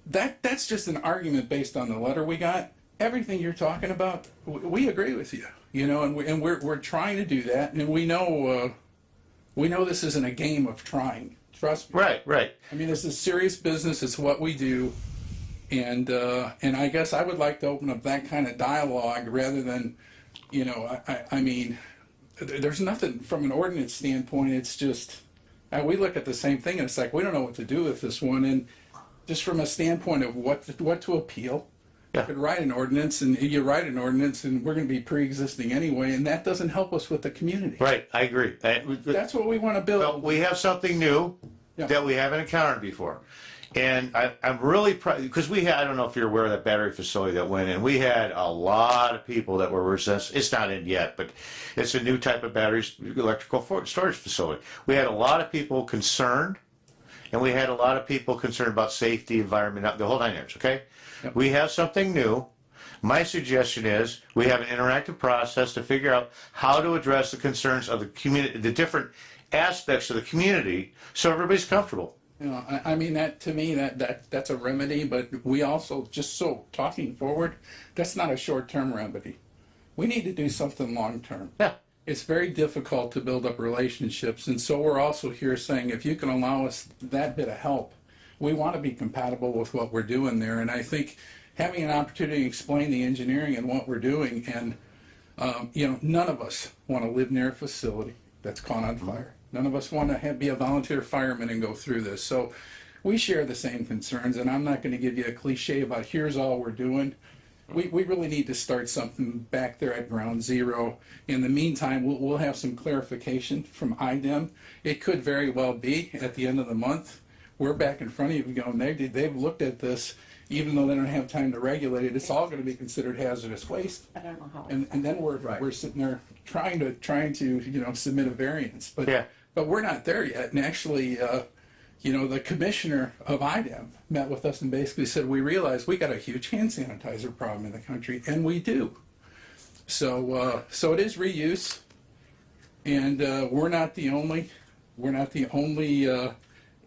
That's just an argument based on the letter we got. Everything you're talking about, we agree with you, and we're trying to do that, and we know this isn't a game of trying. Trust me. Right. I mean, this is serious business. It's what we do, and I guess I would like to open up that kind of dialogue rather than, I mean, there's nothing from an ordinance standpoint. It's just we look at the same thing, and it's like we don't know what to do with this one, and just from a standpoint of what to appeal. You could write an ordinance, and we're going to be pre-existing anyway, and that doesn't help us with the community. Right, I agree. That's what we want to build. Well, we have something new that we haven't encountered before. And I'm really proud, because I don't know if you're aware of that battery facility that went in. We had a lot of people that were resistant. It's not in yet, but it's a new type of battery electrical storage facility. We had a lot of people concerned and we had a lot of people concerned about safety, environment, the whole 9 yards, okay? We have something new. My suggestion is we have an interactive process to figure out how to address the concerns of the community, the different aspects of the community, so everybody's comfortable. You know, I mean, that, to me, that's a remedy, but we also, just so, talking forward, that's not a short-term remedy. We need to do something long-term. Yeah. It's very difficult to build up relationships, and so we're also here saying, if you can allow us that bit of help, we want to be compatible with what we're doing there, and I think having an opportunity to explain the engineering and what we're doing, and, you know, none of us want to live near a facility that's caught on fire. None of us want to be a volunteer fireman and go through this. So we share the same concerns, and I'm not going to give you a cliche about here's all we're doing. We really need to start something back there at ground zero. In the meantime, we'll have some clarification from IDEM. It could very well be at the end of the month, we're back in front of you going, they've looked at this, even though they don't have time to regulate it, it's all going to be considered hazardous waste. I don't know how. And then we're sitting there trying to you know, submit a variance, but Yeah. but we're not there yet. And actually, you know, the commissioner of IDEM met with us and basically said, we realize we got a huge hand sanitizer problem in the country, and we do. So so it is reuse, and we're not the only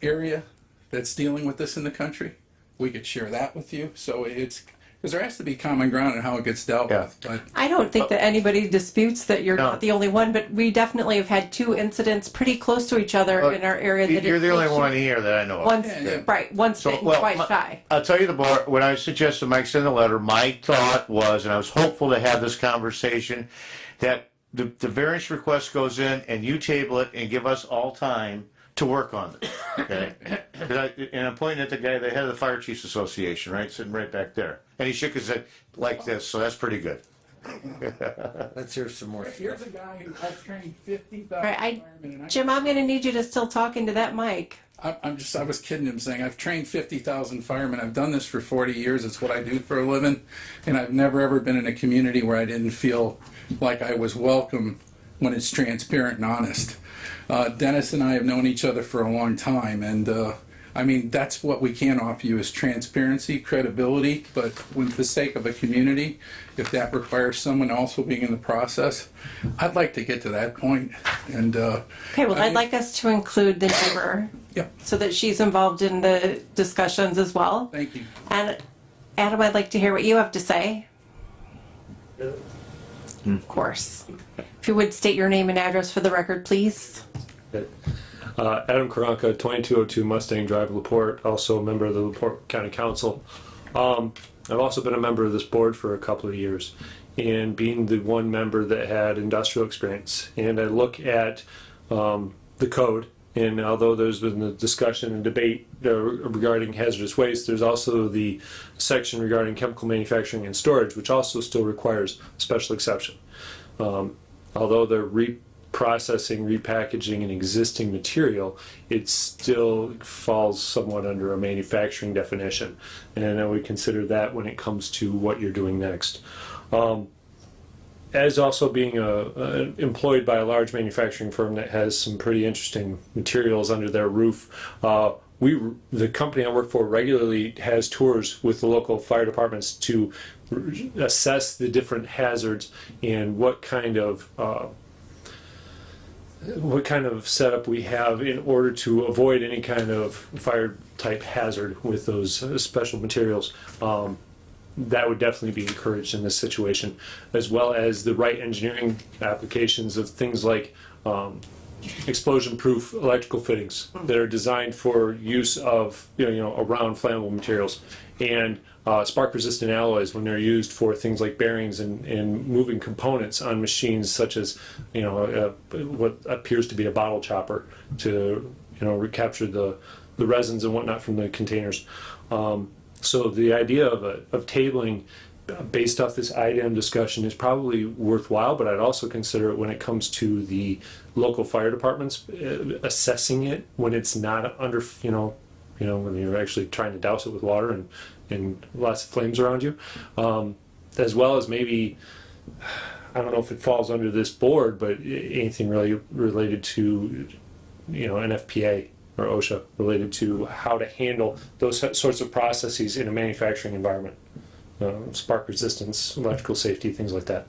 area that's dealing with this in the country. We could share that with you. So it's, because there has to be common ground in how it gets dealt with. But I don't think that anybody disputes that you're not the only one, but we definitely have had 2 incidents pretty close to each other in our area. That You're the only one here that I know of. Once, right, once bitten, twice shy. I'll tell you the board, when I suggested Mike send the letter, my thought was, and I was hopeful to have this conversation, that the variance request goes in and you table it and give us all time to work on it, okay? And I'm pointing at the guy, the head of the Fire Chiefs Association, right, sitting right back there. And he shook his head like this, so that's pretty good. Let's hear some more. here's a guy who I've trained 50,000 Right, firemen. And Jim, I'm going to need you to still talk into that mic. I was kidding him saying I've trained 50,000 firemen. I've done this for 40 years. It's what I do for a living. And I've never ever been in a community where I didn't feel like I was welcome when it's transparent and honest. Dennis and I have known each other for a long time, and I mean, that's what we can offer you is transparency, credibility, but with the sake of a community, if that requires someone also being in the process, I'd like to get to that point. And Okay, well, I'd like us to include the neighbor. Yeah. So that she's involved in the discussions as well. Thank you. And Adam, I'd like to hear what you have to say. Of course. If you would state your name and address for the record, please. Adam Karanka, 2202 Mustang Drive, LaPorte, also a member of the LaPorte County Council. I've also been a member of this board for a couple of years, and being the one member that had industrial experience. And I look at the code, and although there's been the discussion and debate regarding hazardous waste, there's also the section regarding chemical manufacturing and storage, which also still requires special exception. Although they're reprocessing, repackaging an existing material, it still falls somewhat under a manufacturing definition. And I would consider that when it comes to what you're doing next. As also being employed by a large manufacturing firm that has some pretty interesting materials under their roof, the company I work for regularly has tours with the local fire departments to assess the different hazards and what kind of setup we have in order to avoid any kind of fire type hazard with those special materials. That would definitely be encouraged in this situation, as well as the right engineering applications of things like explosion-proof electrical fittings that are designed for use of around flammable materials, and spark-resistant alloys when they're used for things like bearings and moving components on machines such as what appears to be a bottle chopper to recapture the resins and whatnot from the containers. So the idea of tabling based off this IDEM discussion is probably worthwhile, but I'd also consider it when it comes to the local fire departments assessing it when it's not under, when you're actually trying to douse it with water and lots of flames around you, as well as maybe, I don't know if it falls under this board, but anything really related to, NFPA or OSHA related to how to handle those sorts of processes in a manufacturing environment. Spark resistance, electrical safety, things like that.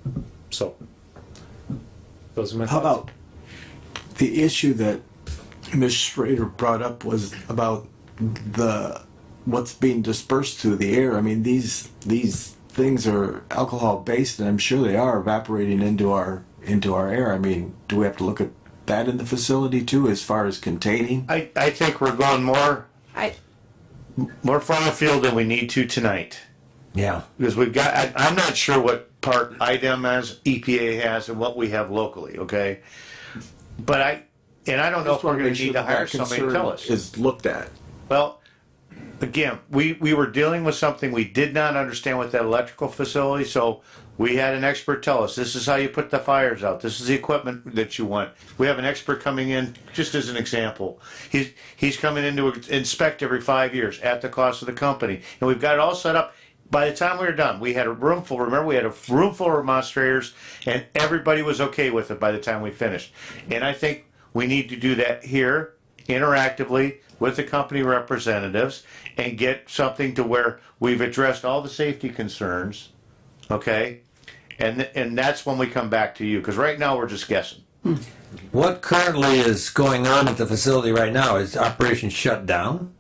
So, those are my How thoughts. about the issue that Ms. Schrader brought up was about what's being dispersed through the air. I mean, these things are alcohol based, and I'm sure they are evaporating into our air. I mean, do we have to look at that in the facility too, as far as containing? I think we're going more far afield than we need to tonight. Yeah. Because we've got, I'm not sure what part IDEM has, EPA has, and what we have locally, okay? But I don't know if we're gonna need to hire somebody to tell us. Is looked at. Well, again, we were dealing with something we did not understand with that electrical facility, so we had an expert tell us, this is how you put the fires out, this is the equipment that you want. We have an expert coming in, just as an example. He's coming in to inspect every 5 years at the cost of the company. And we've got it all set up. By the time we were done, we had a room full, remember, we had a room full of demonstrators, and everybody was okay with it by the time we finished. And I think we need to do that here, interactively, with the company representatives, and get something to where we've addressed all the safety concerns, okay? And that's when we come back to you, because right now we're just guessing. What currently is going on at the facility right now? Is operation shut down?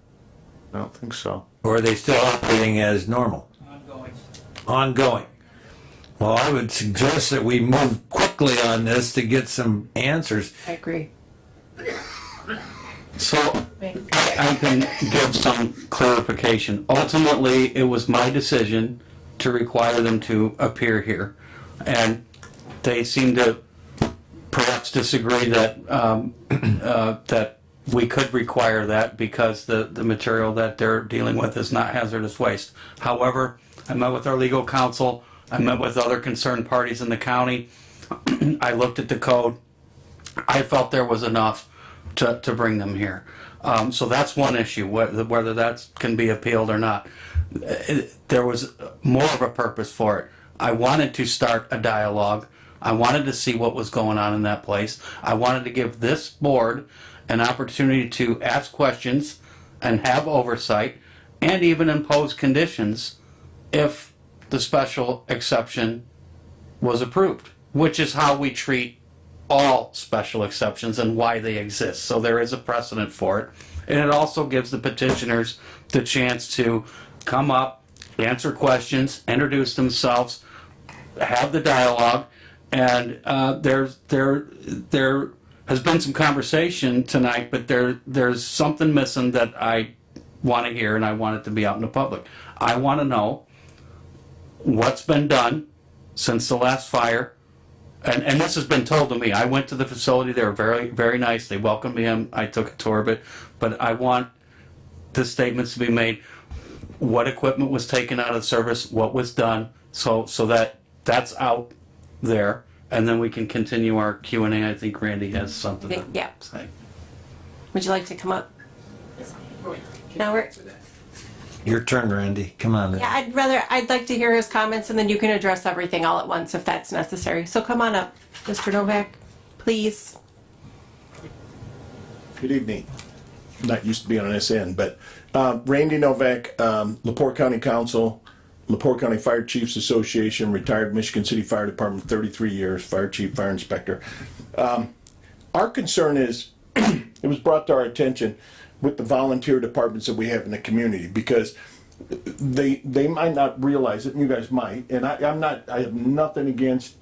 I don't think so. Or are they still operating as normal? Ongoing. Well, I would suggest that we move quickly on this to get some answers. I agree. So I can give some clarification. Ultimately, it was my decision to require them to appear here. And they seem to perhaps disagree that that we could require that because the material that they're dealing with is not hazardous waste. However, I met with our legal counsel. I met with other concerned parties in the county. I looked at the code. I felt there was enough to bring them here. So that's one issue, whether that can be appealed or not. There was more of a purpose for it. I wanted to start a dialogue. I wanted to see what was going on in that place. I wanted to give this board an opportunity to ask questions and have oversight and even impose conditions if the special exception was approved, which is how we treat all special exceptions and why they exist. So there is a precedent for it. And it also gives the petitioners the chance to come up, answer questions, introduce themselves, have the dialogue. And there has been some conversation tonight, but there's something missing that I want to hear, and I want it to be out in the public. I want to know what's been done since the last fire. And this has been told to me. I went to the facility. They were very, very nice. They welcomed me in. I took a tour of it. But I want the statements to be made. What equipment was taken out of service? What was done? So that that's out there. And then we can continue our Q&A. I think Randy has something to Yeah. say. Would you like to come up? Now we're, Your turn, Randy. Come on. yeah, I'd like to hear his comments and then you can address everything all at once if that's necessary. So come on up, Mr. Novak, please. Good evening. Not used to being on this end, but Randy Novak, LaPorte County Council, LaPorte County Fire Chiefs Association, retired Michigan City Fire Department, 33 years, fire chief, fire inspector. Our concern is, it was brought to our attention with the volunteer departments that we have in the community, because they might not realize it, and you guys might, and I have nothing against,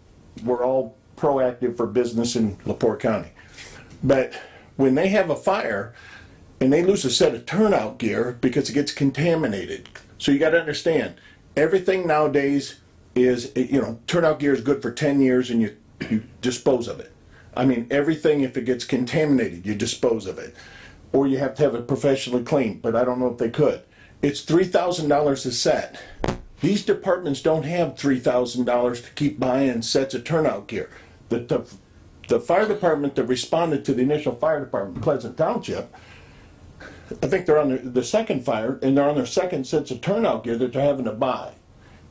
we're all proactive for business in LaPorte County. But when they have a fire and they lose a set of turnout gear because it gets contaminated, so you got to understand, everything nowadays is, turnout gear is good for 10 years and you dispose of it. I mean, everything, if it gets contaminated, you dispose of it. Or you have to have it professionally cleaned, but I don't know if they could. It's $3,000 a set. These departments don't have $3,000 to keep buying sets of turnout gear. The fire department that responded to the initial fire department, Pleasant Township, I think they're on the second fire, and they're on their second sets of turnout gear that they're having to buy.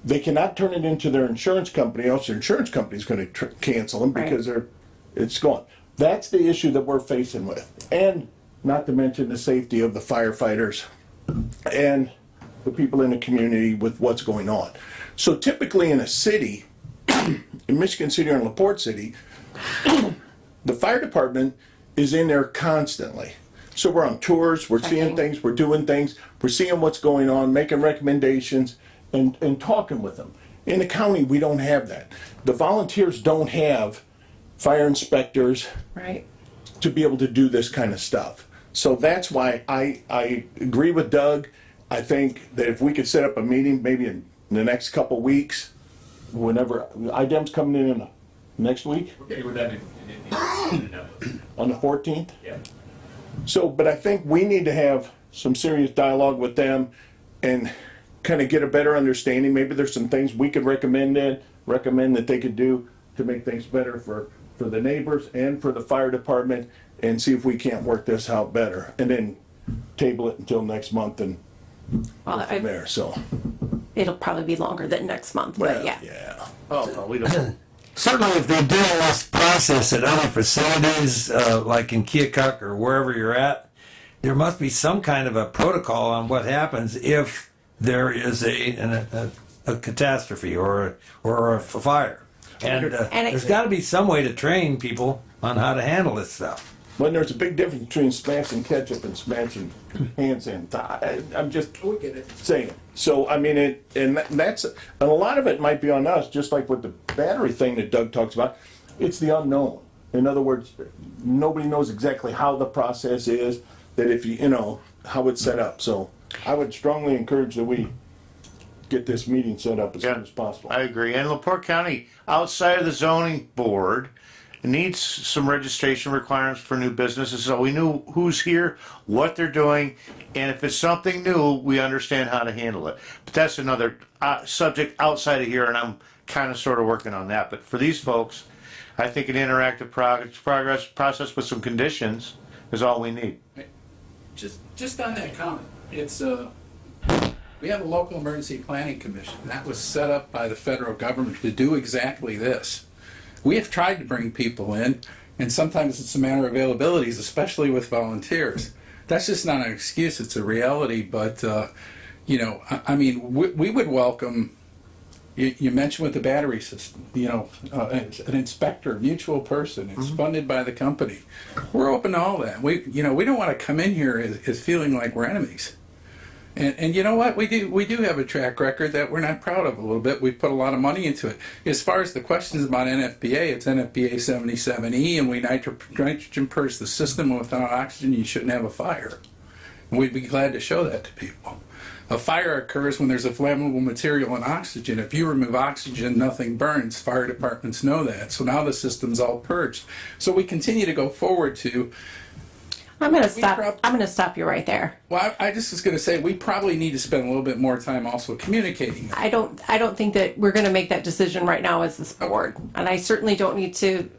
They cannot turn it into their insurance company, else their insurance company is going to cancel them because it's gone. That's the issue that we're facing with. And not to mention the safety of the firefighters and the people in the community with what's going on. So typically in a city, in Michigan City or in LaPorte City, the fire department is in there constantly. So we're on tours, we're seeing things, we're doing things, we're seeing what's going on, making recommendations, and talking with them. In the county, we don't have that. The volunteers don't have fire inspectors Right. to be able to do this kind of stuff. So that's why I agree with Doug. I think that if we could set up a meeting, maybe in the next couple weeks, whenever, IDEM's coming in next week? Okay, would that be? On the 14th? Yeah. So, but I think we need to have some serious dialogue with them and kind of get a better understanding. Maybe there's some things we could recommend that they could do to make things better for the neighbors and for the fire department, and see if we can't work this out better. And then table it until next month and Well, go from there, so. it'll probably be longer than next month, Well, but yeah. yeah. Oh, no, we don't. Certainly, if they do all this process at other facilities, like in Keokuk or wherever you're at, there must be some kind of a protocol on what happens if there is a catastrophe or a fire. And there's got to be some way to train people on how to handle this stuff. Well, there's a big difference between smashing ketchup and smashing hand sanitizer. I'm just saying. So, I mean, and a lot of it might be on us, just like with the battery thing that Doug talks about. It's the unknown. In other words, nobody knows exactly how the process is, that if you know, how it's set up. So I would strongly encourage that we get this meeting set up as soon as possible. I agree. And LaPorte County, outside of the zoning board, needs some registration requirements for new businesses, so we knew who's here, what they're doing, and if it's something new, we understand how to handle it. But that's another subject outside of here, and I'm kind of sort of working on that. But for these folks, I think an interactive progress process with some conditions is all we need. Just on that comment, it's we have a local emergency planning commission that was set up by the federal government to do exactly this. We have tried to bring people in, and sometimes it's a matter of availabilities, especially with volunteers. That's just not an excuse, it's a reality, but, I mean, we would welcome, you mentioned with the battery system, an inspector, mutual person, it's funded by the company. We're open to all that. We don't want to come in here as feeling like we're enemies. And you know what? We do have a track record that we're not proud of a little bit. We've put a lot of money into it. As far as the questions about NFPA, it's NFPA 77E, and we nitrogen purge the system, and without oxygen, you shouldn't have a fire. And we'd be glad to show that to people. A fire occurs when there's a flammable material and oxygen. If you remove oxygen, nothing burns. Fire departments know that. So now the system's all purged. So we continue to go forward to. I'm going to stop you right there. Well, I just was going to say we probably need to spend a little bit more time also communicating. I don't think that we're going to make that decision right now as this board, and I certainly don't need to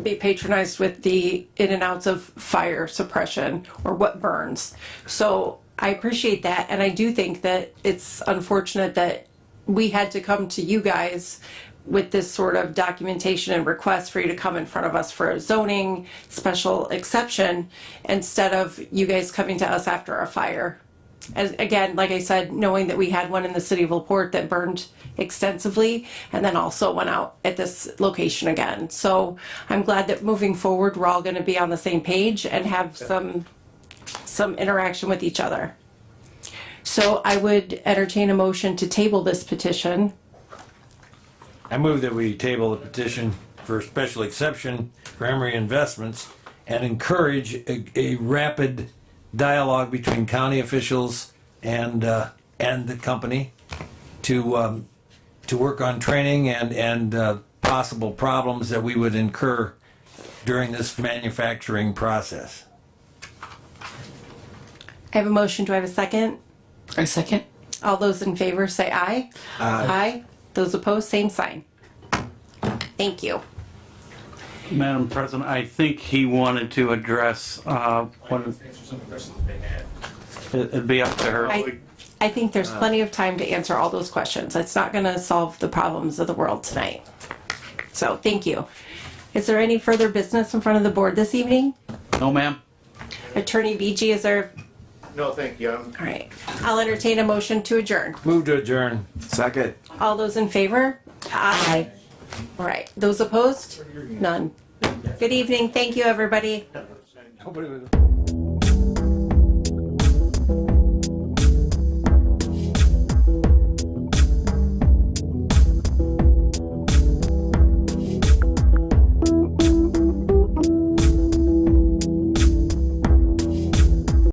be patronized with the in and outs of fire suppression or what burns. So I appreciate that, and I do think that it's unfortunate that we had to come to you guys with this sort of documentation and request for you to come in front of us for a zoning special exception instead of you guys coming to us after a fire. As, again, like I said, knowing that we had one in the city of LaPorte that burned extensively and then also went out at this location again. So I'm glad that moving forward, we're all going to be on the same page and have some interaction with each other. So I would entertain a motion to table this petition. I move that we table the petition for special exception for Emery Investments and encourage a rapid dialogue between county officials and the company to work on training and possible problems that we would incur during this manufacturing process. I have a motion. Do I have a second? A second. All those in favor say aye. Aye. Those opposed, same sign. Thank you. Madam President, I think he wanted to address, it'd be up to her. I think there's plenty of time to answer all those questions. It's not going to solve the problems of the world tonight. So, thank you. Is there any further business in front of the board this evening? No, ma'am. Attorney BG, is there? No, thank you. All right. I'll entertain a motion to adjourn. Move to adjourn. Second. All those in favor? Aye. All right. Those opposed? None. Good evening. Thank you, everybody. Nobody was-